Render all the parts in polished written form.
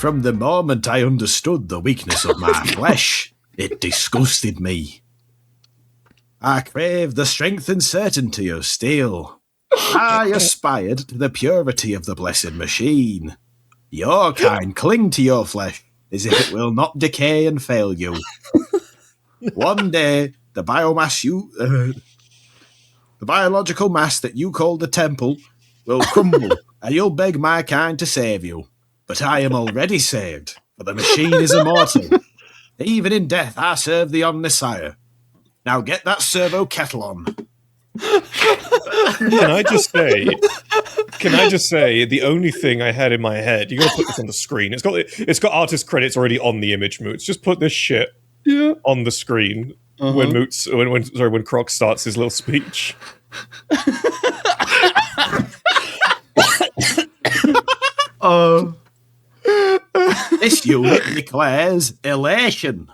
From the moment I understood the weakness of my flesh, it disgusted me. I craved the strength and certainty of steel. I aspired to the purity of the blessed machine. Your kind cling to your flesh as if it will not decay and fail you. One day, the biological mass that you call the temple will crumble, and you'll beg my kind to save you. But I am already saved, for the machine is immortal. Even in death, I serve the Omnissiah. Now get that servo kettle on. Can I just say, the only thing I had in my head, you gotta put this on the screen. It's got artist credits already on the image, Moots. Just put this shit on the screen when Croc starts his little speech. This unit declares elation.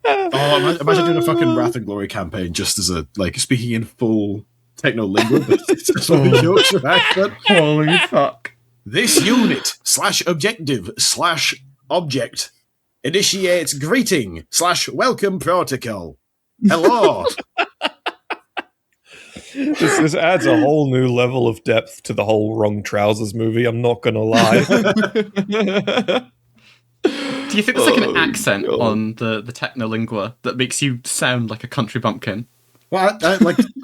Imagine doing a fucking Wrath and Glory campaign just as speaking in full techno-lingo, but it's just with a Yorkshire accent. Holy fuck. This unit /objective/object initiates greeting/welcome protocol. Hello. This adds a whole new level of depth to the whole Wrong Trousers movie, I'm not gonna lie. Do you think there's an accent on the technolingua that makes you sound like a country bumpkin? Well, I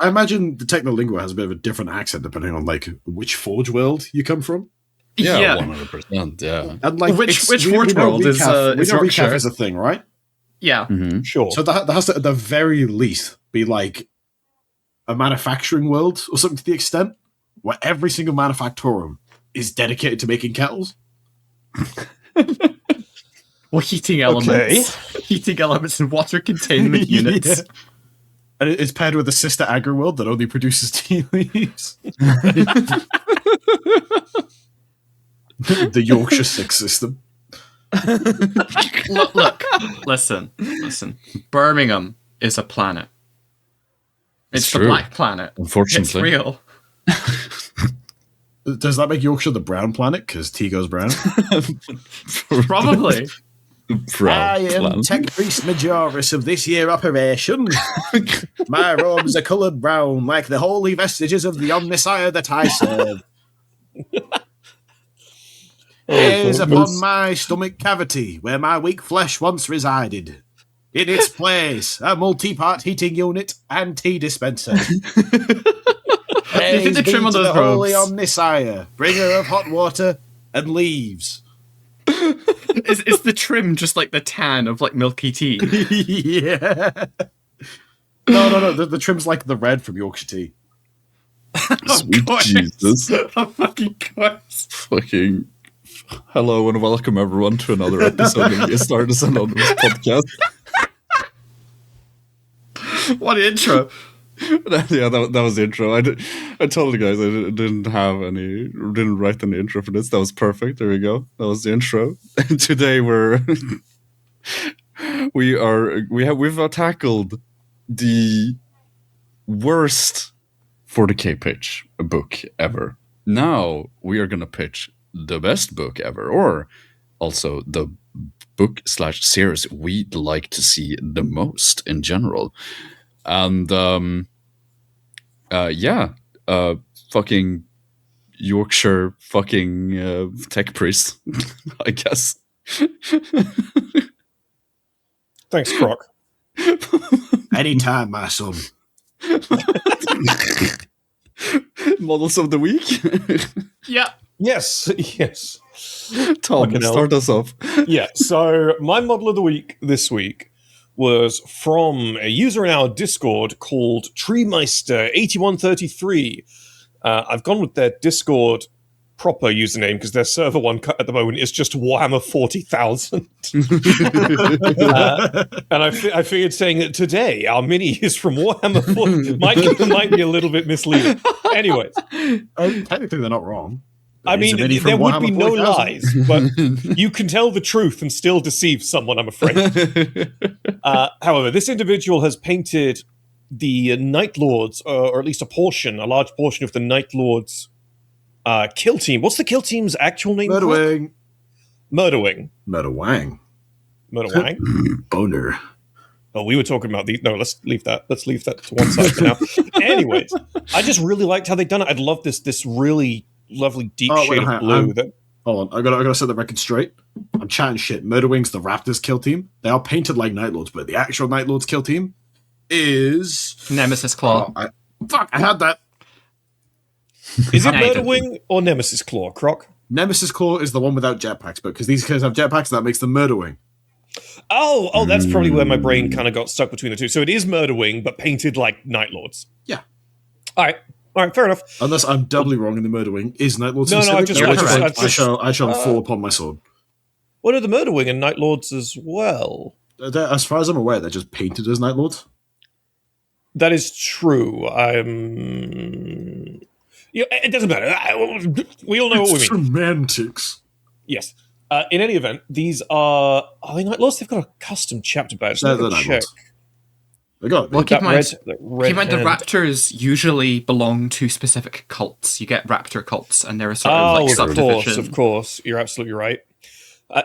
imagine the technolingua has a bit of a different accent depending on which Forge world you come from. Yeah, 100%. Yeah, and which Forge world is recap is a thing, right? Yeah, sure. So that has to, at the very least, be like a manufacturing world or something to the extent where every single manufactorum is dedicated to making kettles. Well, heating elements and water containment units. Yeah. And it's paired with a sister agri world that only produces tea leaves. The Yorkshire Six system. Look, listen. Birmingham is a planet. It's the Black Planet. Unfortunately. It's real. Does that make Yorkshire the brown planet because tea goes brown? Probably. I am Tech Priest Majoris of this year operation. My robes are coloured brown like the holy vestiges of the Omnissiah that I serve. Gaze upon my stomach cavity where my weak flesh once resided. In its place, a multi-part heating unit and tea dispenser. Praise the be trim on to those the holy robes? Omnissiah, bringer of hot water and leaves. Is the trim just like the tan of milky tea? Yeah. No. The trim's like the red from Yorkshire tea. Sweet Jesus. Oh, fucking course. Fucking hello and welcome everyone to another episode of the Astartes Anonymous podcast. What intro. Yeah, that was the intro. I told you guys I didn't write any intro for this. That was perfect. There we go. That was the intro. And today we've tackled the worst 40k pitch book ever. Now we are gonna pitch the best book ever, or also the book/series we'd like to see the most in general. And fucking Yorkshire fucking tech priest, I guess. Thanks, Croc. Anytime, my son. Models of the week. Yeah. Yes. Tom, Fucking hell. start us off. Yeah, so my model of the week this week was from a user in our Discord called Treemeister8133. I've gone with their Discord proper username because their server one at the moment is just Warhammer 40,000. And I figured saying that today our mini is from Warhammer 40 might be a little bit misleading. Anyways. Technically, they're not wrong. I mean, there would be no lies, but you can tell the truth and still deceive someone, I'm afraid. However, this individual has painted the Night Lords, or at least a large portion of the Night Lords Kill Team. What's the Kill Team's actual name? Murderwing. Murderwing. Murderwang. Murderwang. Boner. Oh, we were talking about these. No, let's leave that. Let's leave that to one side for now. Anyways, I just really liked how they done it. I'd love this really lovely deep shade of blue. Hold on, I gotta set the record straight. I'm chatting shit. Murderwing's the Raptors kill team. They are painted like Night Lords, but the actual Night Lords kill team is Nemesis Claw. I had that. Is it No, you Murderwing or Nemesis Claw, Croc? Nemesis Claw is the one without jetpacks, but because these guys have jetpacks, that makes them Murderwing. Oh, that's probably where my brain kind of got stuck between the two. So it is Murderwing, but painted like Night Lords. Yeah. All right, fair enough. Unless I'm doubly wrong and the Murderwing is Night Lords. No, I shall fall upon my sword. What are the Murderwing and Night Lords as well? As far as I'm aware, they're just painted as Night Lords. That is true. It doesn't matter. We all know what we mean. Semantics. Yes. In any event, these are they Night Lords? They've got a custom chapter badge. They're Let me Night check. Lords. They got Well, keep in mind, red the hand. Raptors usually belong to specific cults. You get Raptor cults, and there are sort of like Of subdivisions. course. You're absolutely right.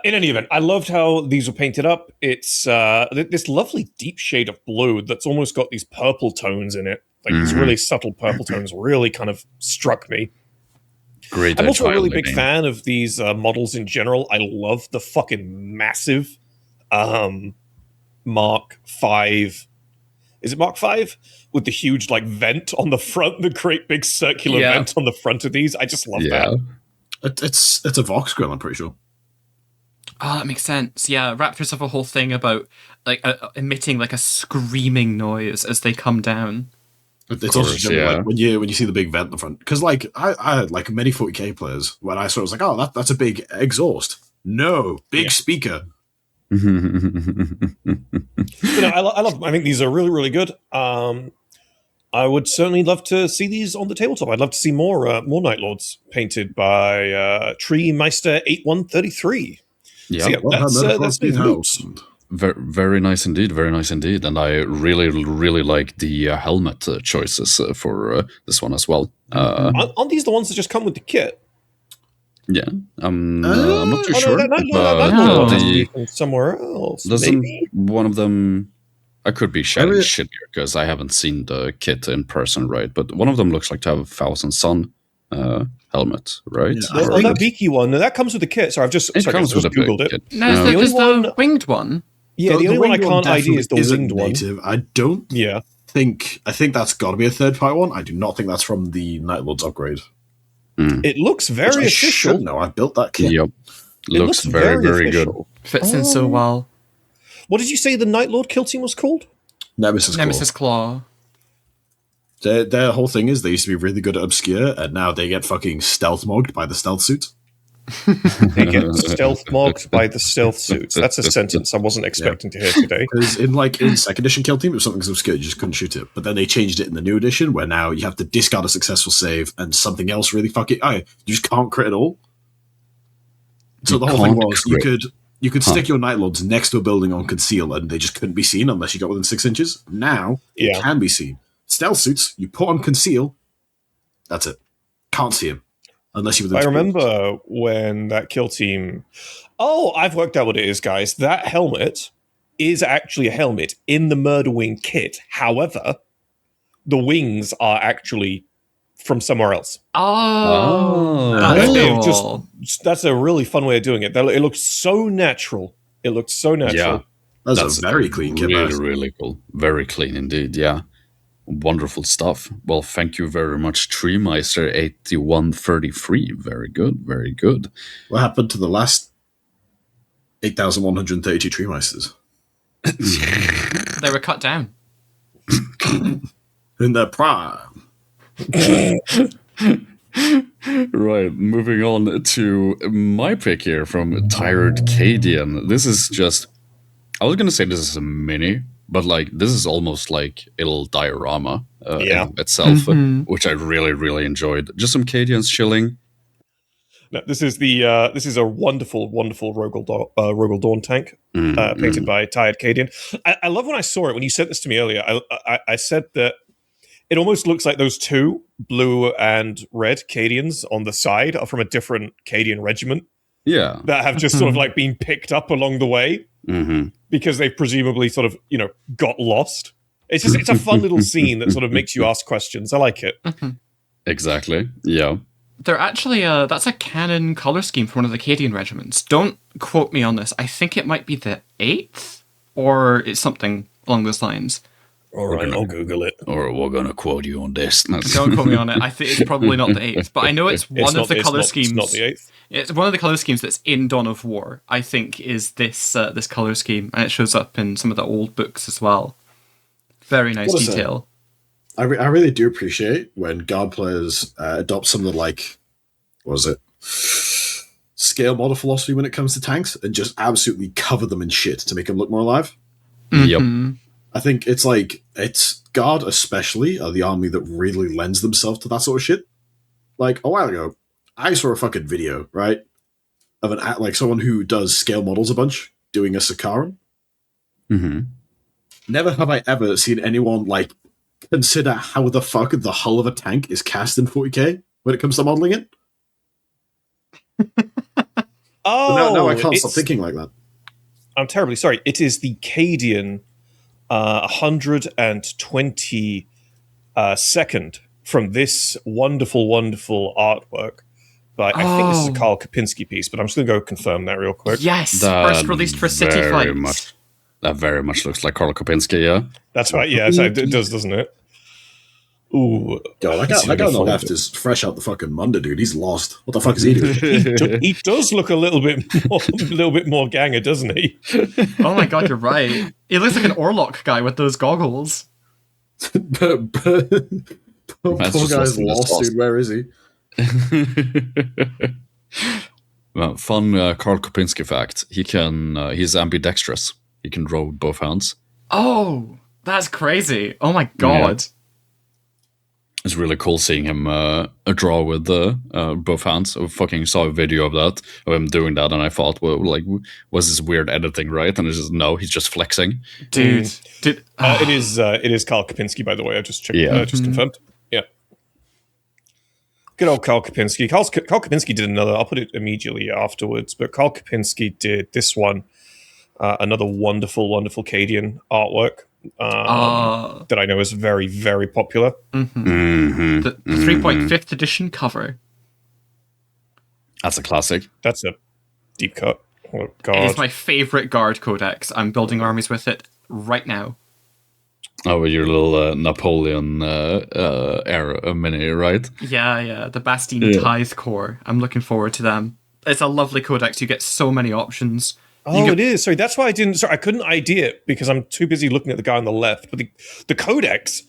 In any event, I loved how these were painted up. It's this lovely deep shade of blue that's almost got these purple tones in it. Like these really subtle purple tones really kind of struck me. Great. I'm also a really big fan of these models in general. I love the fucking massive Mark 5. Is it Mark 5? With the huge like vent on the front, the great big circular vent on the front of these. I just love that. It's a Vox grill, I'm pretty sure. Oh, that makes sense. Yeah, Raptors have a whole thing about like emitting like a screaming noise as they come down. It's also generally, like, when you see the big vent in the front, because like I had like many 40k players when I saw it, I was like, oh, that's a big exhaust. No, big speaker. I think these are really, really good. I would certainly love to see these on the tabletop. I'd love to see more Night Lords painted by Tree Meister 8133. Yeah, so that's me. Very nice indeed. Very nice indeed. And I really, really like the helmet choices for this one as well. Aren't these the ones that just come with the kit? Yeah, I'm not too sure. From somewhere else. Doesn't Maybe? one of them? I could be shitting shit here because I haven't seen the kit in person, right? But one of them looks like to have a Thousand Sun helmet, right? Yeah, that beaky one. That comes with the kit. So I've just Googled it. No, there's the winged one. Yeah, the only one I can't ID is the winged native. one. I don't think that's got to be a third-party one. I do not think that's from the Night Lords upgrade. It looks very official. No, I built that kit. Yep. Looks very, very good. Fits in so well. What did you say the Night Lord kill team was called? Nemesis Claw. Their whole thing is they used to be really good at obscure, and now they get fucking stealth mogged by the stealth suits. They get stealth mogged by the stealth suits. That's a sentence I wasn't expecting to hear today. Because in second edition kill team, it was something so obscure you just couldn't shoot it. But then they changed it in the new edition, where now you have to discard a successful save and something else really fucking. You just can't crit at all. So the whole thing was you could stick your Night Lords next to a building on conceal, and they just couldn't be seen unless you got within 6 inches. Now they can be seen. Stealth suits, you put on conceal. That's it. Can't see him. Unless you. I remember when that kill team. Oh, I've worked out what it is, guys. That helmet is actually a helmet in the Murderwing kit. However, the wings are actually from somewhere else. That's a really fun way of doing it. It looks so natural. Yeah, that's a very clean kit. Really cool. Very clean indeed. Yeah. Wonderful stuff. Well, thank you very much, Treemeister 8133. Very good, very good. What happened to the last 8,132 Treemeisters? They were cut down. In their prime. Right, moving on to my pick here from Tired Cadian. This is just... I was going to say this is a mini, but like this is almost like a little diorama in itself, which I really, really enjoyed. Just some Cadians chilling. No, this is a wonderful, wonderful Rogel Dawn tank painted by Tired Cadian. I love when I saw it when you sent this to me earlier. I said that it almost looks like those two blue and red Cadians on the side are from a different Cadian regiment Yeah. that have just sort of like been picked up along the way because they've presumably sort of, got lost. It's a fun little scene that sort of makes you ask questions. I like it. Exactly. Yeah. They're actually, that's a canon color scheme for one of the Cadian regiments. Don't quote me on this. I think it might be the 8th, or it's something along those lines. All right, I'll Google it. Or we're gonna quote you on this. Don't quote me on it. I think it's probably not the 8th, but I know it's one of the color schemes. It's not the 8th. It's one of the color schemes that's in Dawn of War. I think is this this color scheme, and it shows up in some of the old books as well. Very nice detail. I really do appreciate when Guard players adopt some of the, like, what was it? Scale model philosophy when it comes to tanks and just absolutely cover them in shit to make them look more alive. Yep. I think it's Guard especially are the army that really lends themselves to that sort of shit. Like, a while ago, I saw a fucking video, right? Of someone who does scale models a bunch, doing a Sakaran. Never have I ever seen anyone, like, consider how the fuck the hull of a tank is cast in 40k when it comes to modeling it. No, I can't stop thinking like that. I'm terribly sorry. It is the Cadian 122nd from this wonderful, wonderful artwork. But I think this is a Karl Kopinski piece, but I'm just going to go confirm that real quick. Yes, first released for City Fights. That very much looks like Karl Kopinski, yeah? That's right, yeah, so it does, doesn't it? Ooh. God, that guy on the left is fresh out the fucking Munda, dude. He's lost. What the fuck is he doing? He does look a little bit more ganger, doesn't he? Oh my god, you're right. He looks like an Orlok guy with those goggles. Poor guy's lost, dude. Where is he? Well, fun Karl Kopinski fact. He's ambidextrous. He can draw with both hands. Oh, that's crazy. Oh my god. Yeah. It's really cool seeing him draw with both hands. I fucking saw a video of him doing that, and I thought, well, like, was this weird editing, right? And it's just, no, he's just flexing. Dude. It is Karl Kopinski, by the way. I just checked. Just confirmed. Yeah. Good old Karl Kopinski. Karl Kopinski did another. I'll put it immediately afterwards. But Karl Kopinski did this one. Another wonderful, wonderful Cadian artwork that I know is very, very popular. The 3.5th edition cover. That's a classic. That's a deep cut. Oh, God. It is my favorite Guard Codex. I'm building armies with it right now. Oh, with your little Napoleon era mini, right? Yeah. The Bastille Tithe Corps. I'm looking forward to them. It's a lovely codex. You get so many options. It is. Sorry, that's why I couldn't ID it because I'm too busy looking at the guy on the left. But the codex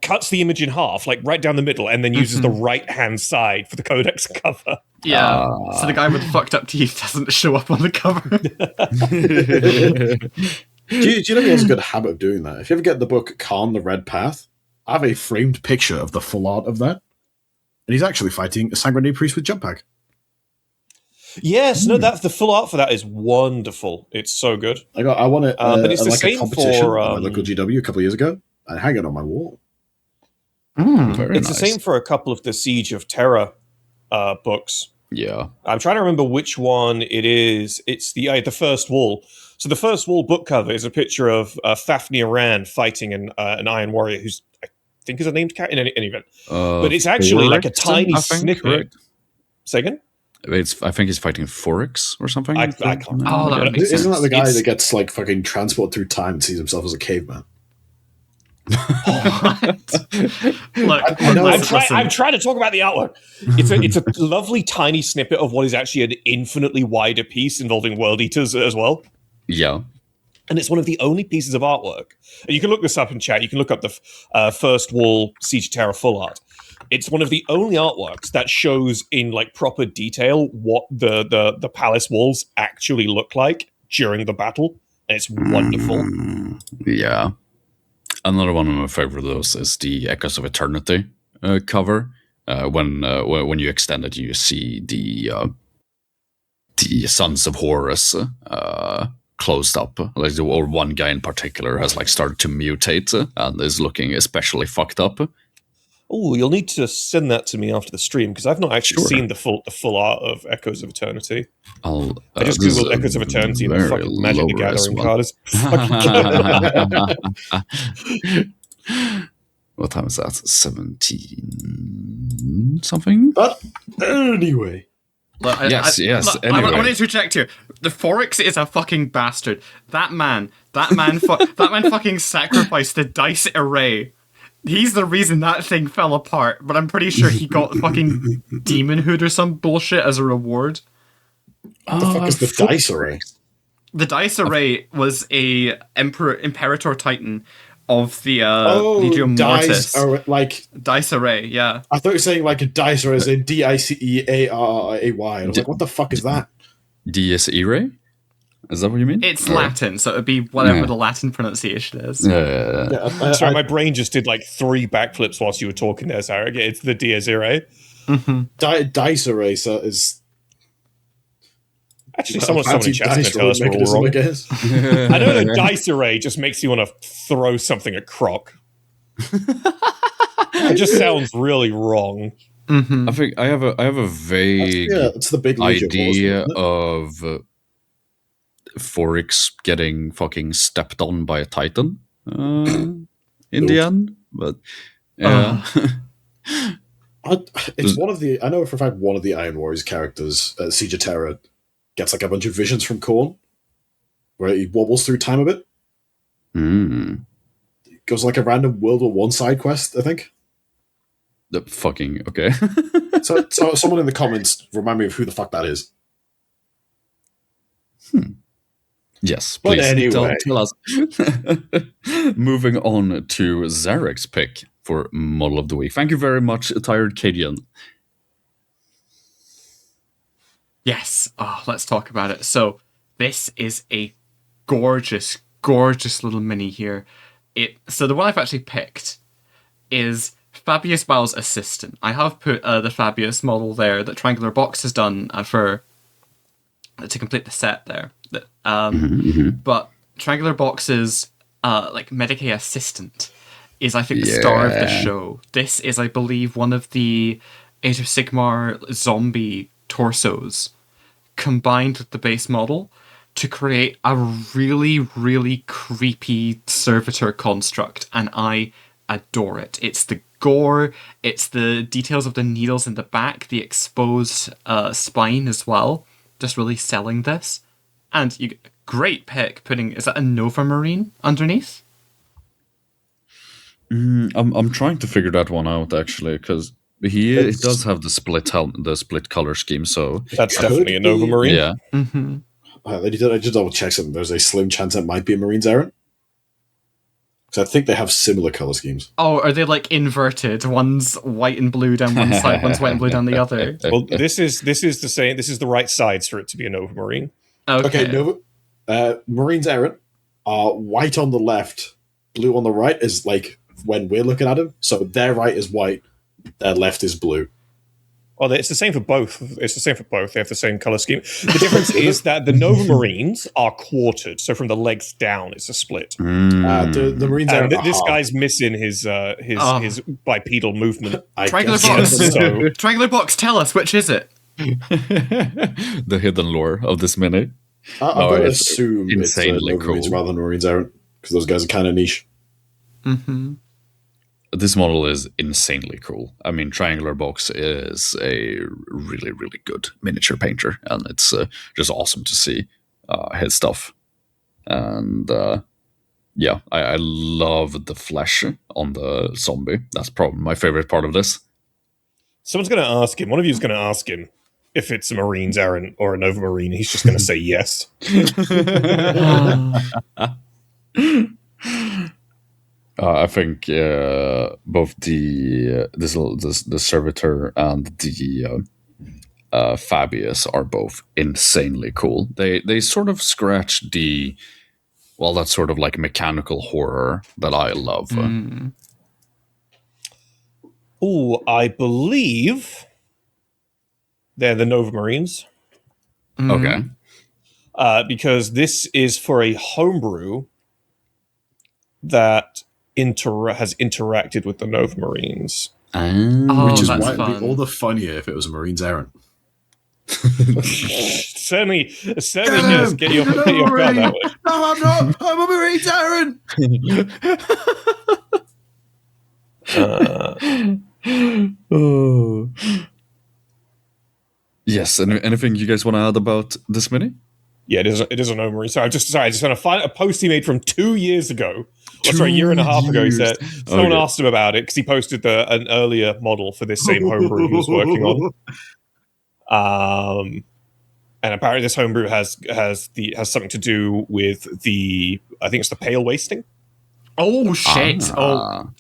cuts the image in half, like right down the middle, and then uses the right-hand side for the codex cover. Yeah. So the guy with the fucked up teeth doesn't show up on the cover. Do you know he has a good habit of doing that? If you ever get the book Karl the Red Path, I have a framed picture of the full art of that. And he's actually fighting a Sanguinary Priest with jump pack. Yes, no, the full art for that is wonderful. It's so good. I won it but it's the same a competition for at my local GW a couple of years ago. I hang it on my wall. It's the same for a couple of the Siege of Terra books. Yeah. I'm trying to remember which one it is. It's the First Wall. So the First Wall book cover is a picture of Fafnir Rand fighting an Iron Warrior who's, I think, is a named character in any event. But it's actually like a tiny snippet. Correct. Say again? I think he's fighting Forex or something. I can't remember. Oh, that makes sense. Isn't that the guy that gets like fucking transport through time and sees himself as a caveman? Look, I'm trying to talk about the artwork. It's a lovely tiny snippet of what is actually an infinitely wider piece involving World Eaters as well. Yeah. And it's one of the only pieces of artwork. And you can look this up in chat. You can look up the First Wall Siege of Terra full art. It's one of the only artworks that shows in like proper detail what the palace walls actually look like during the battle. And it's wonderful. Yeah. Another one of my favorite of those is the Echoes of Eternity cover. When you extend it, you see the Sons of Horus closed up. Or one guy in particular has like started to mutate and is looking especially fucked up. Oh, you'll need to send that to me after the stream because I've not actually Sure. seen the full art of Echoes of Eternity. I I just this is googled a Echoes of Eternity and the very fucking Magic the low-res Gathering one. card is fucking What time is that? 17 something? But anyway. Look, Yes. I Anyway, want to interject here. The Forex is a fucking bastard. That man fucking sacrificed the dice array. He's the reason that thing fell apart, but I'm pretty sure he got fucking demon hood or some bullshit as a reward. What the fuck is the dice array? The dice array was a Imperator Titan of the Legion dice Mortis. like Dice array, yeah. I thought you were saying like a dice array as in DICEARRAY. And I was like, what the fuck is that? DS Ray? Is that what you mean? It's Latin, so it would be whatever Yeah. the Latin pronunciation is. Yeah, Sorry, my brain just did like 3 backflips whilst you were talking there, Sarah. It's the Dies Irae. dice array is Actually, someone in fancy chat's going to dice tell us we're all mechanism, wrong. I guess. I know that Dice Array just makes you want to throw something at Croc. It just sounds really wrong. I think I have a vague It's the big Legion idea Wars, isn't it? of Forex getting fucking stepped on by a Titan in the end, but yeah. It's one of the. I know for a fact one of the Iron Warriors characters, Siege of Terror, gets like a bunch of visions from Khorne, where he wobbles through time a bit. Goes like a random World War One side quest, I think. The fucking okay. So someone in the comments remind me of who the fuck that is. Yes, But please anyway. tell us. Moving on to Zarek's pick for Model of the Week. Thank you very much, Tired Cadian. Yes. Oh, let's talk about it. So this is a gorgeous, gorgeous little mini here. So the one I've actually picked is Fabius Bow's assistant. I have put the Fabius model there that Triangular Box has done to complete the set there. But Triangular Box's like Medicaid assistant is, I think, the star of the show. This is, I believe, one of the Age of Sigmar zombie torsos combined with the base model to create a really, really creepy servitor construct, and I adore it. It's the gore, it's the details of the needles in the back, the exposed spine as well, just really selling this. And great pick putting, is that a Nova Marine underneath? I'm trying to figure that one out actually, because he does have the split color scheme. So That's definitely a Nova Marine. yeah, I just double check something. There's a slim chance it might be a Marine's Errant. Because I think they have similar color schemes. Oh, are they like inverted? One's white and blue down one side, one's white and blue down the other. Well, this is the same. This is the right sides for it to be a Nova Marine. Okay. Nova Marine's Errant are white on the left, blue on the right is like when we're looking at them. So their right is white, their left is blue. Well, it's the same for both. It's the same for both. They have the same color scheme. The difference is that the Nova Marines are quartered, so from the legs down, it's a split. The Marines And Errant. this guy's missing his bipedal movement. Triangular Box. Triangular Box, tell us, which is it? the hidden lore of this mini. I'm going to it's assume it's insanely Nova Marines cool. rather than Marines Errant, because those guys are kind of niche. Mm-hmm. This model is insanely cool. I mean, Triangular Box is a really, really good miniature painter, and it's just awesome to see his stuff. And yeah, I love the flesh on the zombie. That's probably my favorite part of this. Someone's going to ask him. One of you is going to ask him if it's a Marines Errant or a Nova Marine. He's just going to say yes. I think both the servitor and the Fabius are both insanely cool. They sort of scratch that sort of like mechanical horror that I love. Oh, I believe they're the Nova Marines. Okay. Because this is for a homebrew that has interacted with the Nova Marines. Oh, Which is that's why it'd be fun. all the funnier if it was a Marine's errand. certainly does get you off guard that way. No, I'm not. I'm a Marine's errand. Oh. Yes. Anything you guys want to add about this mini? Yeah, it is a no Marine. Sorry, I just want to find a post he made from 2 years ago. A year and a half ago. He said someone asked him about it because he posted an earlier model for this same homebrew he was working on. And apparently this homebrew has something to do with I think it's the pale wasting. Oh shit!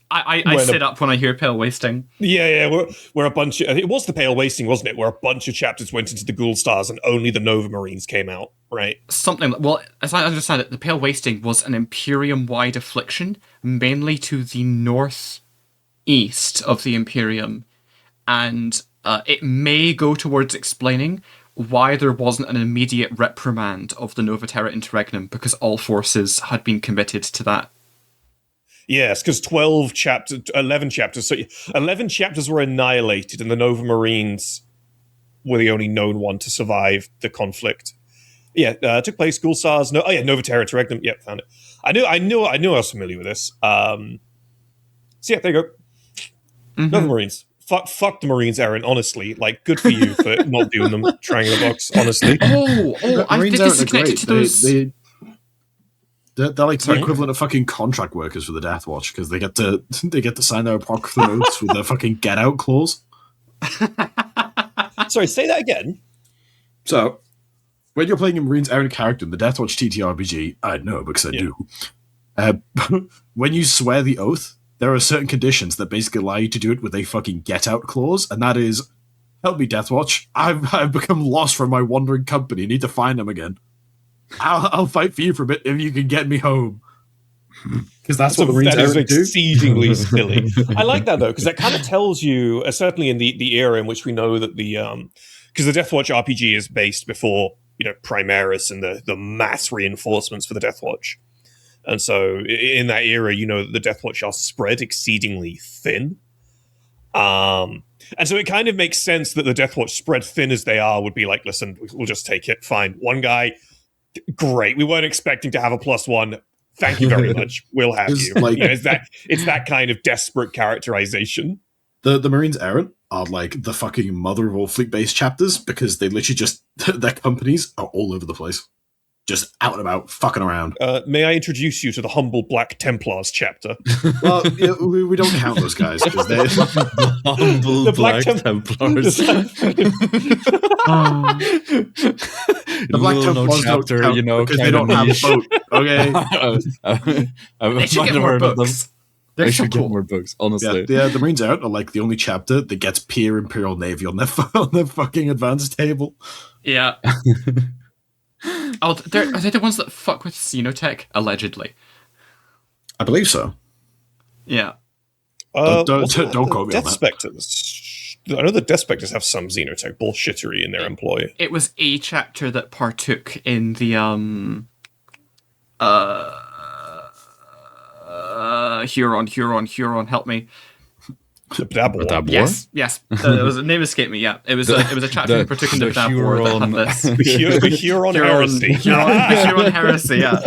I sit up when I hear pale wasting. Yeah. Where a bunch of, it was the pale wasting, wasn't it? Where a bunch of chapters went into the Ghoul Stars and only the Nova Marines came out, right? Something. Well, as I understand it, the pale wasting was an Imperium-wide affliction, mainly to the northeast of the Imperium, and it may go towards explaining why there wasn't an immediate reprimand of the Nova Terra Interregnum, because all forces had been committed to that. Yes, because 11 chapters. So 11 chapters were annihilated, and the Nova Marines were the only known one to survive the conflict. Yeah, took place. Ghoul Stars. Nova Terra Interregnum. Yep, found it. I knew I was familiar with this. So yeah, there you go. Mm-hmm. Nova Marines. Fuck the Marines, Aaron. Honestly, like, good for you for not doing them. Triangular box. Honestly. I think this is connected to those. They're like the equivalent of fucking contract workers for the Death Watch because they get to sign their apocryphal oaths with their fucking get out clause. Sorry, say that again. So, when you're playing a Marines errand character in the Death Watch TTRPG, I know because I do. When you swear the oath, there are certain conditions that basically allow you to do it with a fucking get out clause, and that is, help me, Death Watch. I've become lost from my wandering company. I need to find them again. I'll fight for you for a bit if you can get me home. Because that's what the Marines do. Exceedingly silly. I like that, though, because that kind of tells you, certainly in the era in which we know that because the Death Watch RPG is based before, Primaris and the mass reinforcements for the Death Watch. And so in that era, the Death Watch are spread exceedingly thin. And so it kind of makes sense that the Death Watch, spread thin as they are, would be like, listen, we'll just take it. Fine. One guy, great. We weren't expecting to have a +1. Thank you very much. We'll have you. Like, it's that kind of desperate characterization. The Marines errant are like the fucking mother of all fleet-based chapters because they literally just, their companies are all over the place. Just out and about, fucking around. May I introduce you to the humble Black Templars chapter? Well, we don't count those guys because they're humble the Black Templars. The Black Templars chapter, don't count because they don't have a boat. Okay, they should get more books. They should get more books, honestly. Yeah, the Marines out are like the only chapter that gets peer Imperial Navy on their fucking advanced table. Yeah. Are they the ones that fuck with Xenotech, allegedly? I believe so. Yeah. Don't quote me on that. Spectres. I know the Death Spectres have some Xenotech bullshittery in their employ. It was a chapter that partook in the Huron, help me. The Bedab War. Yes. The name escaped me. Yeah, it was a chapter that partook in the Bedab War that had this. The Huron heresy. The Huron heresy. Yeah.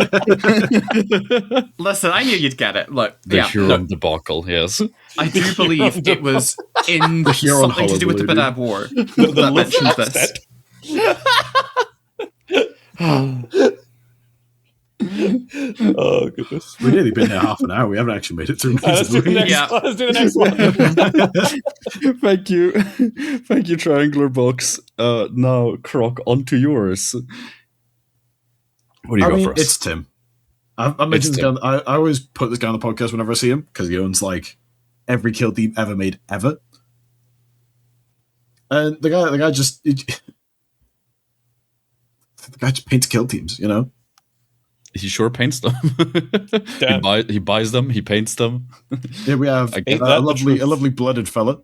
Listen, I knew you'd get it. Look, the Huron debacle. Yes, I do believe it was in the Huron something to do with the Bedab War that mentioned this. Oh goodness, we've nearly been there half an hour. We haven't actually made it through. Let's do the next one. Thank you, Triangular Box. Now, Croc, on to yours. What do you got for us? It's Tim. I mentioned this guy. I always put this guy on the podcast whenever I see him because he owns like every kill team ever made ever. And the guy just paints kill teams, He sure paints them. He buys them. He paints them. Here we have a lovely blooded fella.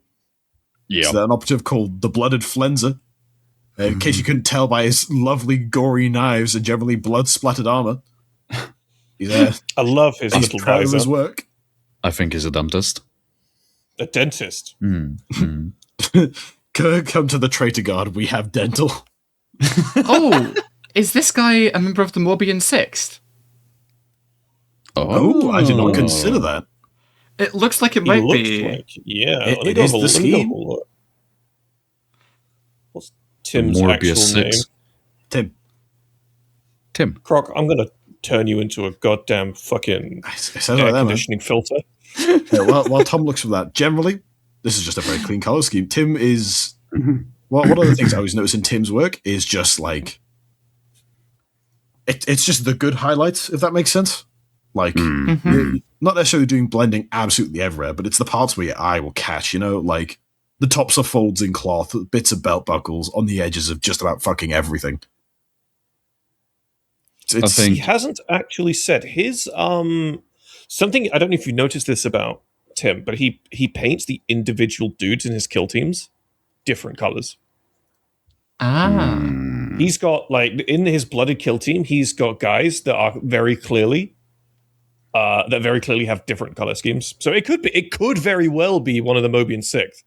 Yeah, it's an operative called the Blooded Flenser. In case you couldn't tell by his lovely gory knives and generally blood-splattered armor, I love his little proud of visor. his work. I think he's a dentist. A dentist. Mm. Come to the traitor guard. We have dental. Oh, is this guy a member of the Mobian Sixth? Oh, I did not consider that. It looks like it He might looks be. like, yeah. It- let me it go is have a- the let me go have scheme. a look. What's Tim's Morbius actual name? 6. Tim. Croc, I'm gonna turn you into a goddamn fucking It says air right there, man. conditioning filter. Yeah, while Tom looks for that, generally, this is just a very clean color scheme. Tim is. Well, one of the things I always notice in Tim's work is just like. It's just the good highlights, if that makes sense. Like, you're not necessarily doing blending absolutely everywhere, but it's the parts where your eye will catch, like the tops of folds in cloth, bits of belt buckles on the edges of just about fucking everything. I think He hasn't actually said his something. I don't know if you noticed this about Tim, but he paints the individual dudes in his kill teams different colors. He's got like in his blooded kill team, he's got guys that are very clearly have different color schemes. So it could very well be one of the Mobian Sixth.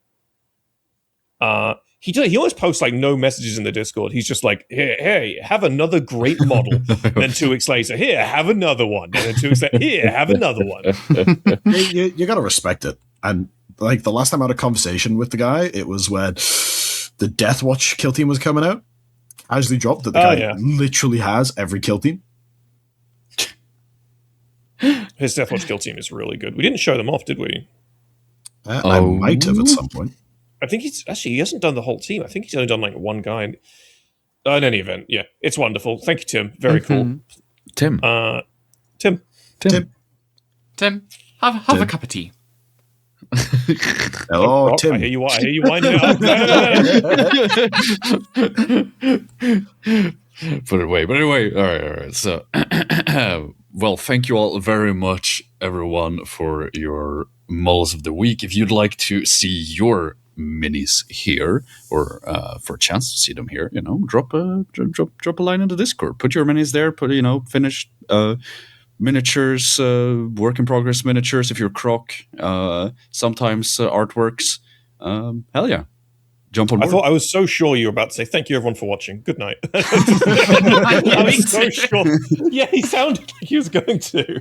He always posts like no messages in the Discord. He's just like, hey, have another great model. And then 2 weeks later, here, have another one. And then 2 weeks later, here, have another one. You gotta respect it. And like the last time I had a conversation with the guy, it was when the Death Watch kill team was coming out. Casually dropped that the guy literally has every kill team. His Death Watch kill team is really good. We didn't show them off, did we? I might have at some point. I think he hasn't done the whole team. I think he's only done like one guy. In any event, yeah, it's wonderful. Thank you, Tim. Very cool. Tim. Tim. Tim, have a cup of tea. Hello, Rock, Tim. I hear you winding up. Put it away. All right. So, well, thank you all very much, everyone, for your models of the week. If you'd like to see your minis here, or for a chance to see them here, drop a line in the Discord. Put your minis there. Put finished miniatures, work in progress miniatures. If you're Croc, sometimes artworks. Hell yeah. Jump on board. I thought I was so sure you were about to say thank you everyone for watching. Good night. I was so sure. Yeah, he sounded like he was going to.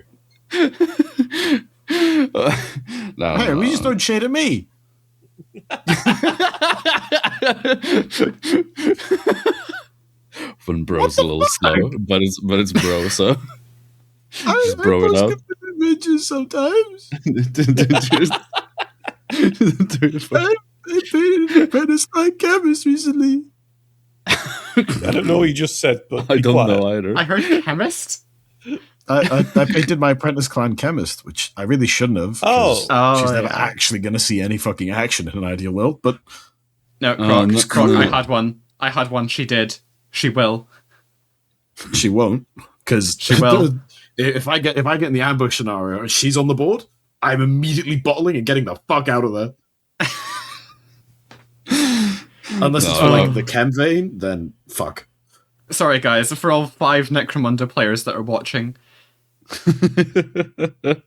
No, hey, we just don't shade at me. When bro's a little slow, but it's bro, so just bro it out. Images sometimes. I painted an apprentice like chemist recently. I don't know what you just said, but I be don't quiet. know either. I heard chemist. I painted my apprentice clan chemist, which I really shouldn't have. 'cause she's never actually going to see any fucking action in an ideal world. But No, Croc. no, Croc. no. I had one. She did. She will. she won't, because She will. If I get in the ambush scenario and she's on the board, I'm immediately bottling and getting the fuck out of there. Unless it's for like the chem vein, then fuck. Sorry, guys, for all 5 Necromunda players that are watching. The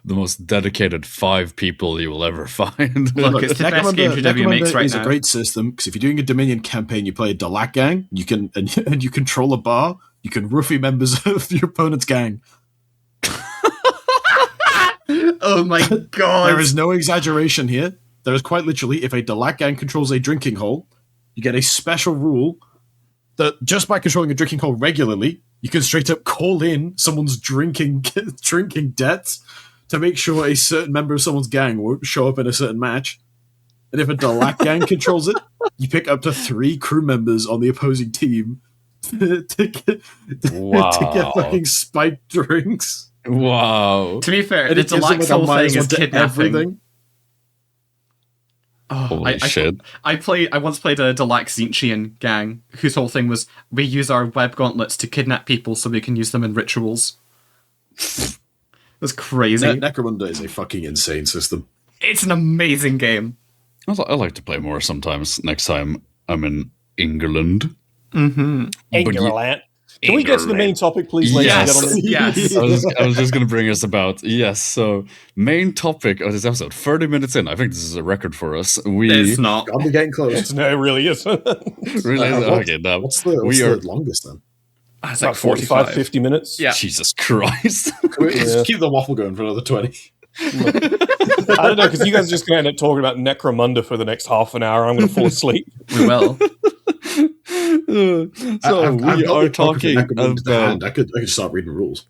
most dedicated 5 people you will ever find. Look, it's the best game GW makes right is now. a great system because if you're doing a Dominion campaign, you play a Delac gang. You can and you control a bar. You can roofie members of your opponent's gang. Oh my god! There is no exaggeration here. There is quite literally, if a Delac gang controls a drinking hole, you get a special rule that just by controlling a drinking hole regularly, you can straight up call in someone's drinking debts to make sure a certain member of someone's gang won't show up in a certain match. And if a Delac gang controls it, you pick up to 3 crew members on the opposing team to get fucking spiked drinks. Wow. To be fair, And the it gives them, Deluxe like, a whole minus thing is one to kidnapping. everything. Oh, Holy shit. I once played a Deluxe Zinchian gang whose whole thing was we use our web gauntlets to kidnap people so we can use them in rituals. It was crazy. Necromunda is a fucking insane system. It's an amazing game. I like to play more sometimes. Next time I'm in England. Mm-hmm. England. Can we get to the main topic, please, ladies and Yes. gentlemen? Yes. I was just going to bring us about. Yes, so main topic of this episode, 30 minutes in. I think this is a record for us. It's not. I'll be getting close. No, it really is. Realize, okay, now What's the longest then? It's About like 45, 50 minutes. Yeah. Jesus Christ. Let's keep the waffle going for another 20. I don't know, because you guys are just going to end up talking about Necromunda for the next half an hour. I'm going to fall asleep. We will. So we are talking about. I could start reading rules.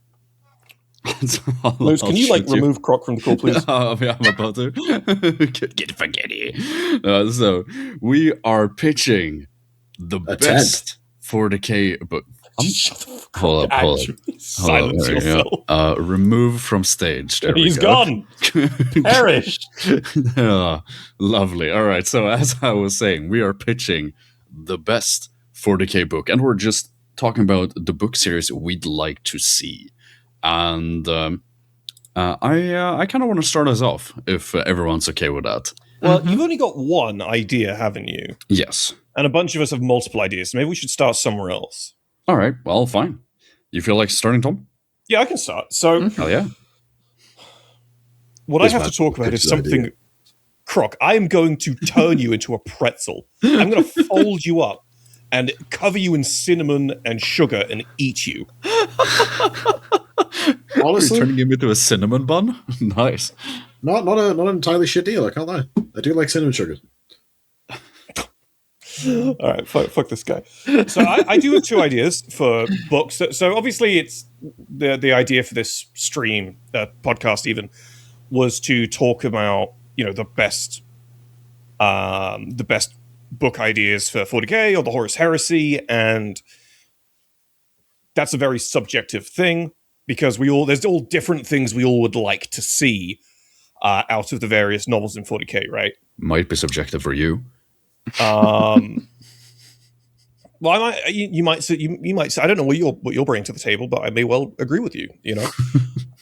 Luz, can you remove Croc from the call, please? I'm about to. Get spaghetti. So we are pitching the best 40k book. Shut the fuck Hold up. up. Silence There we go. yourself. Remove from stage. There He's we go. gone. Perished. Lovely. All right. So as I was saying, we are pitching the best 40k book, and we're just talking about the book series we'd like to see. And I kind of want to start us off, if everyone's okay with that. Well, you've only got one idea, haven't you? Yes. And a bunch of us have multiple ideas. So maybe we should start somewhere else. All right. Well, fine. You feel like starting, Tom? Yeah, I can start. So, Hell yeah. what This I have might to talk be a about is good something. idea. Croc, I am going to turn you into a pretzel. I'm going to fold you up and cover you in cinnamon and sugar and eat you. You're Honestly, turning him into a cinnamon bun? Nice. not an entirely shit deal. I can't lie. I do like cinnamon sugar. All right, fuck this guy. So I do have two ideas for books. So obviously, it's the idea for this stream, podcast, even, was to talk about the best book ideas for 40k or the Horus Heresy, and that's a very subjective thing because there's all different things we all would like to see out of the various novels in 40k, right? Might be subjective for you. Well, you might say I don't know what you're bringing to the table, but I may well agree with you.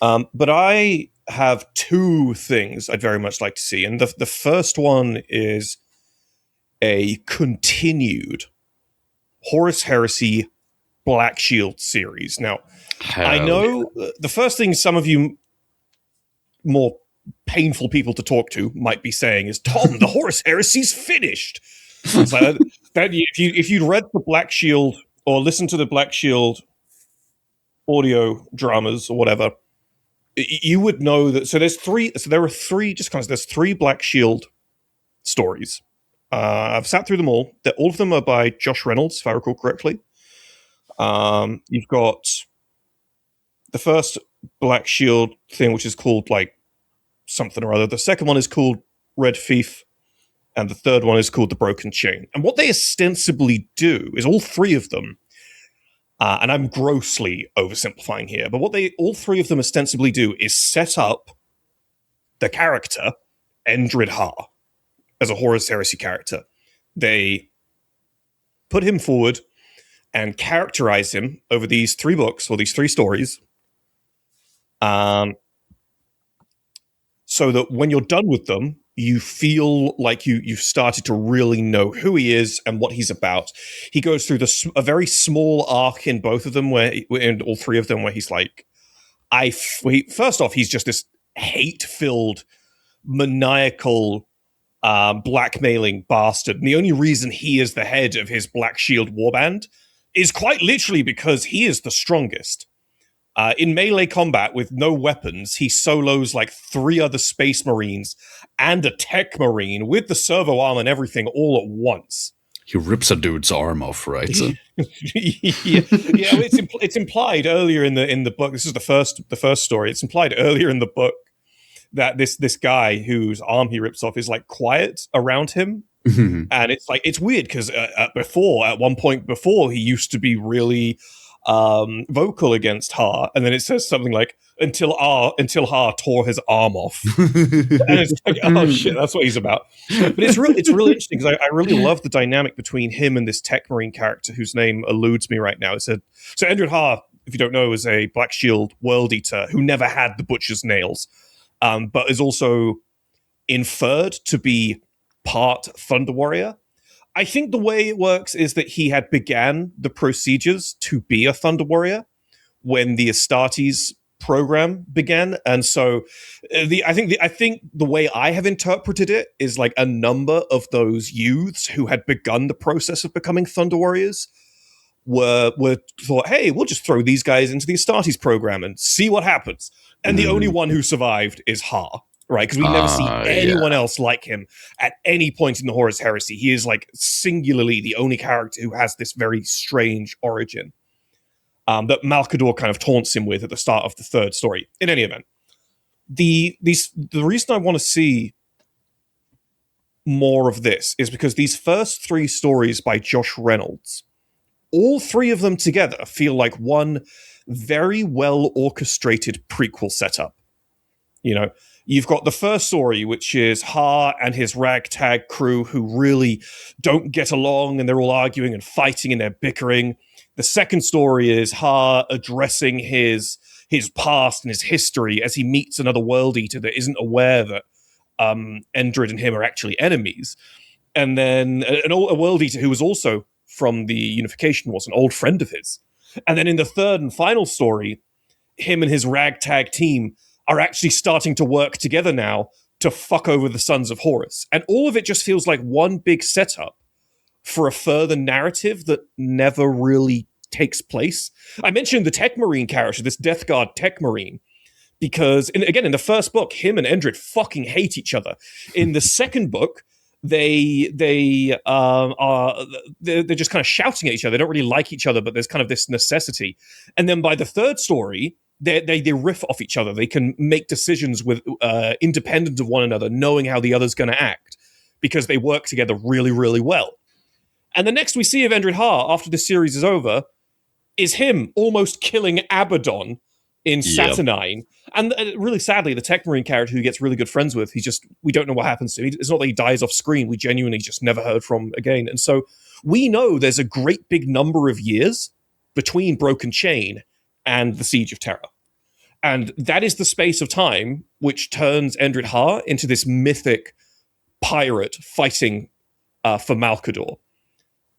But I have two things I'd very much like to see, and the first one is a continued Horus Heresy Black Shield series. Now, I know the first thing some of you more painful people to talk to might be saying is, Tom, the Horus Heresy's finished. It's like that if you'd read the Black Shield or listened to the Black Shield audio dramas or whatever, you would know that. So there's three. So there are three. There's three Black Shield stories. I've sat through them all. All of them are by Josh Reynolds, if I recall correctly. You've got the first Black Shield thing, which is called like something or other. The second one is called Red Thief. And the third one is called The Broken Chain. And what they ostensibly do is all three of them, and I'm grossly oversimplifying here, but what all three of them ostensibly do is set up the character, Endrid Ha, as a Horus Heresy character. They put him forward and characterize him over these three books, or these three stories, so that when you're done with them, you feel like you've started to really know who he is and what he's about. He goes through a very small arc in both of them, in all three of them, where he's like, first off, he's just this hate-filled, maniacal, blackmailing bastard. And the only reason he is the head of his Black Shield warband is quite literally because he is the strongest. In melee combat with no weapons, he solos like 3 other space marines and a tech marine with the servo arm and everything all at once. He rips a dude's arm off, right? Yeah, it's implied earlier in the book. This is the first story. It's implied earlier in the book that this guy whose arm he rips off is like quiet around him. And it's weird because at one point before, he used to be really vocal against Ha, and then it says something like until Ha tore his arm off. And it's like, oh shit, that's what he's about. But it's really interesting because I really love the dynamic between him and this tech marine character whose name eludes me right now. So Endrid Ha, if you don't know, is a Black Shield world eater who never had the Butcher's nails, but is also inferred to be part Thunder Warrior. I think the way it works is that he had began the procedures to be a Thunder Warrior when the Astartes program began, and so I think the way I have interpreted it is like a number of those youths who had begun the process of becoming Thunder Warriors were thought, hey, we'll just throw these guys into the Astartes program and see what happens. And the only one who survived is Ha, right? Because we never see anyone else like him at any point in the Horus Heresy. He is like singularly the only character who has this very strange origin. That Malkador kind of taunts him with at the start of the third story. In any event, the reason I want to see more of this is because these first 3 stories by Josh Reynolds, all 3 of them together feel like one very well orchestrated prequel setup. You know, you've got the first story, which is Ha and his ragtag crew who really don't get along and they're all arguing and fighting and they're bickering. The second story is Ha addressing his past and his history as he meets another World Eater that isn't aware that Endred and him are actually enemies. And then a World Eater who was also from the Unification Wars, an old friend of his. And then in the third and final story, him and his ragtag team are actually starting to work together now to fuck over the Sons of Horus. And all of it just feels like one big setup for a further narrative that never really takes place. I mentioned the Tech Marine character, this Death Guard Tech Marine, because, again, in the first book, him and Endred fucking hate each other. In the second book, they're just kind of shouting at each other. They don't really like each other, but there's kind of this necessity. And then by the third story, they riff off each other. They can make decisions with independent of one another, knowing how the other's going to act, because they work together really, really well. And the next we see of Endred Ha after the series is over is him almost killing Abaddon in Saturnine. And really sadly, the Tech Marine character who he gets really good friends with, we don't know what happens to him. It's not that he dies off screen. We genuinely just never heard from again. And so we know there's a great big number of years between Broken Chain and the Siege of Terra. And that is the space of time which turns Endred Ha into this mythic pirate fighting for Malkador.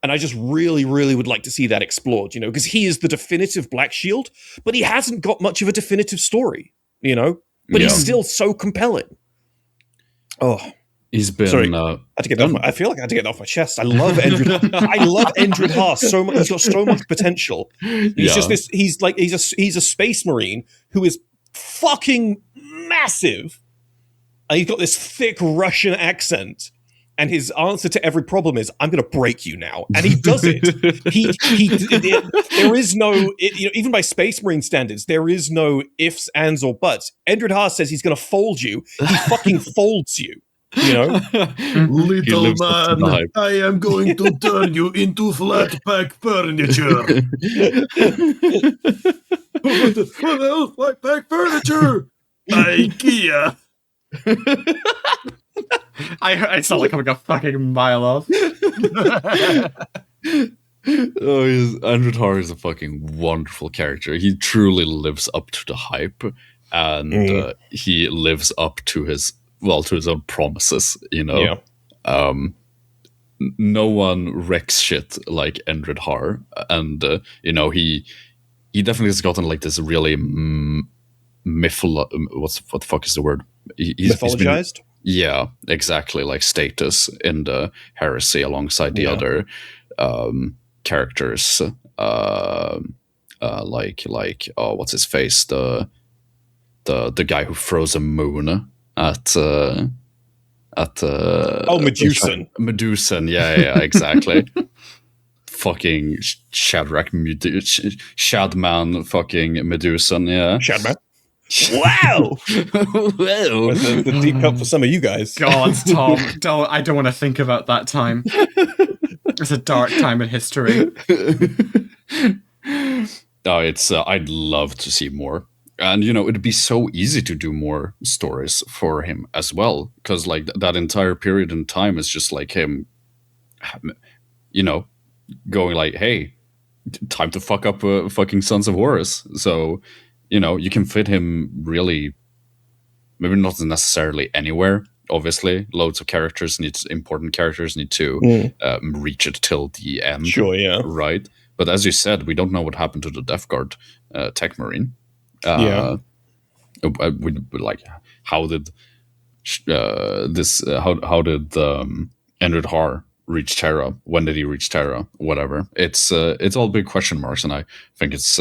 And I just really, really would like to see that explored, you know, because he is the definitive Black Shield, but he hasn't got much of a definitive story, you know, but he's still so compelling. Oh, he's been. Sorry, I had to get that off I feel like I had to get that off my chest. I love Endred. I love Endred Ha so much. He's got so much potential. He's just this. He's a space marine who is fucking massive. And he's got this thick Russian accent. And his answer to every problem is, I'm going to break you now. And he does it. There is no, even by Space Marine standards, there is no ifs, ands, or buts. Endred Ha says he's going to fold you. He fucking folds you, you know? Little man, I am going to turn you into flat pack furniture. What else? Flat pack furniture? IKEA. I sound like I'm a fucking mile off. Endred Ha is a fucking wonderful character. He truly lives up to the hype, and he lives up to his own promises. You know, no one wrecks shit like Endred Ha, and he definitely has gotten like this really what the fuck is the word? Mythologized. Yeah, exactly. Like status in the heresy alongside the other characters. What's his face? The guy who throws a moon at Medusan. Medusan. Yeah, exactly. Fucking Shadrach Shadman. Fucking Medusan. Yeah, Shadman. Wow! Whoa. The deep cut for some of you guys. God, Tom, I don't want to think about that time. It's a dark time in history. I'd love to see more. And, it'd be so easy to do more stories for him as well. Because, like, that entire period in time is just like him, going like, hey, time to fuck up fucking Sons of Horus. So... you can fit him really, maybe not necessarily anywhere, obviously, loads of important characters need to reach it till the end. Sure, yeah. Right? But as you said, we don't know what happened to the Death Guard Tech Marine. Yeah. Like, how did how did Endred Har reach Terra? When did he reach Terra? Whatever. It's all big question marks, and I think it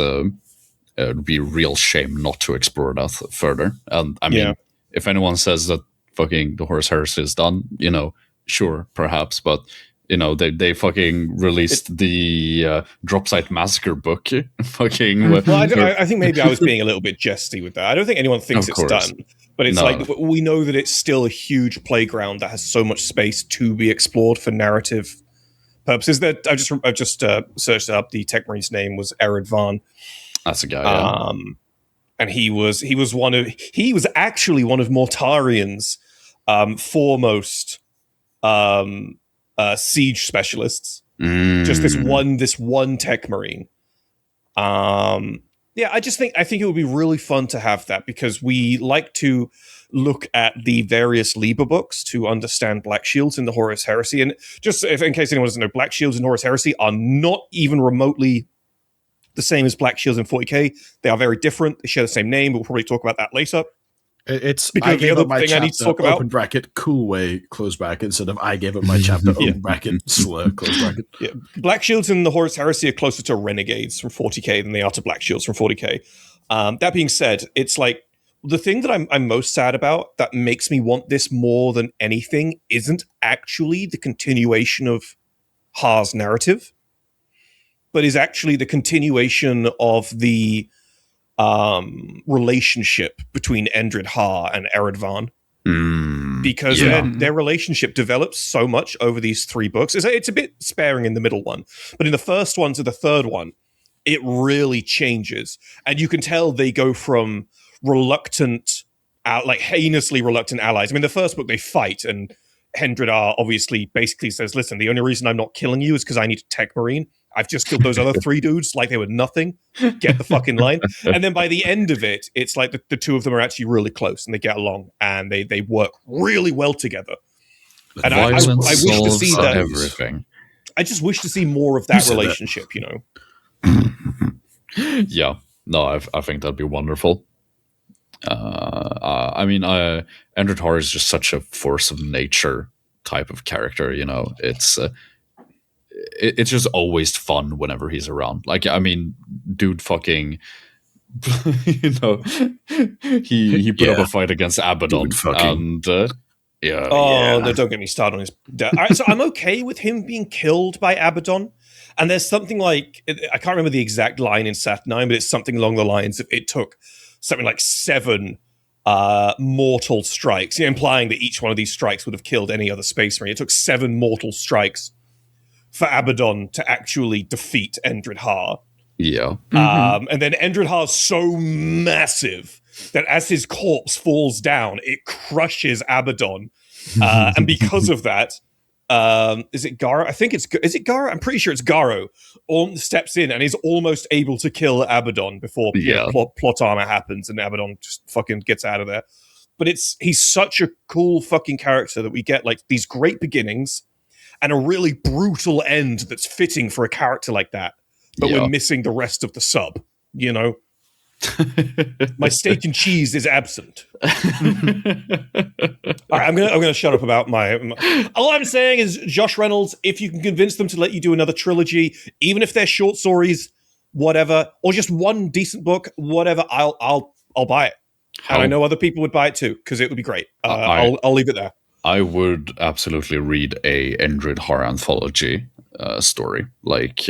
would be a real shame not to explore that further. And I mean, if anyone says that fucking the Horus Heresy is done, sure, perhaps, but they fucking released the Drop Site Massacre book. Fucking. Well, I think maybe I was being a little bit jesty with that. I don't think anyone thinks it's done, but it's like we know that it's still a huge playground that has so much space to be explored for narrative purposes. That I've just searched up. The Tech Marine's name was Ered Van. That's a guy. Yeah. And he was actually one of Mortarian's foremost siege specialists. Just this one Tech Marine. I think it would be really fun to have that, because we like to look at the various Liber books to understand Black Shields in the Horus Heresy. And just in case anyone doesn't know, Black Shields in Horus Heresy are not even remotely the same as Black Shields in 40k. They are very different. They share the same name, but we'll probably talk about that later. It's because I gave the up other my thing I need to chapter, talk about. open bracket, cool way, close bracket, instead of I gave up my chapter, open bracket, slur, close bracket. Yeah. Black Shields in the Horus Heresy are closer to Renegades from 40k than they are to Black Shields from 40k. That being said, it's like the thing that I'm most sad about that makes me want this more than anything isn't actually the continuation of Ha's narrative, but is actually the continuation of the relationship between Endred Ha and Ered Van. Because their relationship develops so much over these 3 books. It's a bit sparing in the middle one, but in the first one to the third one, it really changes. And you can tell they go from reluctant, heinously reluctant allies. I mean, the first book, they fight, and Endred Ha obviously basically says, listen, the only reason I'm not killing you is because I need a Tech Marine. I've just killed those other 3 dudes like they were nothing. Get the fucking line. And then by the end of it, it's like the 2 of them are actually really close, and they get along, and they work really well together. And I wish to see that. Everything. I just wish to see more of that relationship, Yeah. No, I think that'd be wonderful. I mean, Endred Har is just such a force of nature type of character, it's just always fun whenever he's around. Like, I mean, dude fucking, he put up a fight against Abaddon. And, no, don't get me started on his death. All right, so I'm okay with him being killed by Abaddon. And there's something like, I can't remember the exact line in Sat 9, but it's something along the lines of it took something like 7 mortal strikes, implying that each one of these strikes would have killed any other Space Marine. It took 7 mortal strikes for Abaddon to actually defeat Endred Ha. Yeah. And then Endred Ha is so massive that as his corpse falls down, it crushes Abaddon. And because of that, is it Garo? Is it Garo? I'm pretty sure it's Garo. Steps in and is almost able to kill Abaddon before plot armor happens, and Abaddon just fucking gets out of there. But he's such a cool fucking character that we get like these great beginnings and a really brutal end that's fitting for a character like that. But we're missing the rest of the sub, My steak and cheese is absent. All right, I'm gonna shut up about my. All I'm saying is, Josh Reynolds, if you can convince them to let you do another trilogy, even if they're short stories, whatever, or just one decent book, whatever, I'll buy it. And I know other people would buy it too, because it would be great. I'll leave it there. I would absolutely read a Endred Har anthology story, like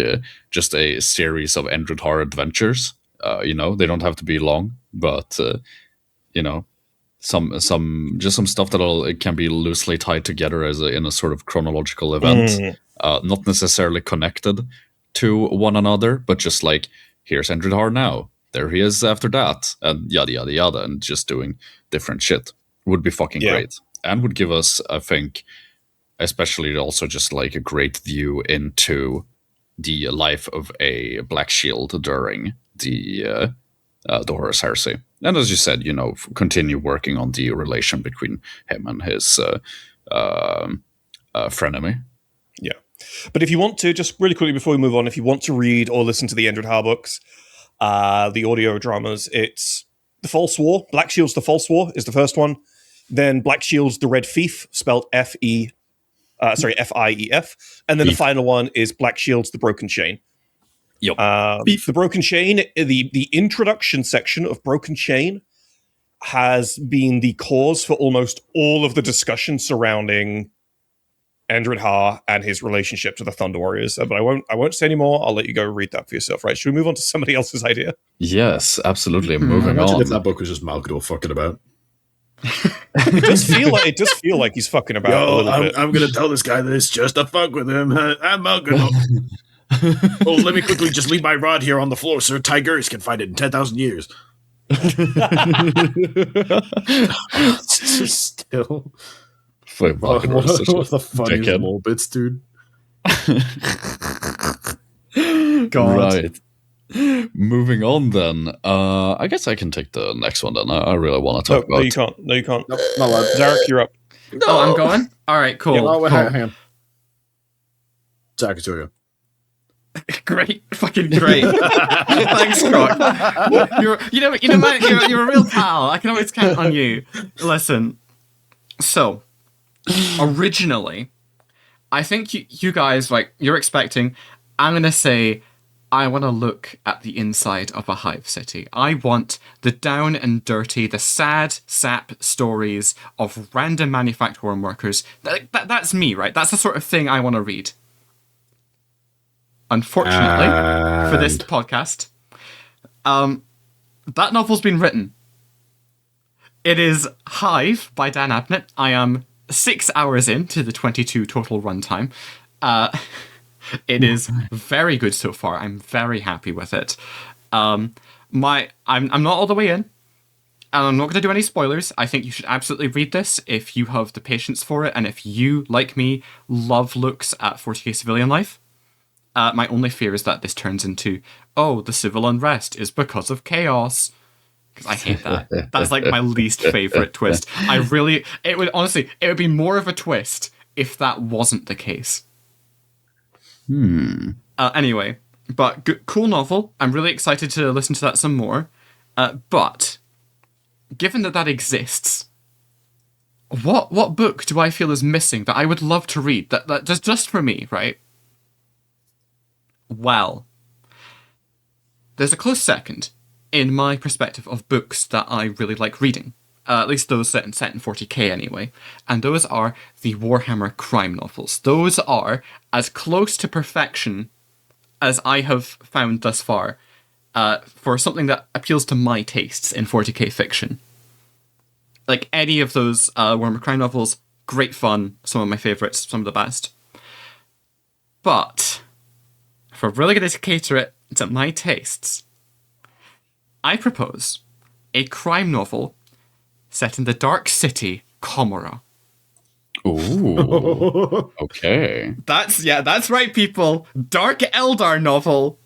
just a series of Endred Har adventures. They don't have to be long, but some stuff that can be loosely tied together in a sort of chronological event, not necessarily connected to one another, but just like, here's Endred Har now, there he is after that, and yada yada yada, and just doing different shit would be fucking great, and would give us, I think, especially also just like a great view into the life of a Black Shield during the Horus Heresy. And as you said, continue working on the relation between him and his frenemy. Yeah. But if you want to, just really quickly before we move on, if you want to read or listen to the Endred Har books, the audio dramas, it's The False War. Black Shield's The False War is the first one. Then Black Shield's The Red Fief, spelled Fief. And then the final one is Black Shield's The Broken Chain. Yep. The Broken Chain, the introduction section of Broken Chain has been the cause for almost all of the discussion surrounding Endred Har and his relationship to the Thunder Warriors. But I won't say any more. I'll let you go read that for yourself, right? Should we move on to somebody else's idea? Yes, absolutely. Moving Imagine on. if that book was just Malgador fucking about. It does feel like he's fucking about a little bit. I'm gonna tell this guy this just to fuck with him. I'm Malgador. Oh, let me quickly just leave my rod here on the floor so Tigers can find it in 10,000 years. It's just still... What What the funniest dickhead. little bits, dude. God. Right. Moving on then. I guess I can take the next one then. I really want to talk about... No, you can't. No, you can't. Nope, not allowed. Derek, you're up. Oh, I'm going? All right, cool. Oh, wait, cool. hang on. Zach, it's your go. Great, fucking great. Thanks, Croc. You're a real pal. I can always count on you. Listen, so originally, I think you guys you're expecting. I'm gonna say, I want to look at the inside of a hive city. I want the down and dirty, the sad sap stories of random manufactured worm workers. That's me, right? That's the sort of thing I want to read. Unfortunately, for this podcast, that novel's been written. It is Hive by Dan Abnett. I am 6 hours into the 22 total runtime. It is very good so far. I'm very happy with it. I'm not all the way in, and I'm not going to do any spoilers. I think you should absolutely read this if you have the patience for it, and if you, like me, love looks at 40k civilian life. My only fear is that this turns into, the civil unrest is because of chaos. Because I hate that. That's like my least favorite twist. It would be more of a twist if that wasn't the case. Anyway, but cool novel. I'm really excited to listen to that some more. But given that exists, what book do I feel is missing that I would love to read? That just for me, right? Well, there's a close second in my perspective of books that I really like reading. At least those set in 40k anyway. And those are the Warhammer crime novels. Those are as close to perfection as I have found thus far for something that appeals to my tastes in 40k fiction. Like any of those Warhammer crime novels, great fun, some of my favourites, some of the best. But if we're really going to cater it to my tastes, I propose a crime novel set in the Dark City, Comora. Ooh. Okay. That's right, people. Dark Eldar novel.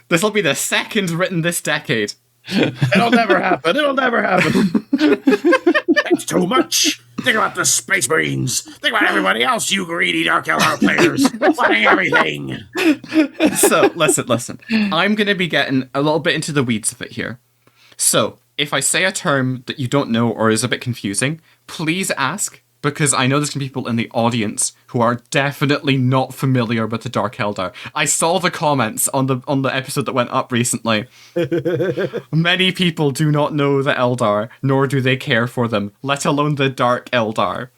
This will be the second written this decade. It'll never happen. It'll never happen. It's too much. Think about the Space Marines. Think about everybody else, you greedy Dark Eldar players. Wanting everything. So, listen. I'm going to be getting a little bit into the weeds of it here. So, if I say a term that you don't know or is a bit confusing, please ask, because I know there's going to be people in the audience who are definitely not familiar with the Dark Eldar. I saw the comments on the episode that went up recently. Many people do not know the Eldar, nor do they care for them, let alone the Dark Eldar.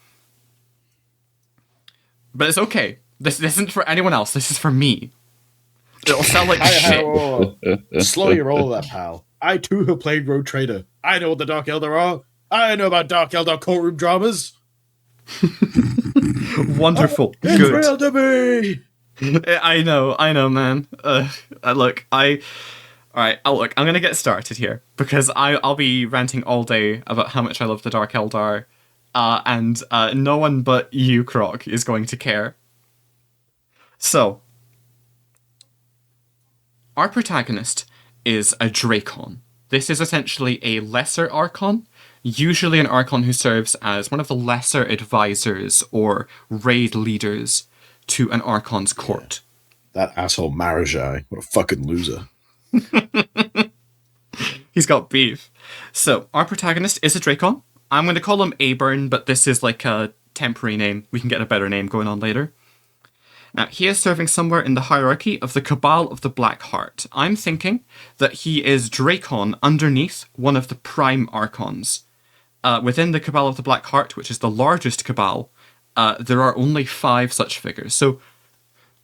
But it's okay. This isn't for anyone else. This is for me. It'll sound like shit. Slow your roll of that, pal. I too have played Road Trader. I know what the Dark Eldar are. I know about Dark Eldar courtroom dramas. Wonderful. It's Good. real to me. I know, man. Look, I'm gonna get started here, because I'll be ranting all day about how much I love the Dark Eldar, and no one but you, Croc, is going to care. So, our protagonist is a Dracon. This is essentially a lesser Archon, usually an Archon who serves as one of the lesser advisors or raid leaders to an Archon's court. That asshole Marajai. What a fucking loser. He's got beef. So, our protagonist is a Dracon. I'm going to call him Aburn, but this is like a temporary name. We can get a better name going on later. Now, he is serving somewhere in the hierarchy of the Cabal of the Black Heart. I'm thinking that he is Dracon underneath one of the Prime Archons. Within the Cabal of the Black Heart, which is the largest Cabal, there are only 5 such figures. So,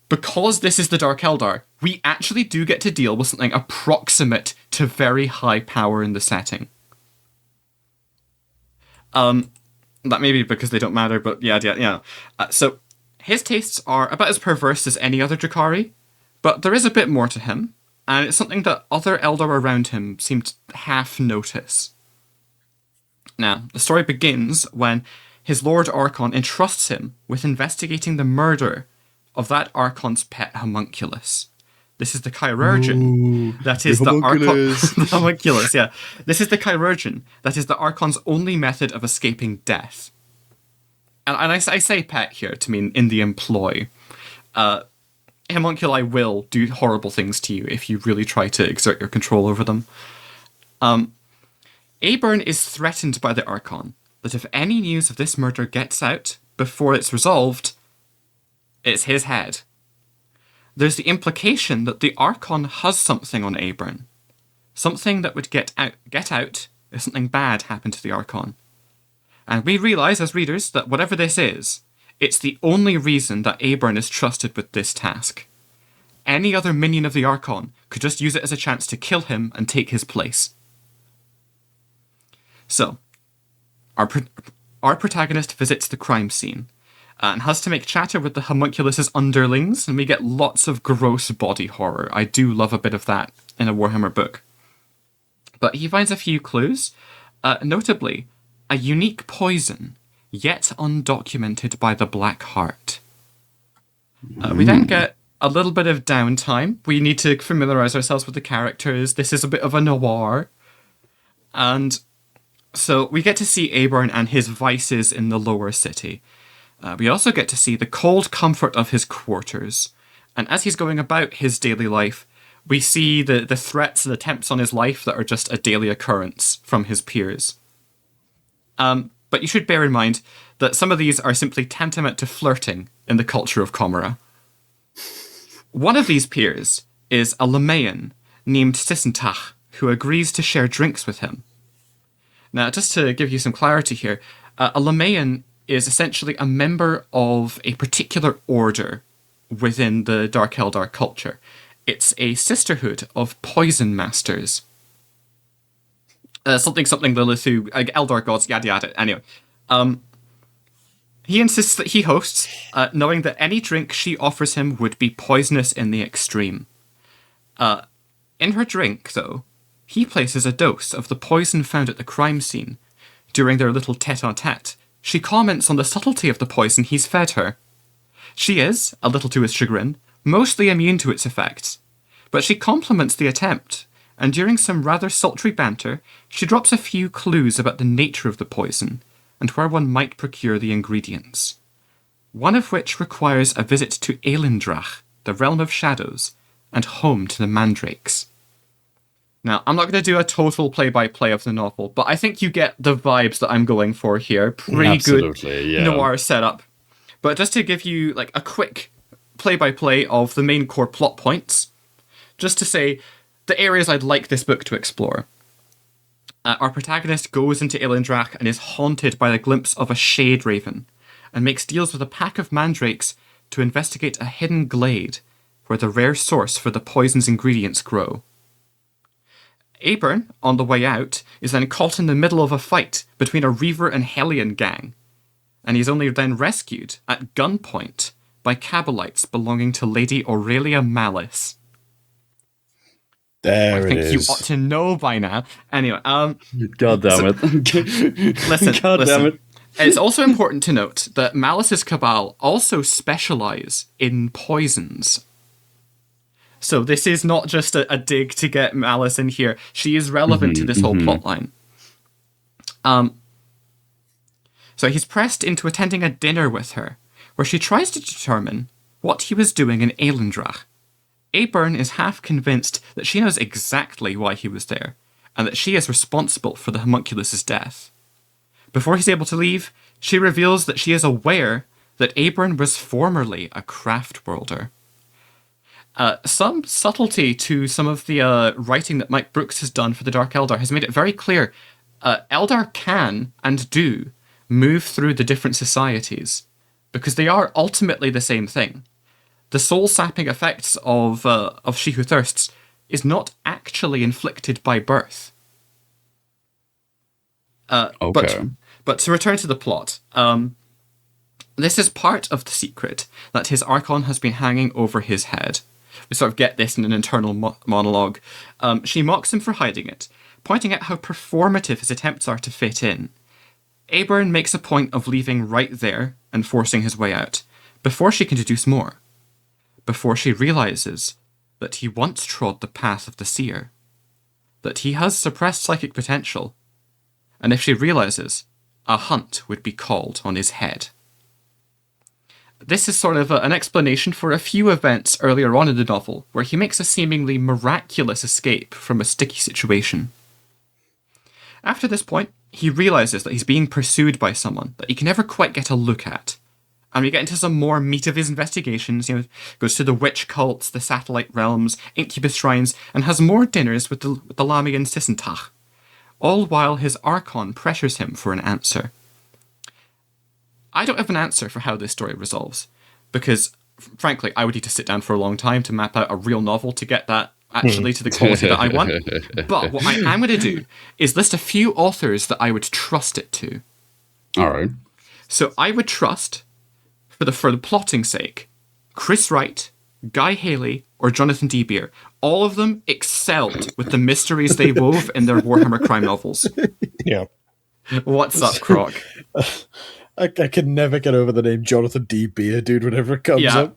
because this is the Dark Eldar, we actually do get to deal with something approximate to very high power in the setting. That may be because they don't matter, but yeah. So, his tastes are about as perverse as any other Drakari, but there is a bit more to him, and it's something that other Eldar around him seem to half notice. Now, the story begins when his Lord Archon entrusts him with investigating the murder of that Archon's pet homunculus. This is the chirurgeon. That is the Archon. The homunculus, yeah. This is the chirurgeon. That is the Archon's only method of escaping death. And I say pet here to mean in the employ. Homunculi will do horrible things to you if you really try to exert your control over them. Aburn is threatened by the Archon that if any news of this murder gets out before it's resolved, it's his head. There's the implication that the Archon has something on Aburn. Something that would get out if something bad happened to the Archon. And we realise as readers that whatever this is, it's the only reason that Aburn is trusted with this task. Any other minion of the Archon could just use it as a chance to kill him and take his place. So, our protagonist visits the crime scene, and has to make chatter with the homunculus's underlings, and we get lots of gross body horror. I do love a bit of that in a Warhammer book. But he finds a few clues, notably a unique poison, yet undocumented by the Black Heart. We then get a little bit of downtime. We need to familiarise ourselves with the characters. This is a bit of a noir. And so we get to see Aburn and his vices in the lower city. We also get to see the cold comfort of his quarters. And as he's going about his daily life, we see the threats and attempts on his life that are just a daily occurrence from his peers. But you should bear in mind that some of these are simply tantamount to flirting in the culture of Comora. One of these peers is a Lemaean named Sisentach, who agrees to share drinks with him. Now, just to give you some clarity here, a Lemaean is essentially a member of a particular order within the Dark Eldar culture. It's a sisterhood of poison masters. Something Lilithu, Eldar gods, yada yada. Anyway, he insists that he hosts, knowing that any drink she offers him would be poisonous in the extreme. In her drink, though, he places a dose of the poison found at the crime scene. During their little tete-a-tete, she comments on the subtlety of the poison he's fed her. She is, a little to his chagrin, mostly immune to its effects, but she compliments the attempt, and during some rather sultry banter, she drops a few clues about the nature of the poison, and where one might procure the ingredients. One of which requires a visit to Elindrach, the realm of shadows, and home to the mandrakes. Now, I'm not going to do a total play-by-play of the novel, but I think you get the vibes that I'm going for here. Pretty good noir setup. But just to give you like a quick play-by-play of the main core plot points, just to say the areas I'd like this book to explore. Our protagonist goes into Elindrach and is haunted by the glimpse of a shade raven, and makes deals with a pack of mandrakes to investigate a hidden glade where the rare source for the poison's ingredients grow. Aburn, on the way out, is then caught in the middle of a fight between a Reaver and Hellion gang, and he's only then rescued at gunpoint by Cabalites belonging to Lady Aurelia Malice. There it is. I think you ought to know by now. Anyway, God damn it. listen. Damn it. It's also important to note that Malice's Cabal also specialise in poisons. So this is not just a dig to get Malice in here. She is relevant to this whole plot line. So he's pressed into attending a dinner with her, where she tries to determine what he was doing in Eilendrach. Aburn is half convinced that she knows exactly why he was there, and that she is responsible for the homunculus's death. Before he's able to leave, she reveals that she is aware that Aburn was formerly a craft worlder. Some subtlety to some of the writing that Mike Brooks has done for the Dark Eldar has made it very clear Eldar can and do move through the different societies, because they are ultimately the same thing. The soul-sapping effects of She Who Thirsts is not actually inflicted by birth. Okay. But to return to the plot, this is part of the secret that his Archon has been hanging over his head. We sort of get this in an internal monologue. She mocks him for hiding it, pointing out how performative his attempts are to fit in. Aburn makes a point of leaving right there and forcing his way out, before she can deduce more. Before she realizes that he once trod the path of the seer, that he has suppressed psychic potential, and if she realizes, a hunt would be called on his head. This is sort of an explanation for a few events earlier on in the novel, where he makes a seemingly miraculous escape from a sticky situation. After this point, he realizes that he's being pursued by someone that he can never quite get a look at. And we get into some more meat of his investigations, goes to the witch cults, the satellite realms, incubus shrines, and has more dinners with the Lamian Sissentach, all while his Archon pressures him for an answer. I don't have an answer for how this story resolves, because, frankly, I would need to sit down for a long time to map out a real novel to get that actually to the quality that I want. But what I am going to do is list a few authors that I would trust it to. All right. So I would trust, for the plotting sake, Chris Wright, Guy Haley, or Jonathan D. Beer. All of them excelled with the mysteries they wove in their Warhammer crime novels. Yeah. What's up, Croc? I can never get over the name Jonathan D. Beer, dude, whenever it comes up.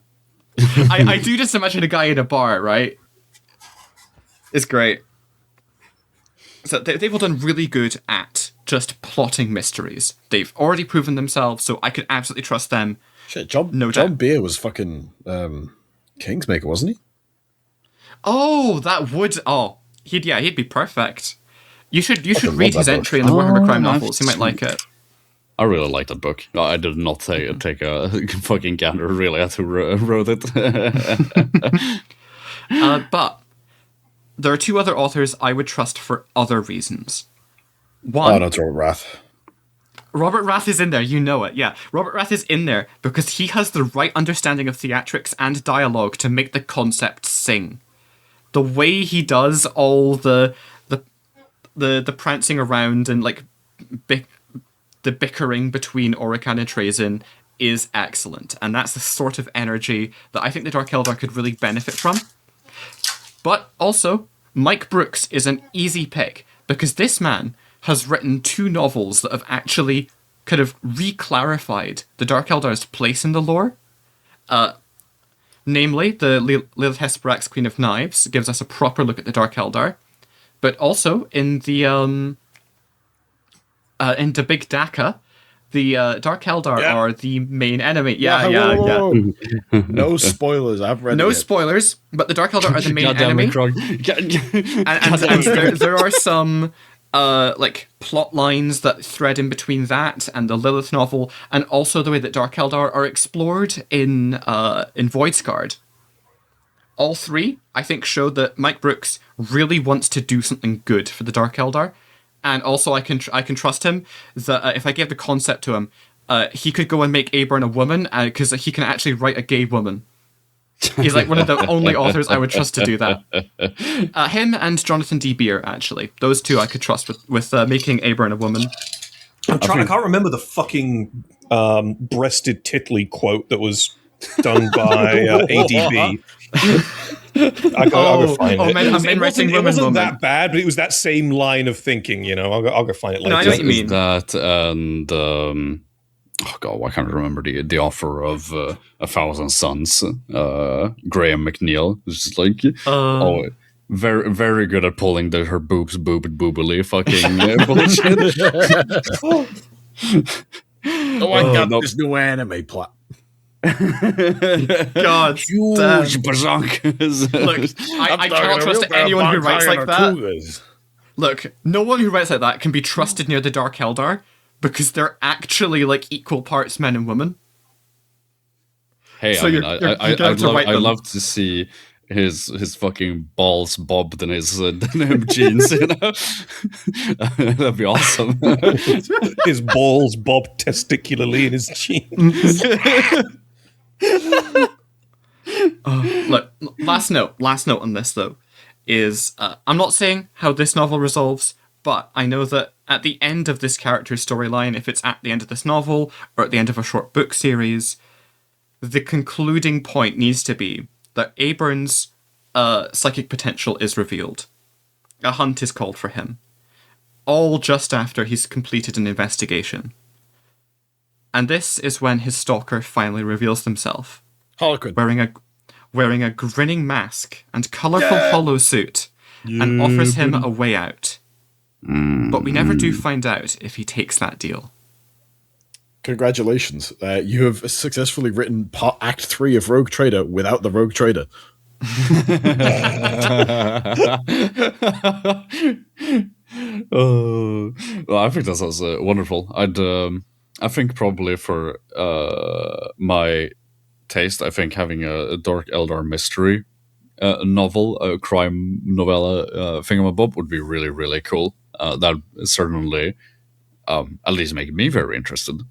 I do just imagine a guy in a bar, right? It's great. So they've all done really good at just plotting mysteries. They've already proven themselves, so I could absolutely trust them. Shit, John doubt. Beer was fucking Kingsmaker, wasn't he? Oh, that would... Oh, he'd be perfect. You should read his that entry book. in the Warhammer Crime nice. novels. You might like it. I really like that book. I did not take a fucking gander really at who wrote it. But there are two other authors I would trust for other reasons. One, Oh, no, it's Robert Rath. Robert Rath is in there, you know it, yeah. Robert Rath is in there because he has the right understanding of theatrics and dialogue to make the concept sing. The way he does all the prancing around and like the bickering between Orican and Trazyn is excellent, and that's the sort of energy that I think the Dark Eldar could really benefit from. But also, Mike Brooks is an easy pick, because this man has written 2 novels that have actually kind of re-clarified the Dark Eldar's place in the lore. Namely, the Lilith Hesperak's Queen of Knives gives us a proper look at the Dark Eldar, but also in the Big Daka, the Dark Eldar are the main enemy. Whoa. No spoilers. I've read No it. spoilers, but the Dark Eldar are the main Goddamn enemy. it, Krog. And there are some like plot lines that thread in between that and the Lilith novel, and also the way that Dark Eldar are explored in Voidsguard. All 3, I think, show that Mike Brooks really wants to do something good for the Dark Eldar, and also I can trust him that if I give the concept to him, he could go and make Aburn a woman, because he can actually write a gay woman. He's like one of the only authors I would trust to do that. Him and Jonathan D. Beer, actually. Those 2 I could trust with making Aburn a woman. I can't remember the fucking breasted titley quote that was done by ADB. I'll go find it. Men writing It wasn't woman. that bad, but it was that same line of thinking, I'll go find it later. No, I know what you mean. That and oh god, I can't remember the author of A Thousand Suns, Graham McNeil. It's just like, very very good at pulling her boobs boobily fucking bullshit. Oh, I got no. this new anime plot. God, Huge bazonkas. look, I cannot trust anyone who writes like that. Look, no one who writes like that can be trusted near the Dark Eldar because they're actually like equal parts men and women. Hey, So I mean, I'd love to see his fucking balls bobbed in his denim jeans, you know? That'd be awesome. His balls bobbed testicularly in his jeans. Look, last note on this though is I'm not saying how this novel resolves, but I know that at the end of this character's storyline, if it's at the end of this novel or at the end of a short book series, the concluding point needs to be that Abern's psychic potential is revealed. A hunt is called for him. All just after he's completed an investigation. And this is when his stalker finally reveals himself. Harlequin. Wearing a grinning mask and colourful hollow suit, and offers him a way out. But we never do find out if he takes that deal. Congratulations. You have successfully written Act 3 of Rogue Trader without the Rogue Trader. Well, I think that sounds wonderful. I think probably for my taste, I think having a Dark Eldar mystery novel, a crime novella thingamabob would be really, really cool. That certainly at least make me very interested.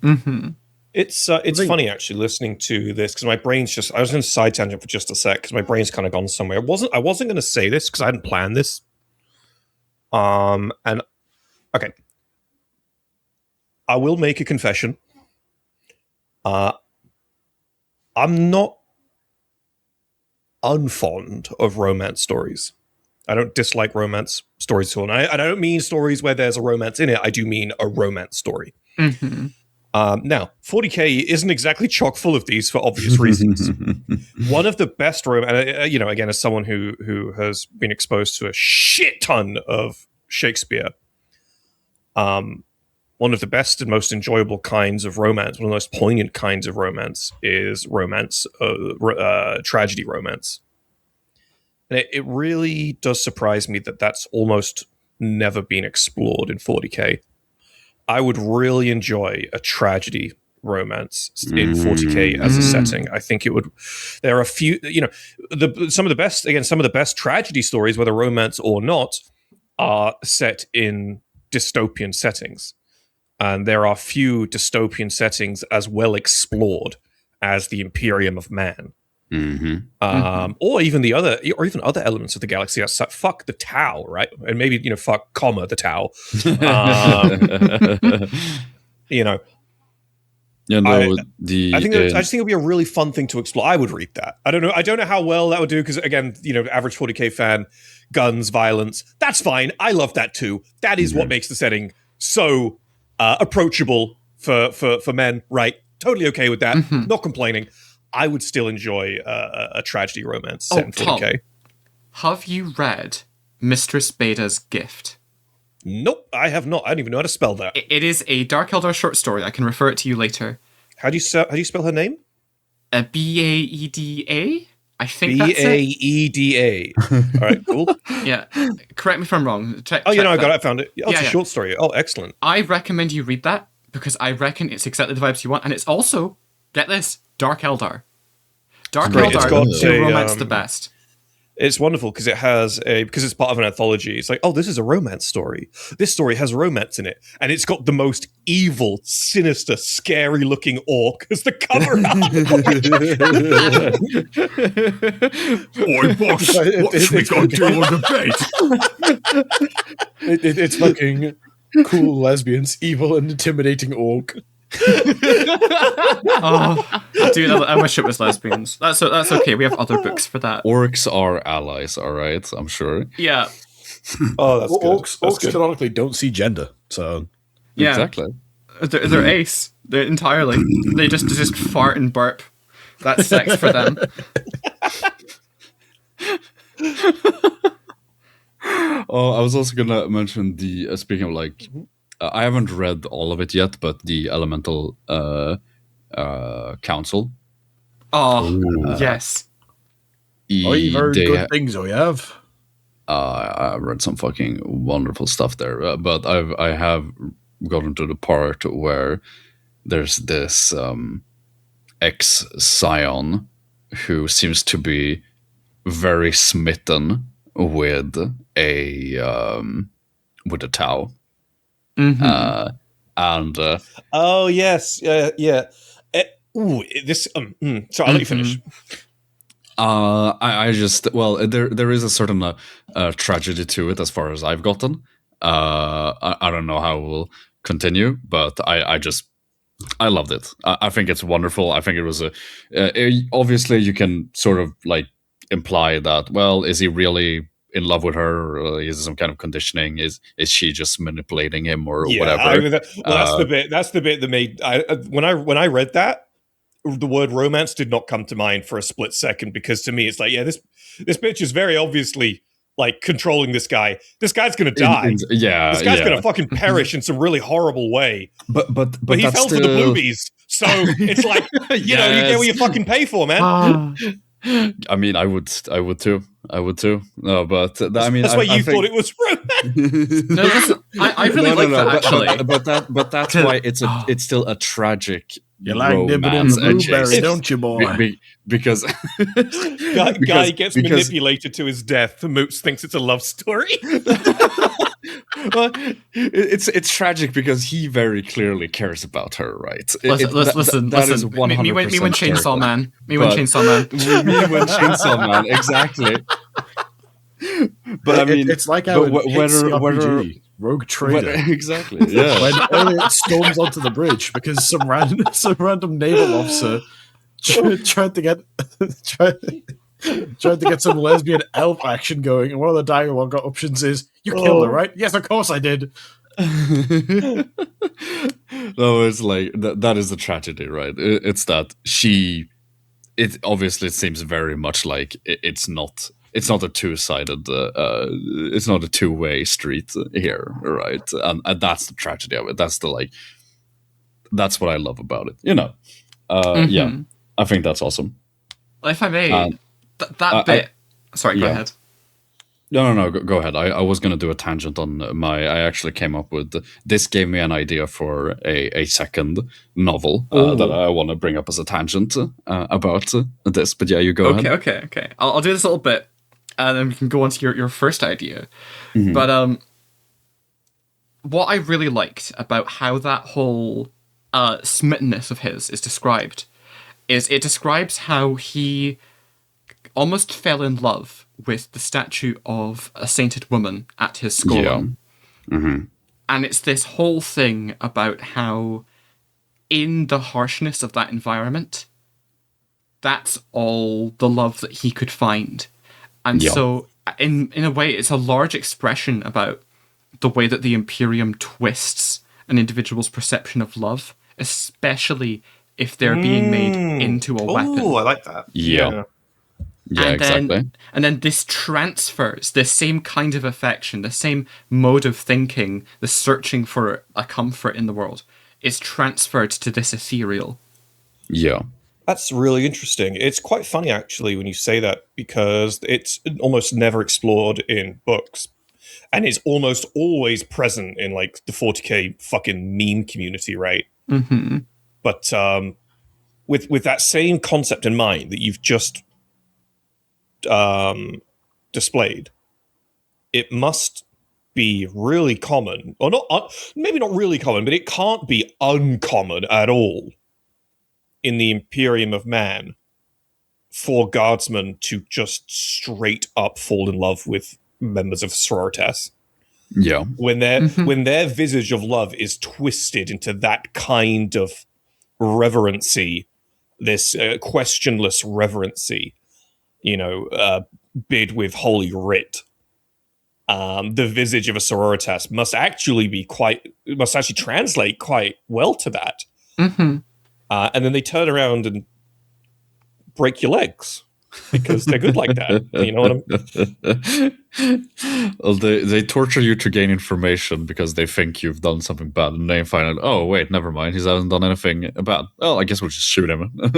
Mm-hmm. It's funny actually listening to this because my brain's just. I was going to side tangent for just a sec because my brain's kind of gone somewhere. I wasn't going to say this because I hadn't planned this. And okay, I will make a confession. I'm not unfond of romance stories. I don't dislike romance stories at all. And I don't mean stories where there's a romance in it. I do mean a romance story. Mm-hmm. Now, 40k isn't exactly chock full of these for obvious reasons. One of the best again, as someone who has been exposed to a shit ton of Shakespeare, one of the best and most enjoyable kinds of romance, one of the most poignant kinds of romance is tragedy romance. And it really does surprise me that that's almost never been explored in 40k. I would really enjoy a tragedy romance in 40k as a setting. I think it would. There are a few, some of the best tragedy stories, whether romance or not, are set in dystopian settings, and there are few dystopian settings as well explored as the Imperium of Man. Or even other elements of the galaxy. Fuck the Tau, right? And maybe fuck the Tau. I just think it'd be a really fun thing to explore. I would read that. I don't know how well that would do because again, average 40k fan, guns, violence. That's fine. I love that too. That is what makes the setting so approachable for men. Right? Totally okay with that. Not complaining. I would still enjoy a tragedy romance set in 40k. Tom, have you read Mistress Beda's Gift? Nope, I have not. I don't even know how to spell that. It is a Dark Eldar short story. I can refer it to you later. How do you spell her name? Beda. I think that's it. Beda. All right, cool. Yeah, correct me if I'm wrong. Check I got that. it. I found it. Oh, it's a short story. Oh, excellent. I recommend you read that because I reckon it's exactly the vibes you want, and it's also, get this, Dark Eldar. Dark Eldar do romance the best. It's wonderful because because it's part of an anthology. It's like, oh, this is a romance story. This story has romance in it, and it's got the most evil, sinister, scary-looking orc as the cover art. Oi, boss, what we got to do on the bait? It's fucking cool lesbians, evil and intimidating orc. Dude, I wish it was lesbians. That's okay. We have other books for that. Orcs are allies, all right. I'm sure. Yeah. Oh, that's good. Orcs canonically don't see gender, so Yeah. Exactly. They're ace. They're entirely. They just fart and burp. That's sex for them. Oh, I was also gonna mention the speaking of like, I haven't read all of it yet, but the Elemental Council. Oh, yes. I've heard They good things, I have. I read some fucking wonderful stuff there, but I have gotten to the part where there's this ex Scion who seems to be very smitten with a Tau, and Oh yes, yeah. This. Sorry, I'll let you finish. I just there is a certain tragedy to it as far as I've gotten. I don't know how it will continue, but I loved it. I think it's wonderful. I think it was obviously you can sort of like imply that, well, is he really in love with her, or is it some kind of conditioning? Is she just manipulating him or whatever? I mean, that's the bit. That's the bit that made when I read that, the word romance did not come to mind for a split second, because to me it's like, yeah, this bitch is very obviously like controlling this guy. This guy's gonna die. This guy's gonna fucking perish in some really horrible way. But he fell for the bluebies, so it's like you know, you get what you fucking pay for, man. I mean, I would too. No, but I mean, that's why you thought it was romance. No, listen, I really like that actually. But that's why it's still a tragic. You like nibbling in the blueberry, don't you, boy? Because guy gets manipulated to his death. Moots thinks it's a love story. Well, it's tragic because he very clearly cares about her, right? Listen. That is 100% me when Chainsaw Man. Me when Chainsaw Man, exactly. But I mean, it's like how whether Rogue Trader, exactly, yeah. When Elliot storms onto the bridge because some random naval officer tried to get some lesbian elf action going, and one of the dialogue options is, "You killed her, right?" "Yes, of course I did." No, it's like that is the tragedy, right? It's that it obviously seems very much like it's not a two-sided it's not a two-way street here, right? And that's the tragedy of it. That's that's what I love about it, you know. Yeah, I think that's awesome. If I may, that bit. Sorry, go ahead. No, go ahead. I was going to do a tangent on I actually came up with, this gave me an idea for a second novel that I want to bring up as a tangent about this. But yeah, you go ahead. Okay. I'll do this a little bit, and then we can go on to your first idea. Mm-hmm. But what I really liked about how that whole smittenness of his is described is it describes how he almost fell in love with the statue of a sainted woman at his skull. Yeah. Mm-hmm. And it's this whole thing about how in the harshness of that environment, that's all the love that he could find. And so in a way, it's a large expression about the way that the Imperium twists an individual's perception of love, especially if they're being made into a weapon. Oh, I like that. Yeah. Yeah, exactly. And then this transfers the same kind of affection, the same mode of thinking, the searching for a comfort in the world, is transferred to this ethereal. Yeah. That's really interesting. It's quite funny, actually, when you say that, because it's almost never explored in books. And it's almost always present in, like, the 40k fucking meme community, right? Mm-hmm. But with that same concept in mind that you've just displayed, it must be really common, or not, maybe not really common, but it can't be uncommon at all in the Imperium of Man for guardsmen to just straight up fall in love with members of Sororitas. Yeah. When their visage of love is twisted into that kind of reverency, this questionless reverency, you know, bid with holy writ. the visage of a sororitas must actually translate quite well to that. Mm-hmm. And then they turn around and break your legs because they're good like that. You know what Well, they torture you to gain information because they think you've done something bad, and they find out, oh wait, never mind, he hasn't done anything bad. Well, I guess we'll just shoot him. Yeah.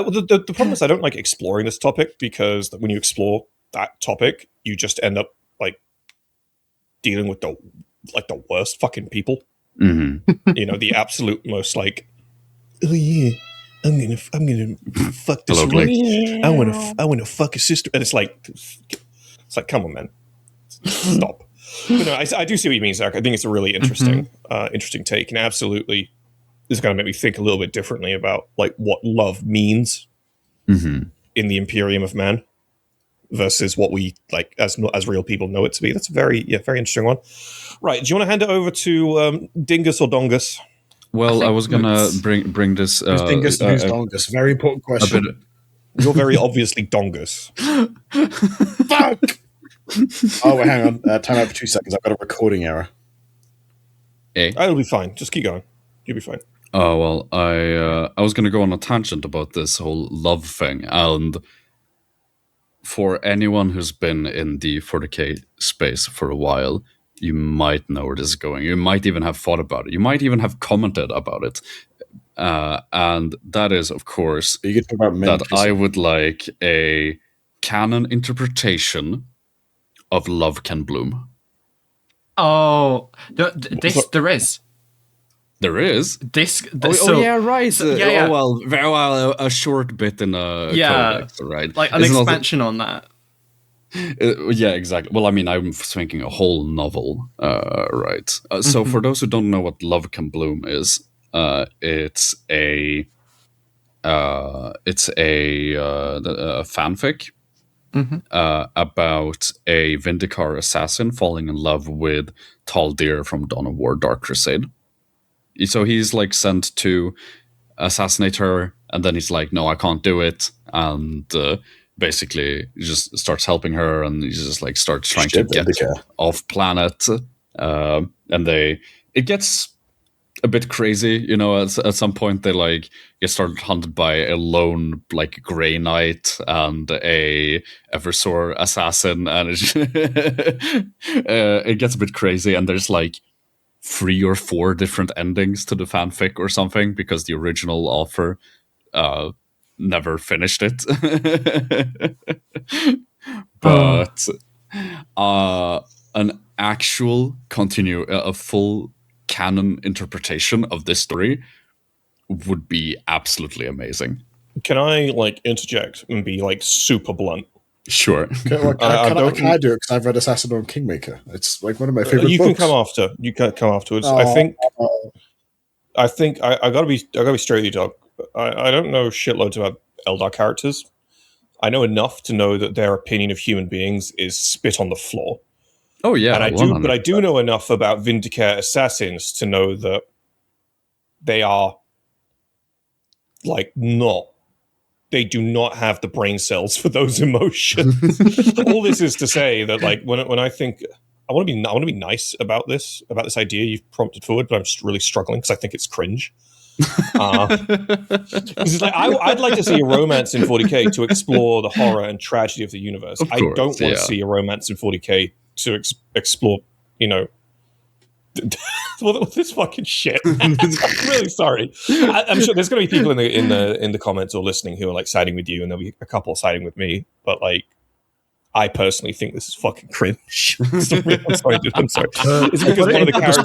The problem is I don't like exploring this topic because when you explore that topic, you just end up like dealing with the worst fucking people. You know, the absolute most like, oh yeah, I'm gonna fuck this. Hello, Blake. I wanna fuck a sister, and it's like, come on, man, stop. But no, I do see what you mean, Zach. I think it's a really interesting, interesting take, and absolutely, this is gonna make me think a little bit differently about like what love means in the Imperium of Man versus what we like as real people know it to be. That's a very interesting one. Right, do you want to hand it over to Dingus or Dongus? Well, I was gonna bring this. Who's Dingus and who's Dongus? Very important question. You're very obviously Dongus. Fuck! Oh, wait, hang on. Time out for 2 seconds. I've got a recording error. It'll be fine. Just keep going. You'll be fine. Oh well, I was gonna go on a tangent about this whole love thing, and for anyone who's been in the 40k space for a while, you might know where this is going. You might even have thought about it. You might even have commented about it. And that is, of course, you get to talk about that I would like a canon interpretation of Love Can Bloom. Oh, there is. There is? Yeah, right. Yeah. Oh, well, a short bit in a codex, right? Like an expansion on that. Yeah, exactly. Well, I mean, I'm thinking a whole novel, right? So, for those who don't know what Love Can Bloom is, it's a fanfic about a Vindicar assassin falling in love with Taldir from Dawn of War: Dark Crusade. So he's like sent to assassinate her, and then he's like, "No, I can't do it," and basically he just starts helping her, and he just like starts trying to get off planet, and it gets a bit crazy, you know. At some point they like get started hunted by a lone like Grey Knight and a Eversor assassin, and it gets a bit crazy, and there's like 3 or 4 different endings to the fanfic or something because the original author never finished it. But an actual a full canon interpretation of this story would be absolutely amazing. Can I like interject and be like super blunt? Sure. Can I do it because I've read Assassin on Kingmaker? It's like one of my favorite you books. Can come after. You can come afterwards. I think I gotta be straight with you, Doug. I don't know shitloads about Eldar characters. I know enough to know that their opinion of human beings is spit on the floor. Oh yeah, and I do know enough about Vindicare assassins to know that they are like not. They do not have the brain cells for those emotions. All this is to say that, like, when I think I want to be nice about this idea you've prompted forward, but I'm just really struggling because I think it's cringe. It's like I'd like to see a romance in 40k to explore the horror and tragedy of the universe. I don't want to see a romance in 40k to explore, you know, this fucking shit. I'm really sorry. I'm sure there's going to be people in the comments or listening who are like siding with you, and there'll be a couple siding with me. But like, I personally think this is fucking cringe. I'm sorry, dude. I'm sorry. Is it because one of the characters?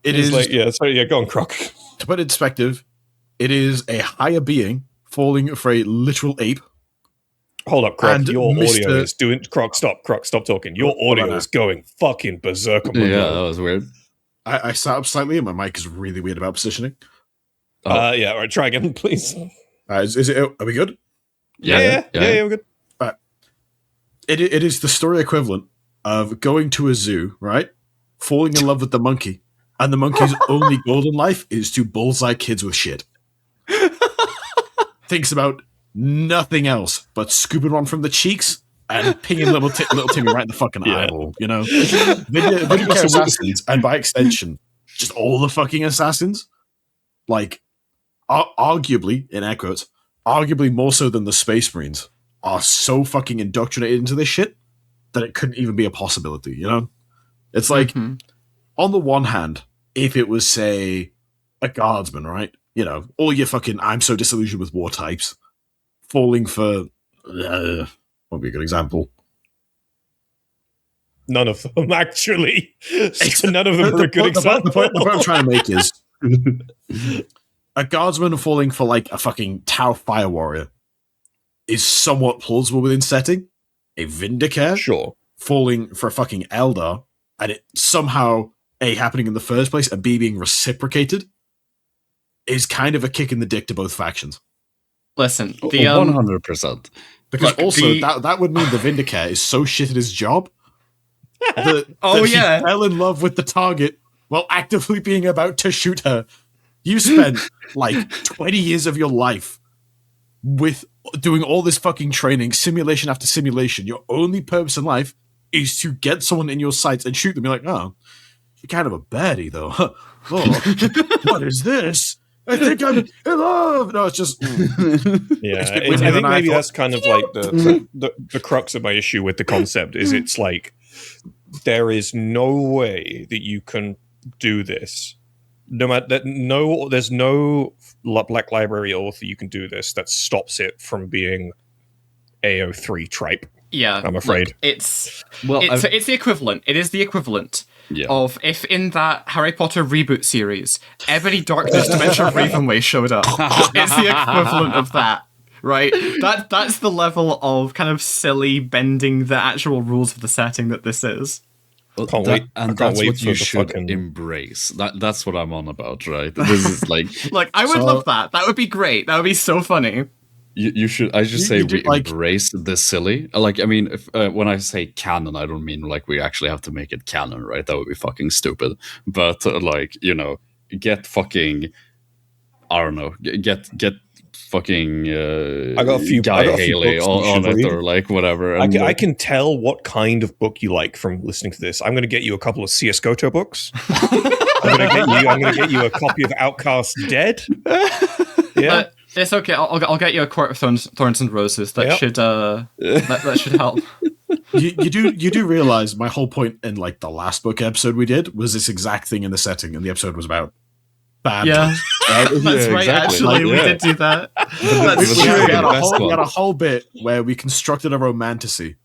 It is like, yeah. So yeah, go on, Croc. To put it in perspective, it is a higher being falling for a literal ape. Hold up, Croc. Your audio is doing. Croc, stop talking. Your audio is going fucking berserk on my that was weird. I sat up slightly, and my mic is really weird about positioning. Yeah. All right, try again, please. Is it? Are we good? Yeah, we're good. It is the story equivalent of going to a zoo, right? Falling in love with the monkey, and the monkey's only goal in life is to bullseye kids with shit. Thinks about nothing else but scooping one from the cheeks and pinging little Timmy right in the fucking eyeball, you know? Vindicare assassins, and by extension, just all the fucking assassins, like, arguably, in air quotes, arguably more so than the Space Marines, are so fucking indoctrinated into this shit that it couldn't even be a possibility, you know? It's like, on the one hand, if it was, say, a guardsman, right? You know, all your fucking I'm so disillusioned with war types falling for, won't be a good example. None of them, actually. None of them are a good example. The point I'm trying to make is a guardsman falling for like a fucking Tau Fire Warrior is somewhat plausible within setting. A Vindicare Sure. falling for a fucking Eldar and it somehow A, happening in the first place and B, being reciprocated is kind of a kick in the dick to both factions. Listen, the 100%. Because look, also that would mean the Vindicare is so shit at his job that he fell in love with the target while actively being about to shoot her. You spent like 20 years of your life with doing all this fucking training, simulation after simulation. Your only purpose in life is to get someone in your sights and shoot them. You're like, oh, you're kind of a baddie though. Oh, what is this? I think I'm in love. No, it's just I think maybe that's kind of like the crux of my issue with the concept is it's like there is no way that you can do this. No matter that, there's no Black Library author you can do this that stops it from being AO3 tripe. Yeah, I'm afraid look, it's the equivalent. It is the equivalent of if in that Harry Potter reboot series, Ebony Darkness Dimension of Ravenway showed up. It's the equivalent of that, right? That's the level of kind of silly bending the actual rules of the setting that this is. Well, that's what you should embrace. That's what I'm on about, right? This is like, like I would love that. That would be great. That would be so funny. You should. I just say we embrace the silly. Like, I mean, if, when I say canon, I don't mean like we actually have to make it canon, right? That would be fucking stupid. But like, you know, get fucking, I don't know, get fucking. I got a few. Guy Haley on it or like whatever. I can tell what kind of book you like from listening to this. I'm going to get you a couple of C.S. Goto books. I'm going to get you a copy of Outcast Dead. Yeah. It's okay. I'll get you a Court of Thorns and Roses. That should that should help. You do realize my whole point in like the last book episode we did was this exact thing in the setting, and the episode was about bad. Yeah, that's right. Exactly. Actually, we did do that. That's true. We had a whole bit where we constructed a romantasy.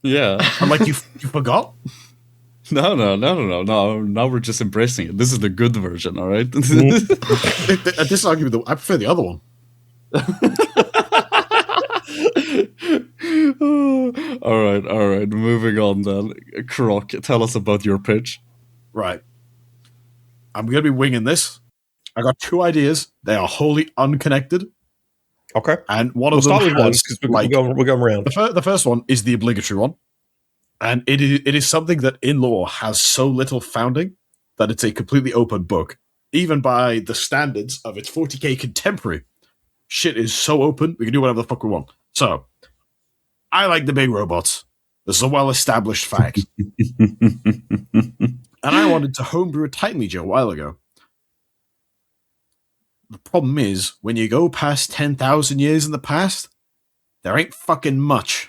Yeah, I'm like, you forgot. No. Now we're just embracing it. This is the good version, all right? This argument, I prefer the other one. All right. Moving on then. Croc, tell us about your pitch. Right. I'm going to be winging this. I got two ideas. They are wholly unconnected. Okay. And one of them start with one because we're going around. The first one is the obligatory one. And it is something that in lore has so little founding that it's a completely open book. Even by the standards of its 40k contemporary, shit is so open, we can do whatever the fuck we want. So, I like the big robots. This is a well-established fact. And I wanted to homebrew a Titan Legion a while ago. The problem is, when you go past 10,000 years in the past, there ain't fucking much.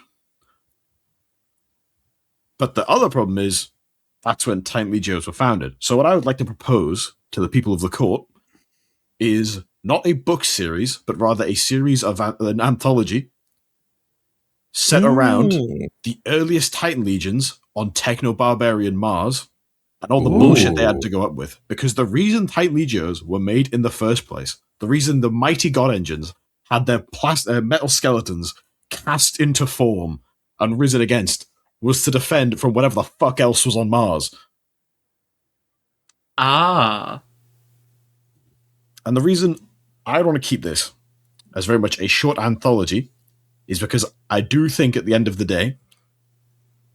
But the other problem is, that's when Titan Legions were founded. So what I would like to propose to the people of the court is not a book series, but rather a series of an anthology set around the earliest Titan Legions on Techno-Barbarian Mars and all the bullshit they had to go up with. Because the reason Titan Legions were made in the first place, the reason the mighty god engines had their metal skeletons cast into form and risen against was to defend from whatever the fuck else was on Mars. Ah. And the reason I want to keep this as very much a short anthology is because I do think at the end of the day,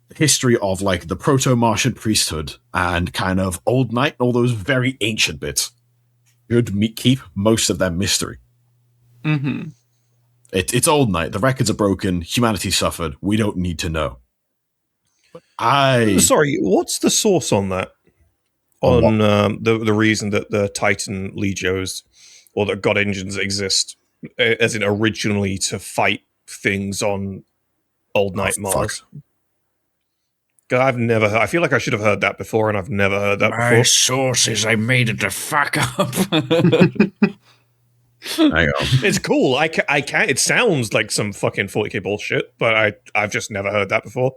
the history of like the proto-Martian priesthood and kind of Old Knight and all those very ancient bits should keep most of their mystery. Mm-hmm. It's old night. The records are broken. Humanity suffered. We don't need to know. Sorry, what's the source on that? On The reason that the Titan Legios or the God Engines exist, as in originally to fight things on Old Night Mars. I've never heard, I feel like I should have heard that before, and I've never heard that before. Sources, I made it the fuck up. Hang on. It's cool. I can. It sounds like some fucking 40k bullshit, but I've just never heard that before.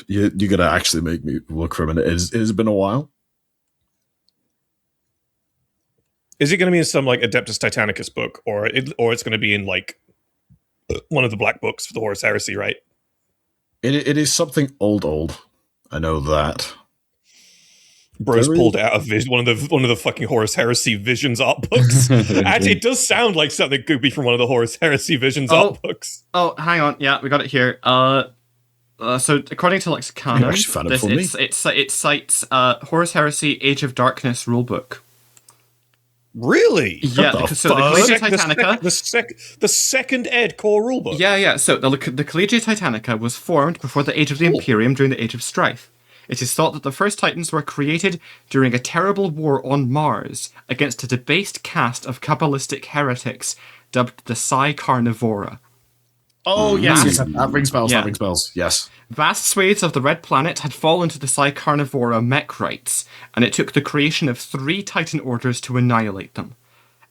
You're gonna actually make me look for a minute. It has been a while. Is it going to be in some like Adeptus Titanicus book, or it's going to be in like one of the black books for the Horus Heresy, right? It is something old. I know that. Bro's pulled out of one of the fucking Horus Heresy Visions art books. Actually, it does sound like something that could be from one of the Horus Heresy Visions art books. Oh, hang on. Yeah, we got it here. So according to Lexicana, it cites Horus Heresy Age of Darkness rulebook. Really? Yeah. So the Collegia Titanica, the second ed core rulebook. Yeah. So the Collegia Titanica was formed before the Age of the Imperium during the Age of Strife. It is thought that the first Titans were created during a terrible war on Mars against a debased caste of Kabbalistic heretics dubbed the Psi Carnivora. Oh, yes. That rings bells. That rings bells. Yes. Vast swathes of the Red Planet had fallen to the Psi Carnivora mech rights, and it took the creation of 3 Titan orders to annihilate them.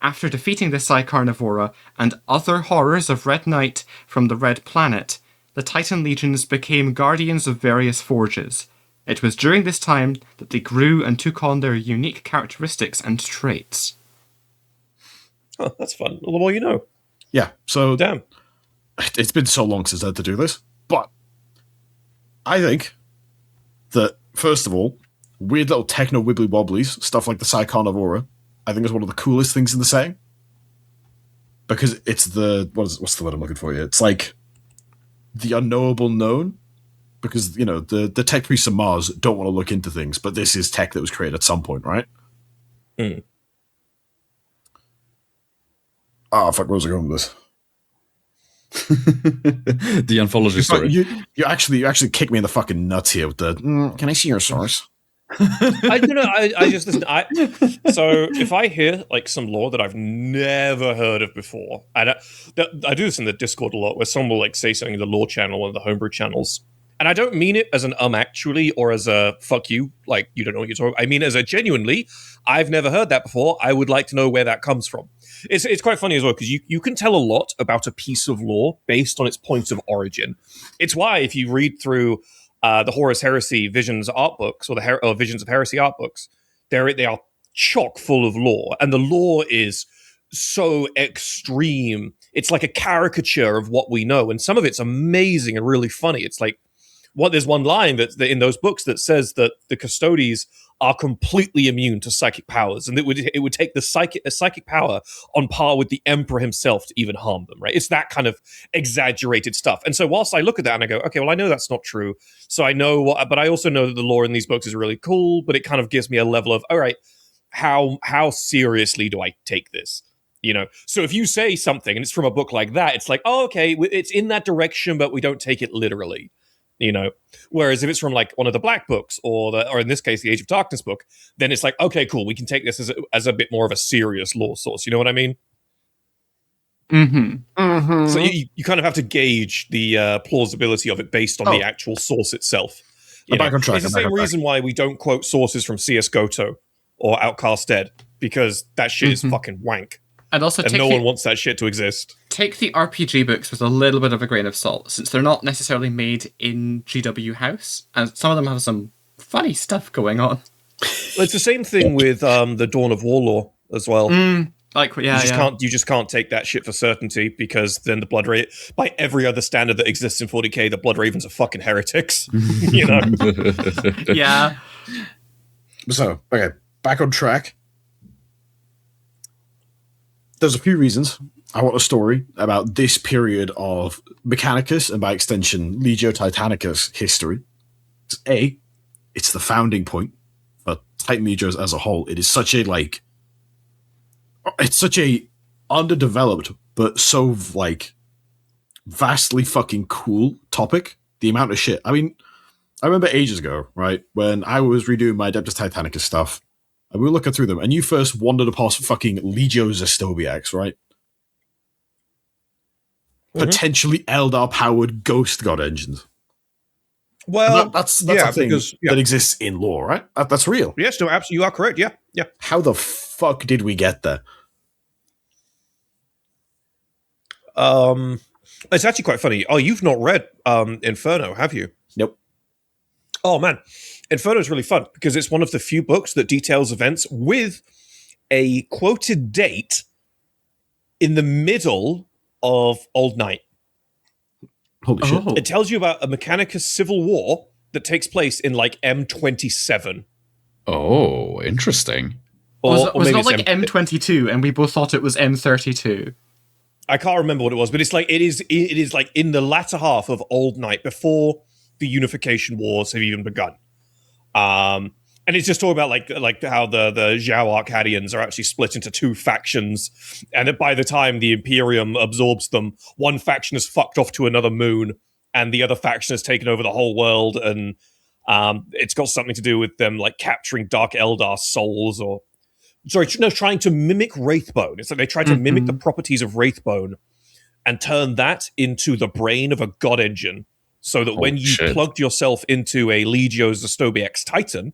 After defeating the Psi Carnivora and other horrors of Red Night from the Red Planet, the Titan legions became guardians of various forges. It was during this time that they grew and took on their unique characteristics and traits. Oh, that's fun. The more you know. Yeah, so... Damn. It's been so long since I had to do this, but I think that, first of all, weird little techno wibbly wobblies, stuff like the Psi Carnivora, I think is one of the coolest things in the setting. Because it's what's the word I'm looking for here? It's like the unknowable known. Because, you know, the tech priests of Mars don't want to look into things, but this is tech that was created at some point, right? Mm. Oh, fuck, where was I going with this? The anthology story. You actually kicked me in the fucking nuts here with the, can I see your source? I just listen. So if I hear like some lore that I've never heard of before, and I do this in the Discord a lot, where someone will like say something in the lore channel, one of the homebrew channels, and I don't mean it as an actually or as a fuck you, like you don't know what you're talking about. I mean as a genuinely, I've never heard that before. I would like to know where that comes from. It's quite funny as well, because you can tell a lot about a piece of lore based on its point of origin. It's why if you read through the Horus Heresy Visions art books, or the Visions of Heresy art books, they are chock full of lore, and the lore is so extreme. It's like a caricature of what we know, and some of it's amazing and really funny. It's like there's one line that in those books that says that the Custodes are completely immune to psychic powers, and it would take the psychic power on par with the Emperor himself to even harm them, right? It's that kind of exaggerated stuff. And so whilst I look at that and I go, okay, well, I know that's not true. So I know but I also know that the lore in these books is really cool, but it kind of gives me a level of, all right, how seriously do I take this? You know, so if you say something and it's from a book like that, it's like, oh, okay, it's in that direction, but we don't take it literally. You know, whereas if it's from like one of the black books or in this case the Age of Darkness book, then it's like, okay, cool, we can take this as a bit more of a serious lore source. You know what I mean? Mm-hmm. Mm-hmm. So you kind of have to gauge the plausibility of it based on the actual source itself. Back on track. It's the same reason why we don't quote sources from CS GOTO or Outcast Dead, because that shit is fucking wank. And also, no one wants that shit to exist. Take the RPG books with a little bit of a grain of salt, since they're not necessarily made in GW House, and some of them have some funny stuff going on. Well, it's the same thing with the Dawn of War lore as well. You just can't take that shit for certainty, because then the Blood Raven, by every other standard that exists in 40k, the Blood Ravens are fucking heretics. You know? Yeah. So, okay, back on track. There's a few reasons I want a story about this period of Mechanicus and by extension Legio Titanicus history. It's the founding point for Titan Legios as a whole. It is such a underdeveloped but so like vastly fucking cool topic. The amount of shit. I mean, I remember ages ago, right, when I was redoing my Adeptus Titanicus stuff, and we were looking through them, and you first wandered upon fucking Legio Zestobiax, right? Potentially Eldar-powered ghost god engines. Well, that's a thing that exists in lore, right? That's real. Yes, no, absolutely, you are correct. Yeah. How the fuck did we get there? It's actually quite funny. Oh, you've not read Inferno, have you? Nope. Oh man, Inferno is really fun because it's one of the few books that details events with a quoted date in the middle of Old Night. Holy shit. It tells you about a Mechanicus civil war that takes place in like M27. Oh, interesting. Was maybe it not it's like M22 and we both thought it was M32? I can't remember what it was, but it's like it is like in the latter half of Old Night before the Unification Wars have even begun. And it's just talking about like how the Zhao Arcadians are actually split into two factions, and that by the time the Imperium absorbs them, one faction is fucked off to another moon, and the other faction has taken over the whole world, and it's got something to do with them like capturing Dark Eldar souls, or trying to mimic Wraithbone. It's like they try to mimic the properties of Wraithbone and turn that into the brain of a god engine, so that when you plugged yourself into a Legio Zestobiax Titan,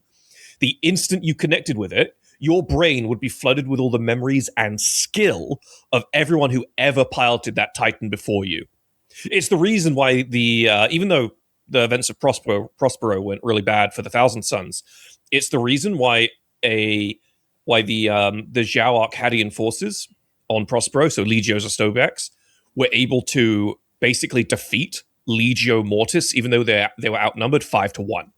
the instant you connected with it, your brain would be flooded with all the memories and skill of everyone who ever piloted that Titan before you. It's the reason why even though the events of Prospero went really bad for the Thousand Sons, it's the reason why the Zhao Arcadian forces on Prospero, so Legio Zestobiax, were able to basically defeat Legio Mortis, even though they were outnumbered 5-1.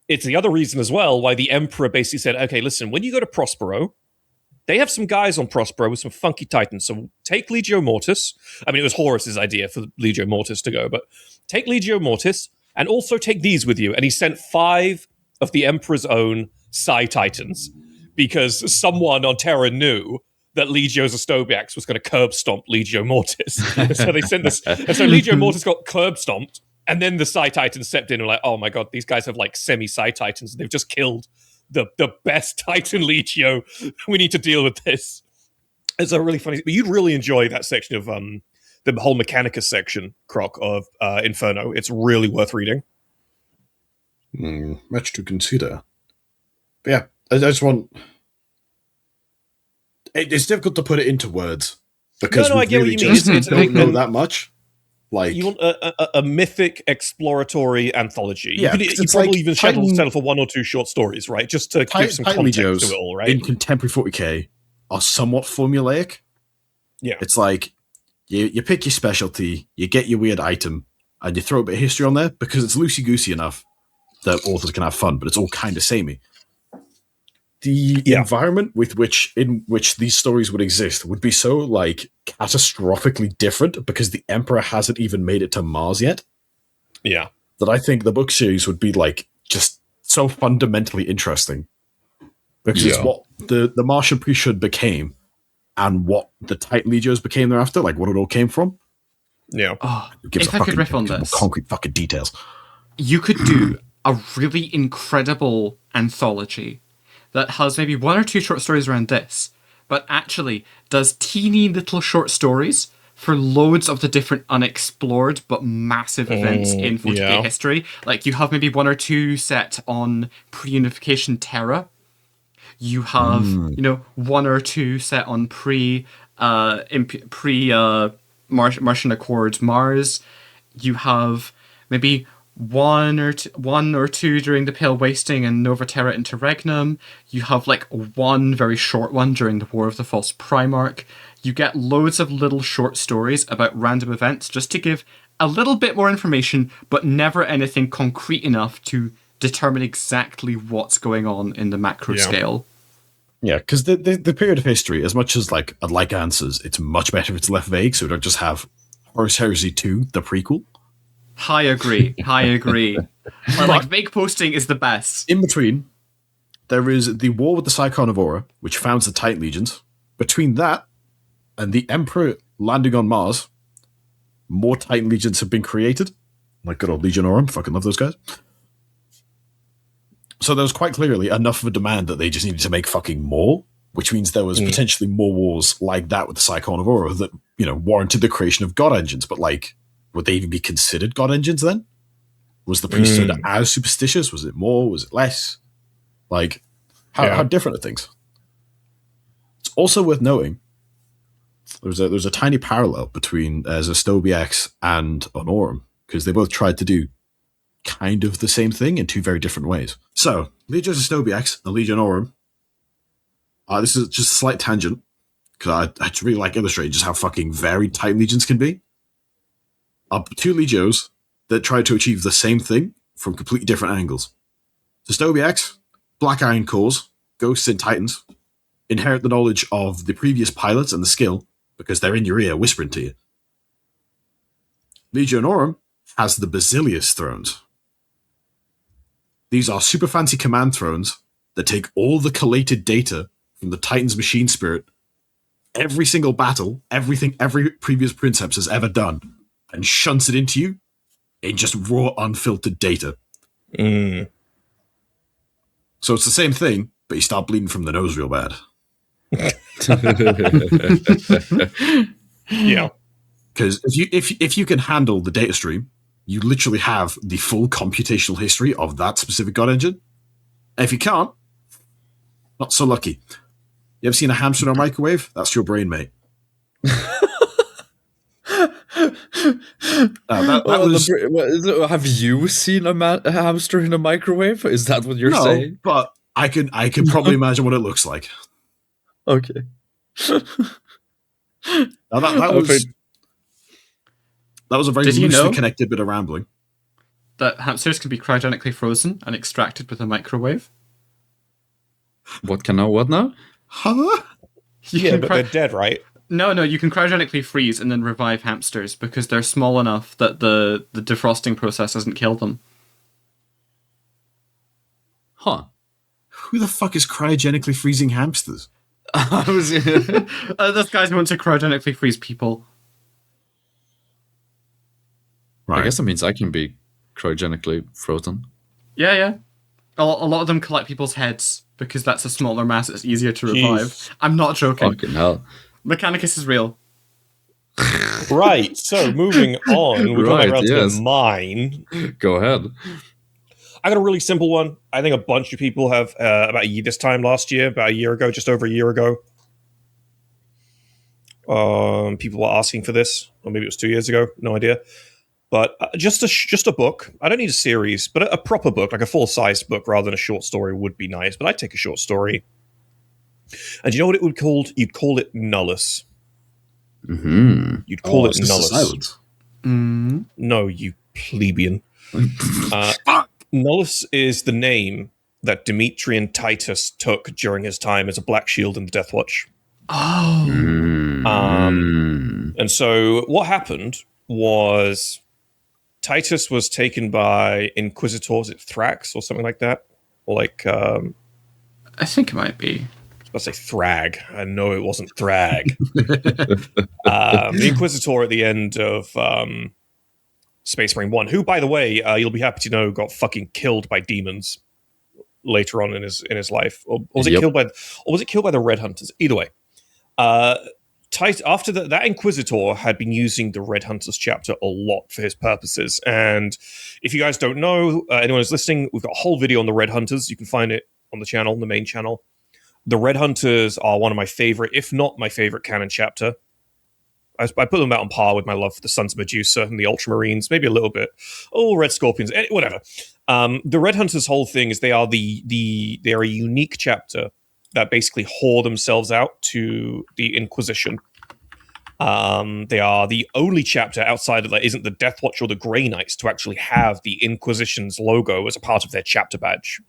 It's the other reason as well why the Emperor basically said, okay, listen, when you go to Prospero, they have some guys on Prospero with some funky titans, so take Legio Mortis. I mean, it was Horus's idea for Legio Mortis to go, but take Legio Mortis and also take these with you. And he sent 5 of the Emperor's own Psi Titans because someone on Terra knew that Legio Zestobiax was going to curb stomp Legio Mortis. So they sent this. And so Legio Mortis got curb stomped, and then the Psi Titans stepped in and were like, oh my god, these guys have like semi-Psi Titans. They've just killed the best Titan Legio. We need to deal with this. It's a really funny, but you'd really enjoy that section of the whole Mechanicus section, Croc, of Inferno. It's really worth reading. Much to consider. But yeah, I just want... It's difficult to put it into words because I get really what you mean. Just don't know that much. Like, you want a mythic exploratory anthology. Yeah, you probably even settle for 1 or 2 short stories, right? Just to give some context to it all, right? In contemporary 40k are somewhat formulaic. Yeah, it's like you pick your specialty, you get your weird item, and you throw a bit of history on there because it's loosey goosey enough that authors can have fun, but it's all kind of samey. The environment in which these stories would exist would be so like catastrophically different because the Emperor hasn't even made it to Mars yet. Yeah. That I think the book series would be like just so fundamentally interesting. Because it's what the Martian priesthood became and what the Titan Legios became thereafter, like what it all came from. Yeah. Oh, if I could riff on this. Concrete fucking details. You could do a really incredible anthology that has maybe 1 or 2 short stories around this, but actually does teeny little short stories for loads of the different unexplored but massive events in 40k history. Like, you have maybe 1 or 2 set on pre-unification Terra. You have, 1 or 2 set on Martian Accord Mars. You have maybe one or two during the Pale Wasting and Nova Terra Interregnum. You have like 1 very short one during the War of the False Primarch. You get loads of little short stories about random events just to give a little bit more information, but never anything concrete enough to determine exactly what's going on in the macro scale. Yeah, because the period of history, as much as like I'd like answers, it's much better if it's left vague, so we don't just have Horus Heresy 2, the prequel. I agree. Like, vague posting is the best. In between, there is the war with the Psychonivora, which founds the Titan Legions. Between that and the Emperor landing on Mars, more Titan Legions have been created. Like good old Legionorum, fucking love those guys. So there was quite clearly enough of a demand that they just needed to make fucking more, which means there was potentially more wars like that with the Psychon of Aura that, warranted the creation of god engines. But, like, would they even be considered god engines then? Was the priesthood as superstitious? Was it more? Was it less? Like, how different are things? It's also worth noting there's a tiny parallel between Zastobi X and Honorum, because they both tried to do kind of the same thing in two very different ways. So, Legio Zastobi X and Legionorum, this is just a slight tangent, because I really like illustrating just how fucking varied Titan Legions can be. Two Legios that try to achieve the same thing from completely different angles. Zastobi X, Black Iron Cores, Ghosts and Titans, inherit the knowledge of the previous pilots and the skill, because they're in your ear whispering to you. Legionorum has the Basilius Thrones. These are super fancy command thrones that take all the collated data from the Titan's machine spirit, every single battle, everything every previous princeps has ever done, and shunts it into you in just raw, unfiltered data. So it's the same thing, but you start bleeding from the nose real bad. Yeah. Because if you can handle the data stream, you literally have the full computational history of that specific god engine. And if you can't, not so lucky. You ever seen a hamster in a microwave? That's your brain, mate. Have you seen a hamster in a microwave? Is that what you're saying? But I can probably imagine what it looks like. Okay. Now that was a very loosely connected bit of rambling. That hamsters can be cryogenically frozen and extracted with a microwave. What now? Huh? But they're dead, right? No, you can cryogenically freeze and then revive hamsters because they're small enough that the defrosting process doesn't kill them. Huh. Who the fuck is cryogenically freezing hamsters? This guy's want to cryogenically freeze people. Right. I guess that means I can be cryogenically frozen. Yeah. A lot of them collect people's heads because that's a smaller mass. It's easier to revive. Jeez. I'm not joking. Fucking hell. Mechanicus is real. Right, so moving on, we're going around to the mine. Go ahead. I got a really simple one. I think a bunch of people have, about this time last year, about a year ago, just over a year ago. People were asking for this, or maybe it was 2 years ago, no idea. But just a book. I don't need a series, but a proper book, like a full-sized book rather than a short story would be nice. But I'd take a short story. And you know what it would be called? You'd call it Nullus. Mm-hmm. You'd call it Nullus. Mm-hmm. No, you plebeian. Nullus is the name that Demetrian Titus took during his time as a Black Shield in the Death Watch. Oh. And so what happened was Titus was taken by Inquisitors at Thrax or something like that. Or like... I think it might be. I was about to say Thrag. I know it wasn't Thrag. The Inquisitor at the end of Space Marine 1, who, by the way, you'll be happy to know, got fucking killed by demons later on in his life. Or was it killed by the Red Hunters? Either way. After that Inquisitor had been using the Red Hunters chapter a lot for his purposes. And if you guys don't know, anyone who's listening, we've got a whole video on the Red Hunters. You can find it on the channel, the main channel. The Red Hunters are one of my favorite, if not my favorite canon chapter. I put them out on par with my love for the Sons of Medusa and the Ultramarines, maybe a little bit. Oh, Red Scorpions, whatever. The Red Hunters' whole thing is they are they are a unique chapter that basically whore themselves out to the Inquisition. They are the only chapter outside of that isn't the Death Watch or the Grey Knights to actually have the Inquisition's logo as a part of their chapter badge.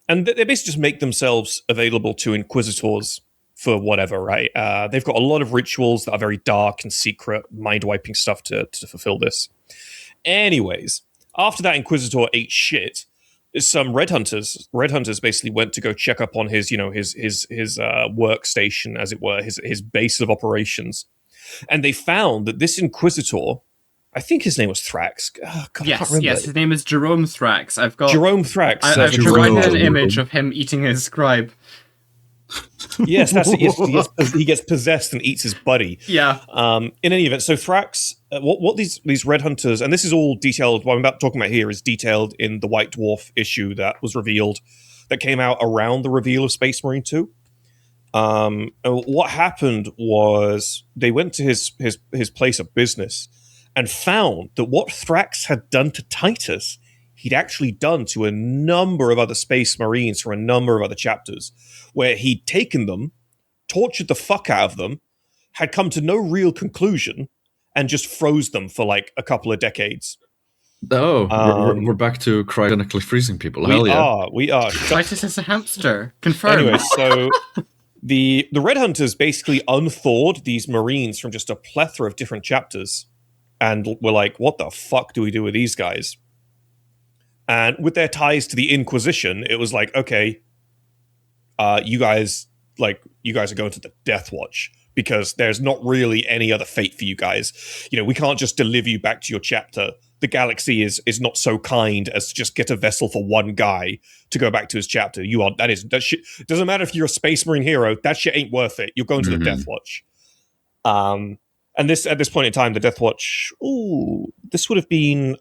And they basically just make themselves available to Inquisitors for whatever, right? They've got a lot of rituals that are very dark and secret, mind-wiping stuff to fulfill this. Anyways, after that Inquisitor ate shit, some red hunters basically went to go check up on his workstation, as it were, his base of operations, and they found that this Inquisitor, I think his name was Thrax. Oh, God, I can't remember. Yes, his name is Jerome Thrax. I've got Jerome Thrax. I've Jerome. provided an image of him eating his scribe. Yes, that's it. Yes, he gets possessed and eats his buddy. Yeah. In any event, so Thrax, what these red hunters, and this is all detailed. What I'm about talking about here is detailed in the White Dwarf issue that was revealed, that came out around the reveal of Space Marine 2. And what happened was they went to his place of business and found that what Thrax had done to Titus, he'd actually done to a number of other Space Marines from a number of other chapters, where he'd taken them, tortured the fuck out of them, had come to no real conclusion, and just froze them for like a couple of decades. Oh, we're back to cryogenically freezing people. Hell yeah. We are. Titus is a hamster. Confirmed. Anyway, so the Red Hunters basically unthawed these Marines from just a plethora of different chapters, and were like, what the fuck do we do with these guys? And with their ties to the Inquisition, it was like, okay, you guys are going to the Death Watch, because there's not really any other fate for you guys. You know, we can't just deliver you back to your chapter. The galaxy is not so kind as to just get a vessel for one guy to go back to his chapter. That shit doesn't matter if you're a Space Marine hero. That shit ain't worth it. You're going to the Death Watch. And this, at this point in time, the Death Watch. This would have been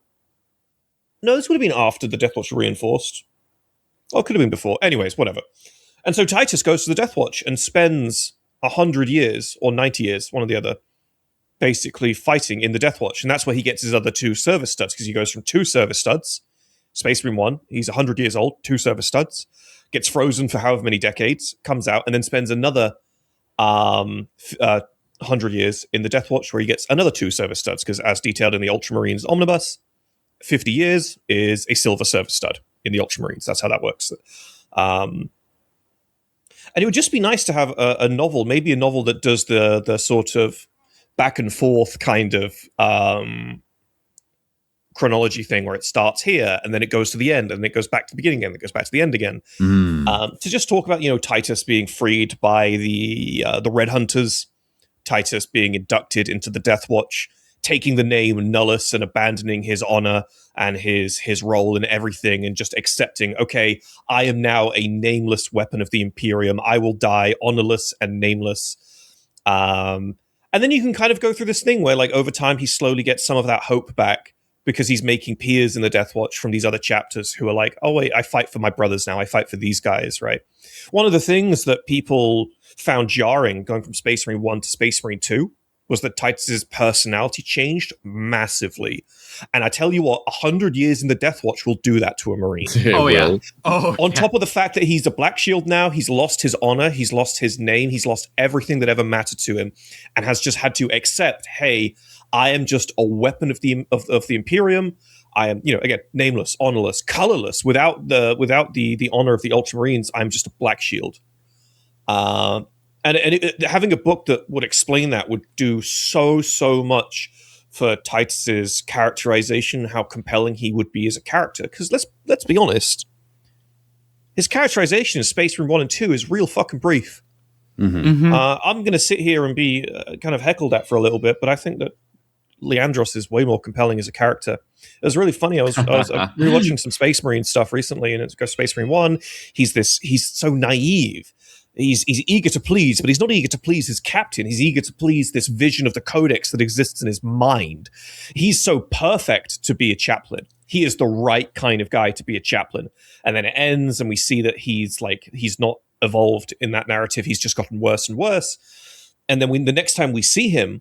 after the Death Watch reinforced. Or it could have been before. Anyways, whatever. And so Titus goes to the Death Watch and spends 100 years or 90 years, one or the other, basically fighting in the Death Watch. And that's where he gets his other 2 service studs, because he goes from 2 service studs, Space Marine 1, he's 100 years old, 2 service studs, gets frozen for however many decades, comes out, and then spends another 100 years in the Death Watch, where he gets another 2 service studs, because as detailed in the Ultramarines Omnibus, 50 years is a silver service stud in the Ultramarines. That's how that works. And it would just be nice to have a novel, maybe a novel that does the sort of back and forth kind of chronology thing, where it starts here and then it goes to the end and it goes back to the beginning again, it goes back to the end again. To just talk about, Titus being freed by the Red Hunters, Titus being inducted into the Death Watch, taking the name Nullus and abandoning his honor and his role in everything, and just accepting, okay, I am now a nameless weapon of the Imperium. I will die honorless and nameless. And then you can kind of go through this thing where, like, over time, he slowly gets some of that hope back, because he's making peers in the Death Watch from these other chapters who are like, oh, wait, I fight for my brothers now. I fight for these guys, right? One of the things that people found jarring going from Space Marine 1 to Space Marine 2 was that Titus's personality changed massively. And I tell you what, 100 years in the Death Watch will do that to a Marine. Yeah. On top of the fact that he's a Black Shield now, he's lost his honor, he's lost his name, he's lost everything that ever mattered to him, and has just had to accept, hey, I am just a weapon of the Imperium. I am, again, nameless, honorless, colorless. Without the honor of the Ultramarines, I'm just a Black Shield. Having a book that would explain that would do so much for Titus's characterization, how compelling he would be as a character. Because let's be honest, his characterization in Space Marine 1 and 2 is real fucking brief. I'm going to sit here and be kind of heckled at for a little bit, but I think that Leandros is way more compelling as a character. It was really funny. I was rewatching some Space Marine stuff recently, and it's Space Marine 1. He's so naive. He's eager to please, but he's not eager to please his captain. He's eager to please this vision of the Codex that exists in his mind. He's so perfect to be a chaplain. He is the right kind of guy to be a chaplain. And then it ends, and we see that he's not evolved in that narrative. He's just gotten worse and worse. And then the next time we see him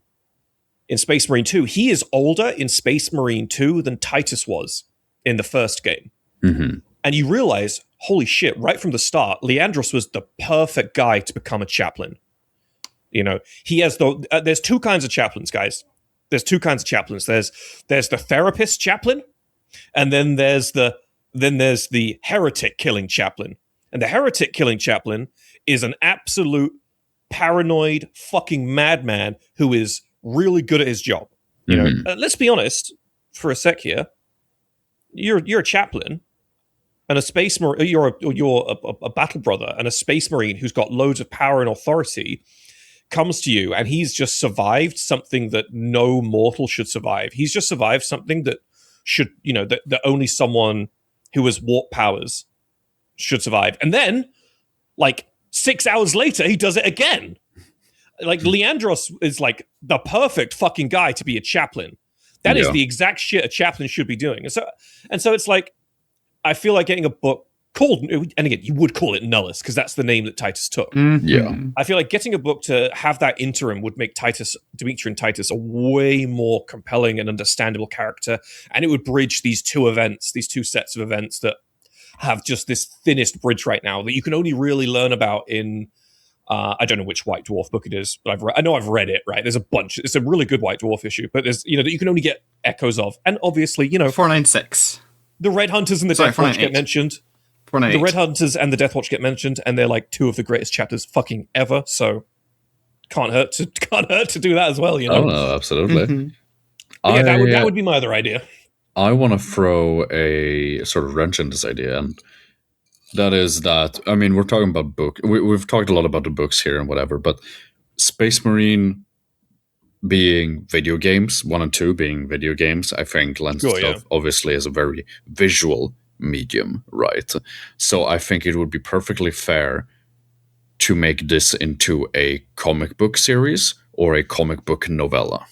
in Space Marine 2, he is older in Space Marine 2 than Titus was in the first game. And you realize, holy shit, right from the start, Leandros was the perfect guy to become a chaplain. He has there's 2 kinds of chaplains, guys. There's 2 kinds of chaplains. There's the therapist chaplain, and then there's the heretic killing chaplain. And the heretic killing chaplain is an absolute paranoid fucking madman who is really good at his job. Let's be honest for a sec here. You're a chaplain. and a space marine, you're a battle brother, and a space marine who's got loads of power and authority comes to you, and he's just survived something that no mortal should survive. He's just survived something that should, that only someone who has warp powers should survive. And then, like 6 hours later, he does it again. Like Leandros is like the perfect fucking guy to be a chaplain. That is the exact shit a chaplain should be doing. And so it's like, I feel like getting a book called, and again, you would call it Nullus because that's the name that Titus took. Mm-hmm. Yeah. I feel like getting a book to have that interim would make Dimitri and Titus a way more compelling and understandable character, and it would bridge these two sets of events that have just this thinnest bridge right now that you can only really learn about in, I don't know which White Dwarf book it is, but I know I've read it, right? There's a bunch. It's a really good White Dwarf issue, but there's, that you can only get echoes of. And obviously, 496. The Red Hunters and the Death Watch get mentioned. The Red Hunters and the Death Watch get mentioned, and they're like two of the greatest chapters fucking ever. So can't hurt to do that as well, Oh no, absolutely. Mm-hmm. Yeah, that would be my other idea. I want to throw a sort of wrench in this idea, and that is that, I mean, we're talking about we've talked a lot about the books here and whatever, but Space Marine being video games, 1 and 2 being video games, I think lends itself obviously as a very visual medium, right? So I think it would be perfectly fair to make this into a comic book series or a comic book novella.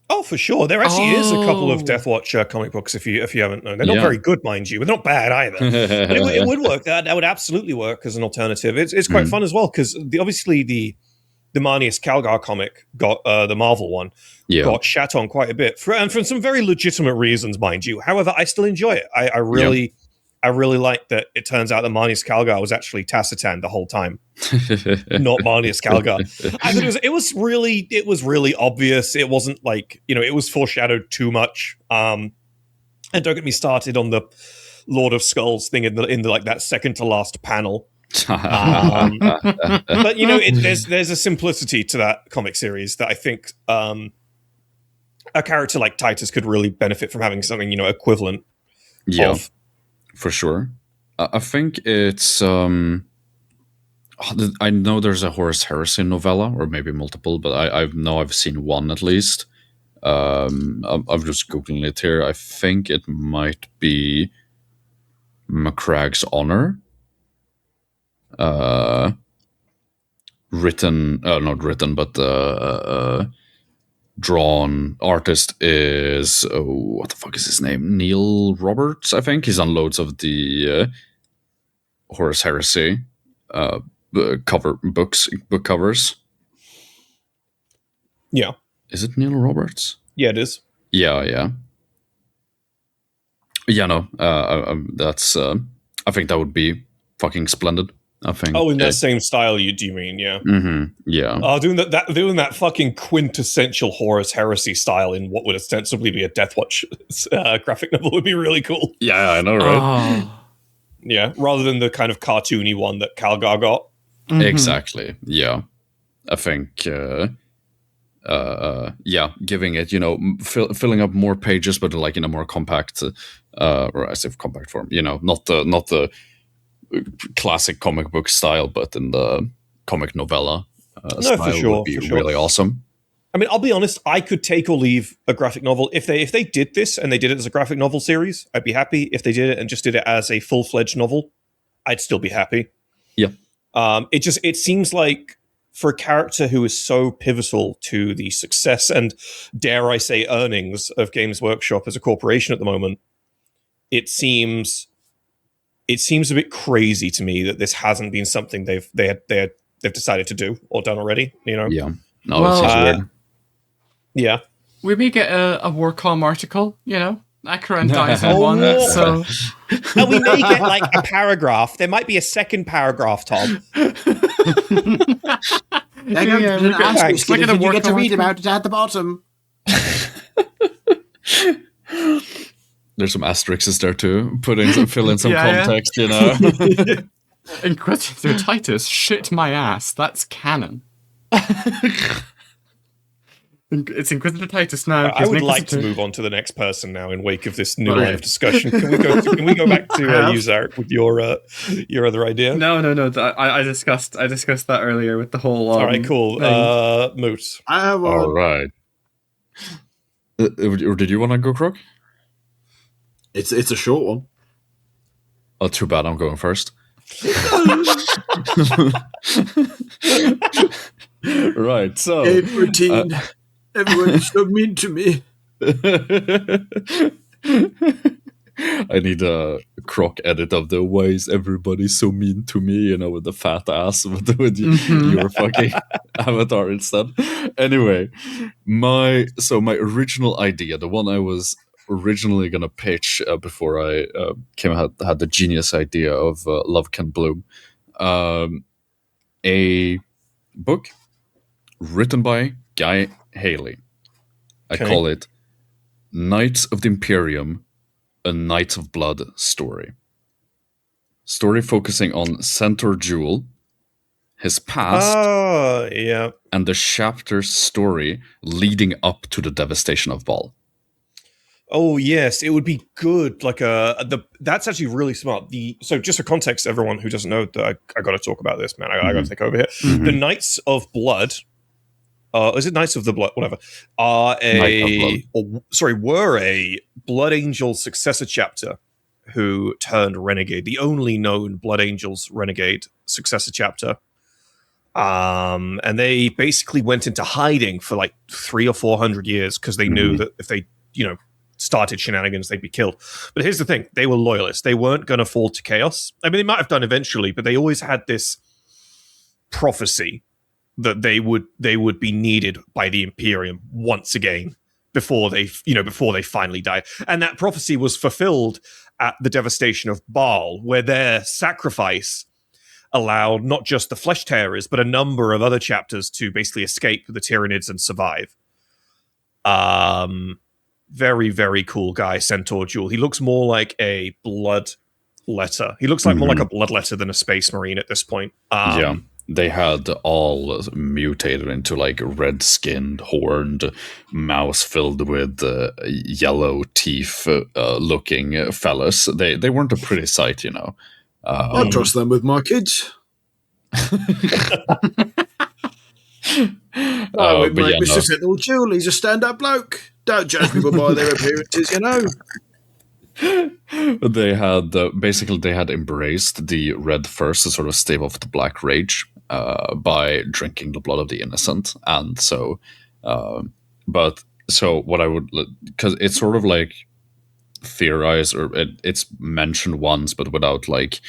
Oh, for sure. There actually is a couple of Death Watch comic books if you haven't known. They're not very good, mind you, but they're not bad either. But it would work. That would absolutely work as an alternative. It's quite fun as well because obviously the Marnius Calgar comic got the Marvel one got shat on quite a bit for some very legitimate reasons, mind you. However, I still enjoy it. I really like that it turns out that Marnius Calgar was actually Tacitan the whole time, not Marnius Calgar. I thought it was really obvious. It wasn't like, it was foreshadowed too much. And don't get me started on the Lord of Skulls thing in the like that second to last panel. But there's a simplicity to that comic series that I think a character like Titus could really benefit from having something equivalent of. For sure. I think it's I know there's a Horus Heresy novella, or maybe multiple, but I know I've seen one at least. I'm just googling it here. I think it might be McCragg's Honor. Not written, but drawn. Artist is what the fuck is his name? Neil Roberts, I think. He's on loads of the Horus Heresy book covers. Yeah. Is it Neil Roberts? Yeah, it is. Yeah. No. That's. I think that would be fucking splendid. I think. Oh, in that same style, do you mean? Yeah. Mm-hmm, yeah. Oh, doing that fucking quintessential Horus Heresy style in what would ostensibly be a Death Watch graphic novel would be really cool. Yeah, I know, right? Oh. Yeah, rather than the kind of cartoony one that Calgar got. Mm-hmm. Exactly. Yeah, I think. Giving it, filling up more pages, but like in a more compact, or as if compact form. Not the classic comic book style, but in the comic novella style for sure, would be really awesome. I mean, I'll be honest, I could take or leave a graphic novel. If they did this and they did it as a graphic novel series, I'd be happy. If they did it and just did it as a full-fledged novel, I'd still be happy. Yeah. It seems like for a character who is so pivotal to the success and, dare I say, earnings of Games Workshop as a corporation at the moment, it seems a bit crazy to me that this hasn't been something they've decided to do or done already. Yeah. No, it seems weird. Yeah. We may get a Warcom article. Acheron dies in one. So and we may get like a paragraph. There might be a second paragraph, Tom. Look at the you get to Warcom read about it at the bottom. There's some asterisks there too. Fill in some Yeah. context, Inquisitor Titus shit my ass. That's canon. It's Inquisitor Titus now. I He's would an like to Inquisitor. move on to the next person now in wake of this new Okay. line of discussion. Can we go back to you, Zarek, with your other idea? No. I discussed that earlier with the whole. All right, cool. thing. Moot. I have All one. right. Or did you want to go, Croc? It's a short one. Oh, too bad. I'm going first. Right. So. Hey, routine. Everyone's so mean to me. I need a Croc edit of the why is everybody so mean to me, you know, with the fat ass with your fucking avatar instead. Anyway, my original idea, the one I was originally gonna pitch before I had the genius idea of Love Can Bloom, a book written by Guy Haley. I Okay. call it Knights of the Imperium, a Knights of Blood story. Story focusing on Centaur Jewel, his past, Yeah. and the chapter's story leading up to the devastation of Baal. Oh yes, it would be good. Like that's actually really smart. So just for context, everyone who doesn't know, that I got to talk about this, man. I got to take over here. Mhm. The Knights of Blood. Is it Knights of the Blood? Whatever. Were a Blood Angel successor chapter who turned renegade. The only known Blood Angels renegade successor chapter. And they basically went into hiding for like 300 or 400 years because they knew that if they, started shenanigans, they'd be killed. But here's the thing: they were loyalists. They weren't going to fall to chaos. I mean, they might have done eventually, but they always had this prophecy that they would be needed by the Imperium once again before they finally die. And that prophecy was fulfilled at the devastation of Baal, where their sacrifice allowed not just the Flesh Tearers, but a number of other chapters to basically escape the Tyranids and survive. Very, very cool guy, Centaur Jewel. He looks more like a blood letter. He looks like more like a blood letter than a space marine at this point. Yeah. They had all mutated into like red-skinned, horned mouse filled with yellow teeth looking fellas. They weren't a pretty sight, you know. I trust them with my kids. But Mate, yeah, Mr. no. Sentinel Jewel, he's a stand-up bloke. Don't judge people by their appearances, you know. They had basically they had embraced the red first to sort of stave off the black rage by drinking the blood of the innocent, and so what I would, because it's sort of like theorized or it's mentioned once but without like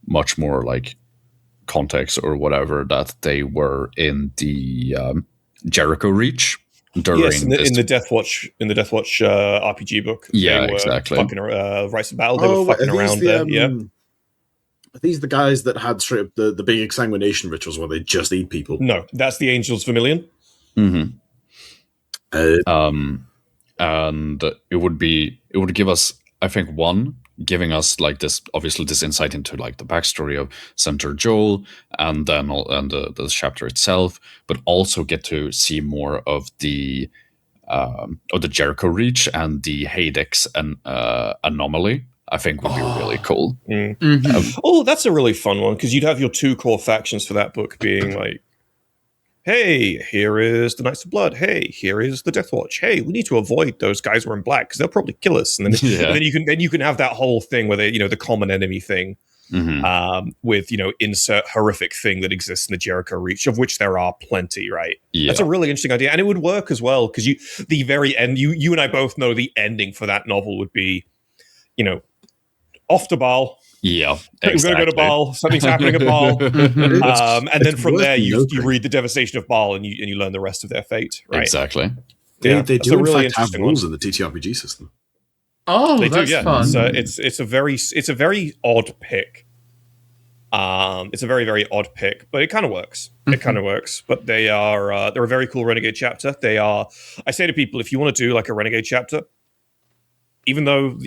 much more like context or whatever, that they were in the Jericho Reach during in the Deathwatch RPG book. Yeah, they were exactly. Fucking Rites of Battle. They were fucking around there. Are these the guys that had straight up the big exsanguination rituals where they just eat people? No, that's the Angels Vermilion. Mm-hmm. And it would give us, I think, giving us like this, obviously this insight into like the backstory of Centaur Joel and then the chapter itself, but also get to see more of the Jericho Reach and the Hadex and anomaly. I think would be really cool. That's a really fun one, because you'd have your two core factions for that book being like, hey, here is the Knights of Blood. Hey, here is the Deathwatch. Hey, we need to avoid those guys wearing black because they'll probably kill us. And then, and then you can have that whole thing where they, the common enemy thing, with insert horrific thing that exists in the Jericho Reach, of which there are plenty. Right? Yeah. That's a really interesting idea, and it would work as well because the very end. You and I both know the ending for that novel would be, off to Baal. Yeah, exactly. We're going to go to Baal. Something's happening at Baal. And then from there, you read the devastation of Baal and you learn the rest of their fate. Right? Exactly. They do in really fact have interesting rules in the TTRPG system. Oh, they that's do, yeah. fun. So it's a very odd pick. It's a very, very odd pick, but it kind of works. It kind of works. But they're a very cool Renegade chapter. I say to people, if you want to do like a Renegade chapter, even though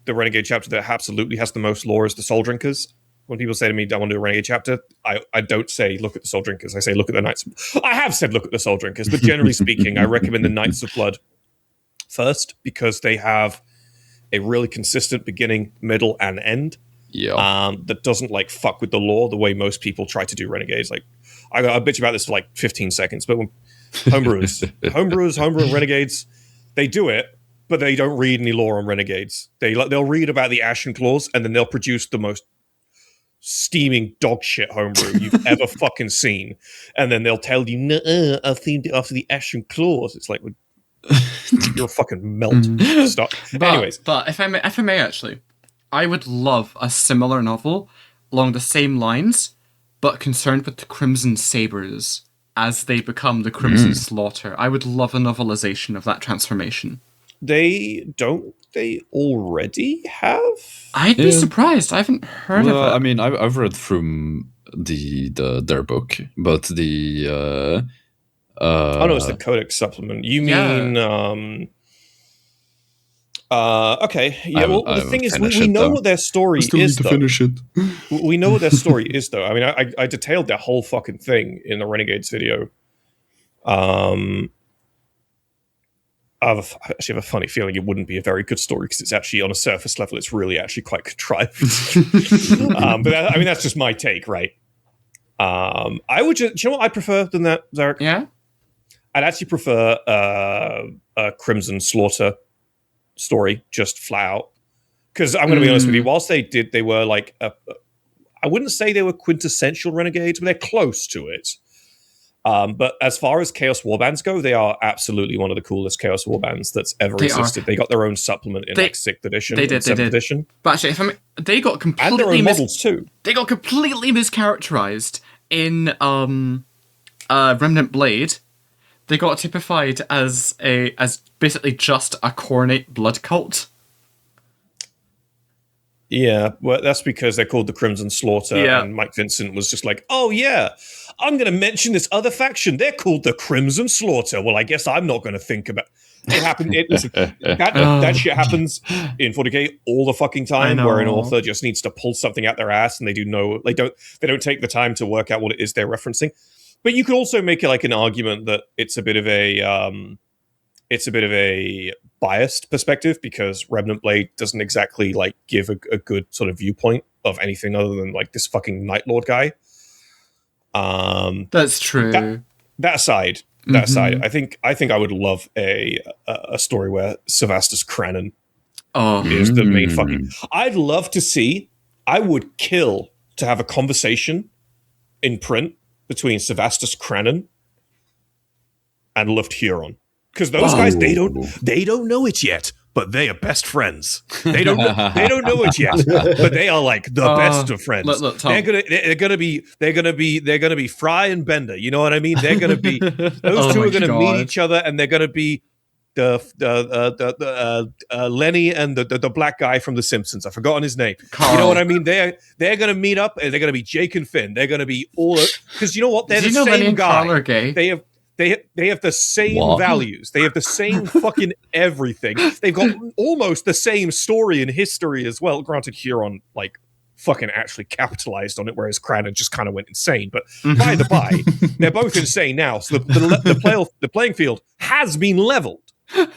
the Renegade chapter that absolutely has the most lore is the Soul Drinkers, when people say to me, I want to do a Renegade chapter, I don't say look at the Soul Drinkers. I say look at the Knights. I have said look at the Soul Drinkers, but generally speaking, I recommend the Knights of Blood first because they have a really consistent beginning, middle, and end. Yeah. That doesn't like fuck with the lore the way most people try to do Renegades. Like I bitch about this for like 15 seconds, but when homebrew and Renegades, they do it, but they don't read any lore on Renegades. They'll read about the Ashen Claws, and then they'll produce the most steaming dog shit homebrew you've ever fucking seen, and then they'll tell you, "Nuh-uh, I themed it after the Ashen Claws." It's like you're a fucking melt. Stop. Anyways, but if I may, actually, I would love a similar novel along the same lines, but concerned with the Crimson Sabers as they become the Crimson Slaughter. I would love a novelization of that transformation. They already have? I'd be surprised. I haven't heard of it. I mean, I've read through their book, but the oh no, it's the Codex supplement. You mean okay. Yeah, well the thing is we know what their story is though. We know what their story is though. I mean I detailed their whole fucking thing in the Renegades video. I actually have a funny feeling it wouldn't be a very good story because it's actually on a surface level, it's really actually quite contrived. But I mean, that's just my take, right? I would just, do you know what I prefer than that, Zarek? Yeah? I'd actually prefer a Crimson Slaughter story, just flat out. Because I'm going to be honest with you, whilst they were like, I wouldn't say they were quintessential Renegades, but they're close to it. But as far as Chaos Warbands go, they are absolutely one of the coolest Chaos Warbands that's ever existed. They got their own supplement in like 6th edition and 7th edition. But actually, they got completely... And their own models too. They got completely mischaracterized in Remnant Blade. They got typified as basically just a Khornate blood cult. Yeah, well, that's because they're called the Crimson Slaughter, and Mike Vincent was just like, oh yeah, I'm going to mention this other faction. They're called the Crimson Slaughter. Well, I guess I'm not going to think about it. Happened. That shit happens in 40k all the fucking time, where an author just needs to pull something out their ass, and they don't take the time to work out what it is they're referencing. But you could also make it like an argument that it's a bit of a biased perspective because Remnant Blade doesn't exactly like give a good sort of viewpoint of anything other than like this fucking Night Lord guy. That's true. That aside, I think I would love a story where Sevastus Cranon is the main fucking. I'd love to see. I would kill to have a conversation in print between Sevastus Cranon and Luft Huron. Because those guys, they don't know it yet, but they are best friends. They don't know it yet, but they are like the best of friends. Look, Tom. They're gonna be Fry and Bender. You know what I mean? They're gonna be those two are gonna meet each other, and they're gonna be the Lenny and the black guy from The Simpsons. I've forgotten his name. Karl. You know what I mean? They're gonna meet up, and they're gonna be Jake and Finn. They're gonna be all because you know what? They're the same Lenny and guy. Karl are gay? They have the same values. They have the same fucking everything. They've got almost the same story and history as well. Granted, Huron like fucking actually capitalized on it, whereas Cranon just kind of went insane. But by the by, they're both insane now. So the playing field has been leveled.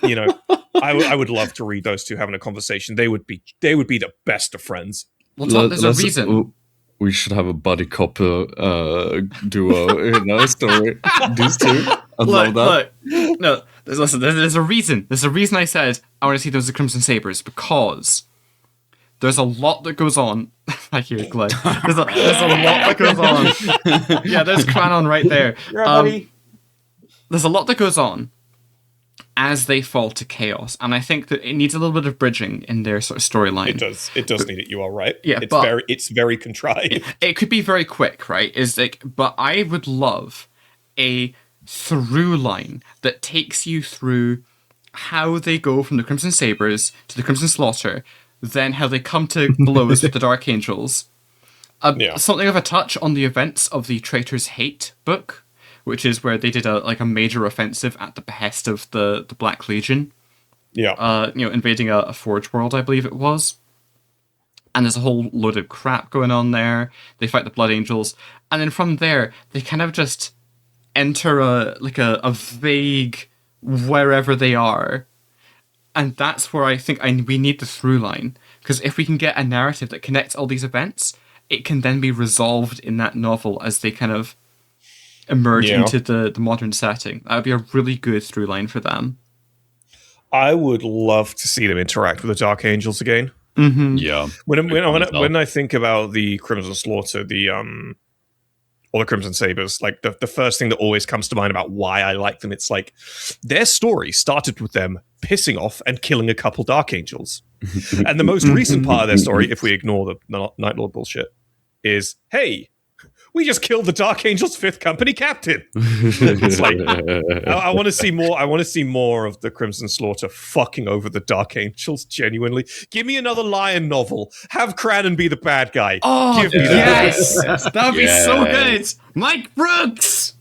You know, I would love to read those two having a conversation. They would be the best of friends. Well, Tom, there's a reason. We should have a buddy cop duo in our story. These two. I'd love that. Look. No, there's a reason. There's a reason I said I want to see those Crimson Sabers, because there's a lot that goes on. I hear Glenn. There's a lot that goes on. Yeah, there's Cranon right there. There's a lot that goes on as they fall to chaos, and I think that it needs a little bit of bridging in their sort of storyline. It does need it. You are right. Yeah, it's very contrived. It could be very quick, right? But I would love a through line that takes you through how they go from the Crimson Sabers to the Crimson Slaughter, then how they come to blows with the Dark Angels. Something of a touch on the events of the Traitor's Hate book, which is where they did a major offensive at the behest of the Black Legion. Yeah. Invading a Forge world, I believe it was. and there's a whole load of crap going on there. They fight the Blood Angels, and then from there they kind of just enter a vague wherever they are, and that's where I think we need the through line, because if we can get a narrative that connects all these events, it can then be resolved in that novel as they kind of emerge into the modern setting. That would be a really good through line for them. I would love to see them interact with the Dark Angels again. Mm-hmm. Yeah. When I think about the Crimson Slaughter, or the Crimson Sabers, like the first thing that always comes to mind about why I like them, it's like their story started with them pissing off and killing a couple Dark Angels. And the most recent part of their story, if we ignore the Night Lord bullshit, is, hey, we just killed the Dark Angels' 5th Company captain. It's like, I want to see more. I want to see more of the Crimson Slaughter fucking over the Dark Angels. Genuinely, give me another Lion novel. Have Cranon be the bad guy. Oh, give me yes, that would be so good. Mike Brooks,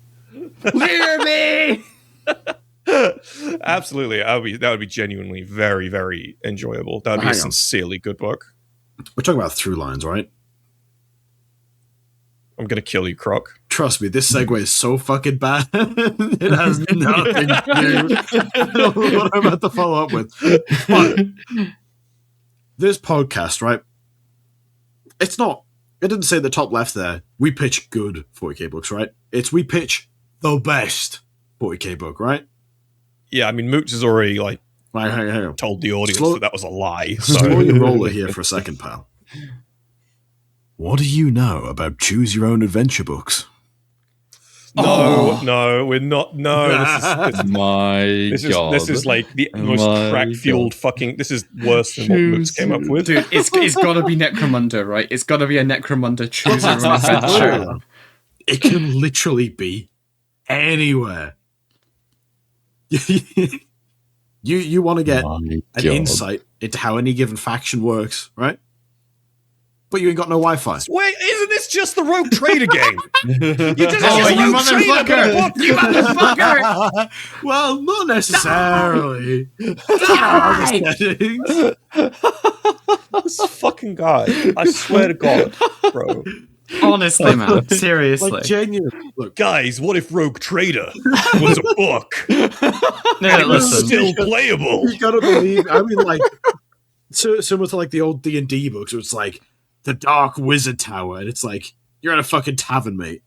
hear me. Absolutely, that would be genuinely very, very enjoyable. That would be a sincerely good book. We're talking about through lines, right? I'm gonna kill you, Croc. Trust me, this segue is so fucking bad. It has nothing to do. I don't know what I'm about to follow up with. But this podcast, right? It's not. It didn't say the top left there. We pitch good 40k books, right? We pitch the best 40k book, right? Yeah, I mean, Moots has already hang on. told the audience that was a lie. Slow your roller here for a second, pal. What do you know about choose your own adventure books? No, we're not. No, this is like the most crack-fueled fucking. This is worse than what Moots came up with. Dude, it's got to be Necromunda, right? It's got to be a Necromunda choose your own adventure. It can literally be anywhere. You want to get an insight into how any given faction works, right? But you ain't got no Wi-Fi. Wait, isn't this just the Rogue Trader game? You just you motherfucker! You motherfucker! Well, not necessarily. This fucking guy. I swear to God, bro. Honestly, man. Seriously. Like, genuine. Look, guys, what if Rogue Trader was a book? No, it was still playable. You gotta believe. I mean, like, similar to like the old D&D books, where it's like the Dark Wizard Tower, and it's like, you're at a fucking tavern, mate.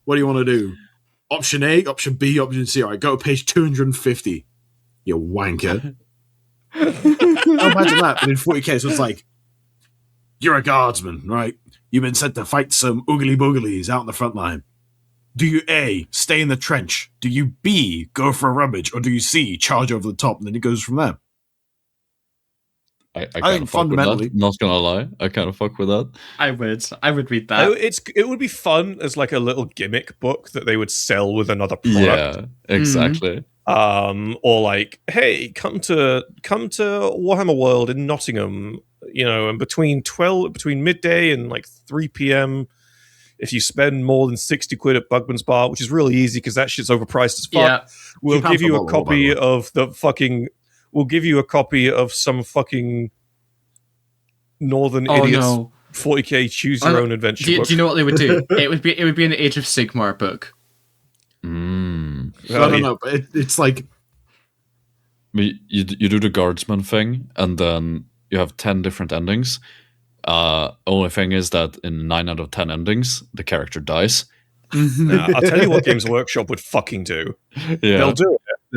What do you want to do? Option A, option B, option C. All right, go to page 250. You wanker. Imagine that, but in 40k, so it's like, you're a guardsman, right? You've been sent to fight some oogly booglies out in the front line. Do you A, stay in the trench? Do you B, go for a rummage? Or do you C, charge over the top? And then it goes from there. I kind of fundamentally, not gonna lie, I kind of fuck with that. I would read that. It would be fun as like a little gimmick book that they would sell with another product. Yeah, exactly. Or like, hey, come to Warhammer World in Nottingham, and between midday and like 3 p.m. if you spend more than 60 quid at Bugman's Bar, which is really easy because that shit's overpriced as fuck. We'll give you a copy of the fucking. We'll give you a copy of some fucking Northern idiots 40k choose your own adventure book. Do you know what they would do? It would be an Age of Sigmar book. I don't know, but it's like you do the guardsman thing, and then you have 10 different endings. Only thing is that in 9 out of 10 endings, the character dies. I'll tell you what Games Workshop would fucking do. Yeah.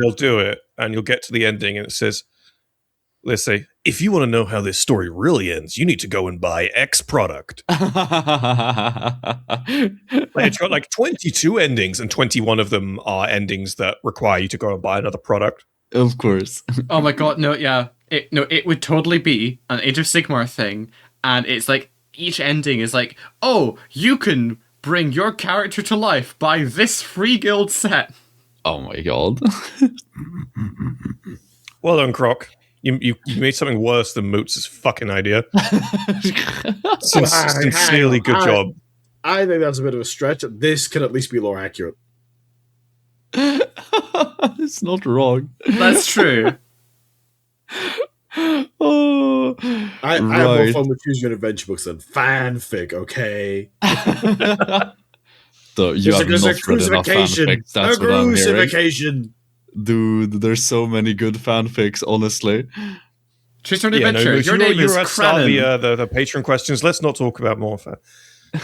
They'll do it, and you'll get to the ending, and it says, let's say, if you want to know how this story really ends, you need to go and buy X product. It's got like 22 endings, and 21 of them are endings that require you to go and buy another product. Of course. Oh my god, no, yeah. It would totally be an Age of Sigmar thing, and it's like, each ending is like, oh, you can bring your character to life by this free guild set. Oh my god. Well done, Croc. You made something worse than Moots' fucking idea. Sincerely good job. I think that's a bit of a stretch. This can at least be lore accurate. It's not wrong. That's true. Oh, I have more fun with choosing an adventure books than fanfic, okay? So you have There's not a read enough fanfics. That's what I'm hearing. crucifixion. Dude, there's so many good fanfics, honestly. Choose an Yeah, adventure. no, Your name is at start Krenin. the patron questions. Let's not talk about Morpher.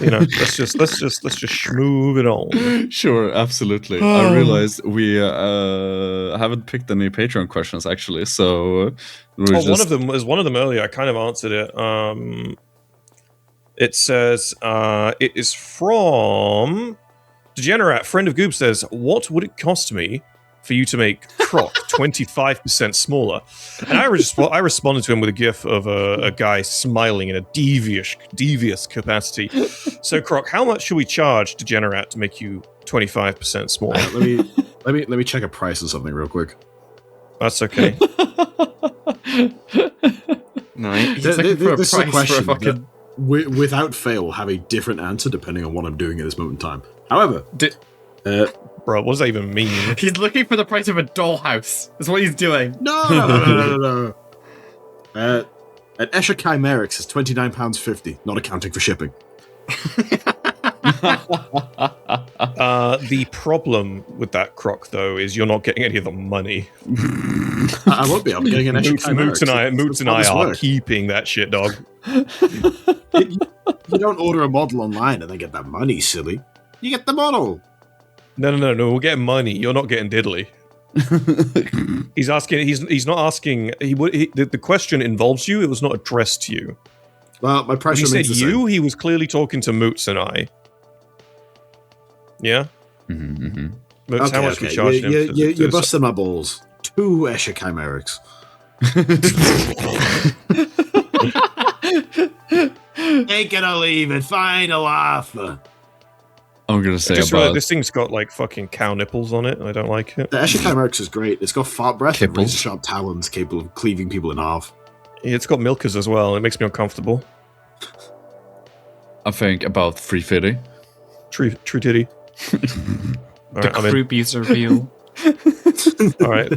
Let's just schmooze it on. Sure, absolutely. I realized we haven't picked any Patreon questions actually, so One of them was one of them earlier. I kind of answered it. It says it is from Degenerate. Friend of Goob says, "What would it cost me for you to make Croc 25% smaller?" And I responded to him with a gif of a guy smiling in a devious capacity. So, Croc, how much should we charge Degenerate to make you 25% smaller? Let me check a price on something real quick. That's okay. No, he's looking for a This is price a question for a fucking... that, without fail, have a different answer depending on what I'm doing at this moment in time. However, Bro, what does that even mean? He's looking for the price of a dollhouse. That's what he's doing. no. An Escher Chimerics is £29.50, not accounting for shipping. The problem with that Croc, though, is you're not getting any of the money. I won't be. I'm getting an Escher Chimerics. Moots and I are keeping that shit, dog. You don't order a model online and then get that money, silly. You get the model. No. We're getting money. You're not getting diddly. He's asking. He's not asking. The question involves you. It was not addressed to you. Well, my price When he remains said the same. you, he was clearly talking to Moots and I. Yeah. Mm-hmm. Moots, how much we charge him? You're busting my balls. 2 Escher Chimerics. Take it or leave it. Find a laugher. I'm gonna say Just about realized this thing's got like fucking cow nipples on it, and I don't like it. The Escher Chimerics is great. It's got fart breath and Kipples. razor-sharp talons capable of cleaving people in half. It's got milkers as well. It makes me uncomfortable. I think about 350. True titty. The Alright, I'm in. groupies reveal. Alright.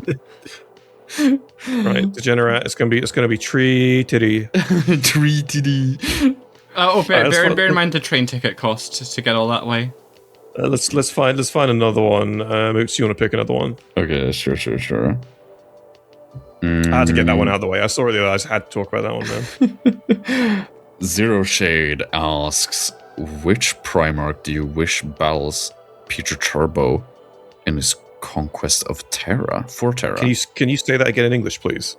Right, Degenerate. It's gonna be tree titty. 3TD. Bear in mind the train ticket cost to get all that way. Let's find another one. Moots, you want to pick another one? Okay, sure. I had to get that one out of the way. I saw it the other. I just had to talk about that one, man. Zero Shade asks, which Primarch do you wish battles Peter Turbo in his conquest of Terra? For Terra. Can you say that again in English, please?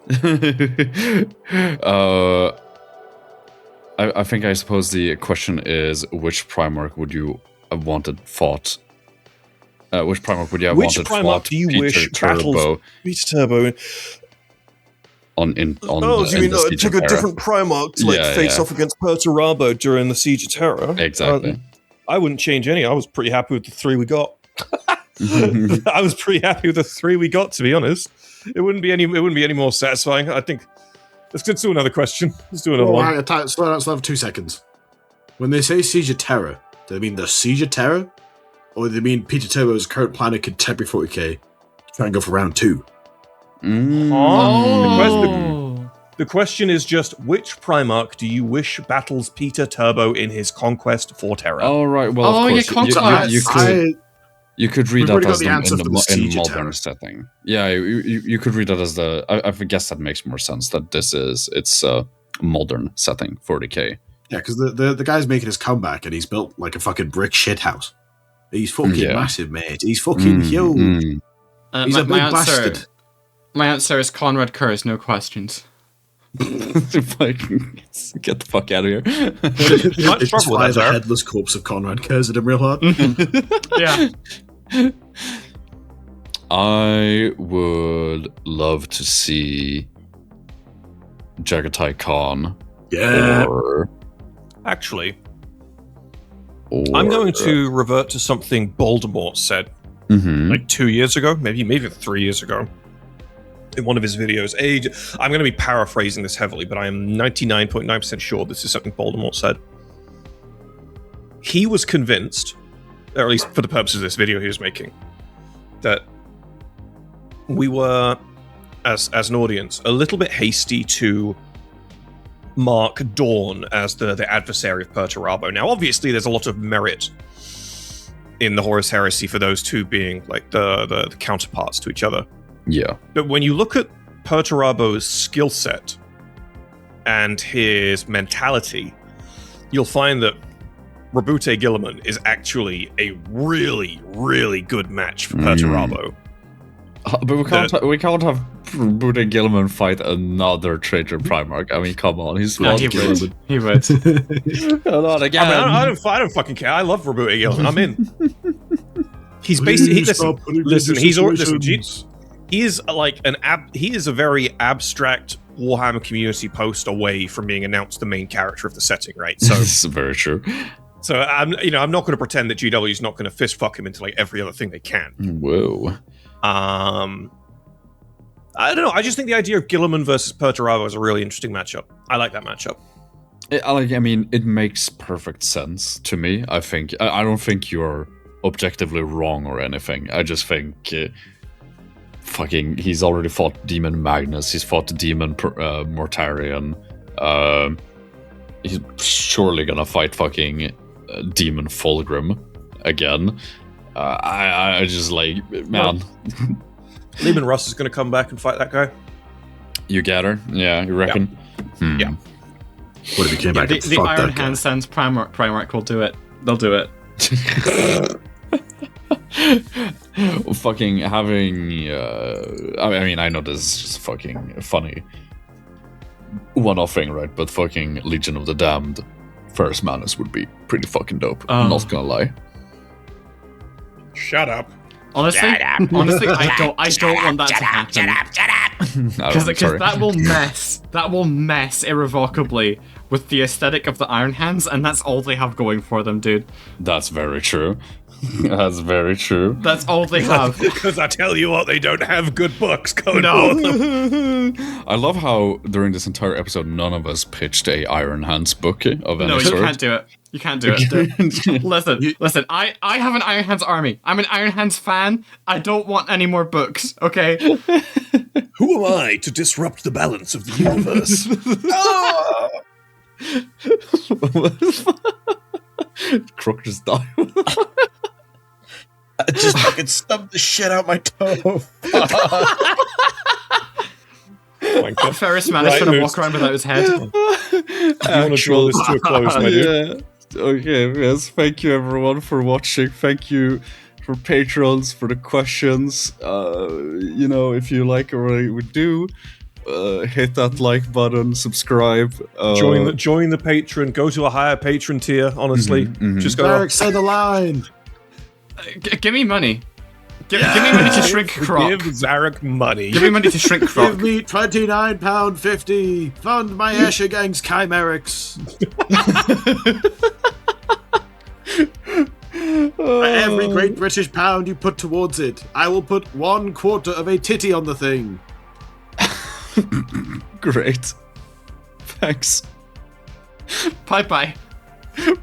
I think I suppose the question is, which Primarch would you have wanted fought? Which Primarch would you have wanted fought do you Peter wish Turbo battles Peter Turbo? on Do you mean the Siege took of a Terra? different Primarch to face off against Perturabo during the Siege of Terra? Exactly. I wouldn't change any. I was pretty happy with the 3 we got. I was pretty happy with the 3 we got, to be honest. It wouldn't be any more satisfying. I think. Let's do another question. Let's do another one. Slow down 2 seconds. When they say Siege of Terra, do they mean the Siege of Terra? Or do they mean Peter Turbo's current plan of contemporary 40k? Try and go for round 2. The question is just, which Primarch do you wish battles Peter Turbo in his conquest for Terra? Oh, right. Well, of course. You could read that as in modern setting. Yeah, you could read that as I guess that makes more sense. That it's a modern setting, 40k. Yeah, because the guy's making his comeback and he's built like a fucking brick shithouse. He's fucking massive, mate. He's fucking huge. He's a big bastard. My answer is Conrad Kurz, no questions. Get the fuck out of here. They just fly the headless corpse of Conrad Kurz at him real hard. Yeah. I would love to see Jagatai Khan. Yeah. Actually, I'm going to revert to something Voldemort said like 2 years ago, maybe 3 years ago, in one of his videos. I'm going to be paraphrasing this heavily, but I am 99.9% sure this is something Voldemort said. He was convinced, or at least for the purposes of this video he was making, that we were as an audience, a little bit hasty to mark Dawn as the adversary of Perturabo. Now, obviously, there's a lot of merit in the Horus Heresy for those two being like the counterparts to each other. Yeah. But when you look at Perturabo's skill set and his mentality, you'll find that Rabute Gilliman is actually a really, really good match for Perturabo. But we can't have Buddha Gilliman fight another traitor Primarch. I mean, come on, he's No, fought he Gilliman. would. He would. Not again. I don't fucking care. I love Rabute Gilliman. I'm in. He's basically listen. He is like he is a very abstract Warhammer community post away from being announced the main character of the setting, right? So This is very true. So I'm not going to pretend that GW is not going to fist fuck him into like every other thing they can. Whoa. I don't know. I just think the idea of Gilliman versus Perturabo is a really interesting matchup. I like that matchup. I mean, it makes perfect sense to me. I think I don't think you're objectively wrong or anything. I just think fucking he's already fought Demon Magnus. He's fought Demon Mortarion. He's surely gonna fight fucking Demon Fulgrim again. I just like, man. Lehman Russ is going to come back and fight that guy. You get her? Yeah, you reckon? Yeah. What if he came back and the fucked Iron that guy? Hand Sands Primarch will do it. They'll do it. Fucking having I mean, I know this is just fucking funny one-off thing, right? But fucking Legion of the Damned First Manus would be pretty fucking dope. I'm not gonna lie. Shut up. Honestly, I don't want that to happen. Because that will mess irrevocably with the aesthetic of the Iron Hands, and that's all they have going for them, dude. That's very true. That's very true. That's all they have. Because I tell you what, they don't have good books going on. I love how during this entire episode, none of us pitched a Iron Hands book of any No, you sort. can't do it. You can't do it. Listen. I have an Iron Hands army. I'm an Iron Hands fan. I don't want any more books. Okay. Who am I to disrupt the balance of the universe? Crook just died. I just fucking stubbed the shit out my toe. Ferris managed to walk around without his head. You want to draw this to a close, my dude? Yeah. Okay, yes. Thank you, everyone, for watching. Thank you for patrons, for the questions. If you like what we do, hit that like button, subscribe. Join the patron. Go to a higher patron tier. Honestly, just go. Derek, say the line. Give me money. Give me money to shrink Croc. Give Zarek money. Give me money to shrink Croc. Give me £29.50. Fund my Escher Gang's chimerics. For every Great British pound you put towards it, I will put 1/4 of a titty on the thing. Great. Thanks. Bye-bye.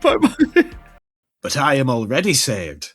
Bye-bye. But I am already saved.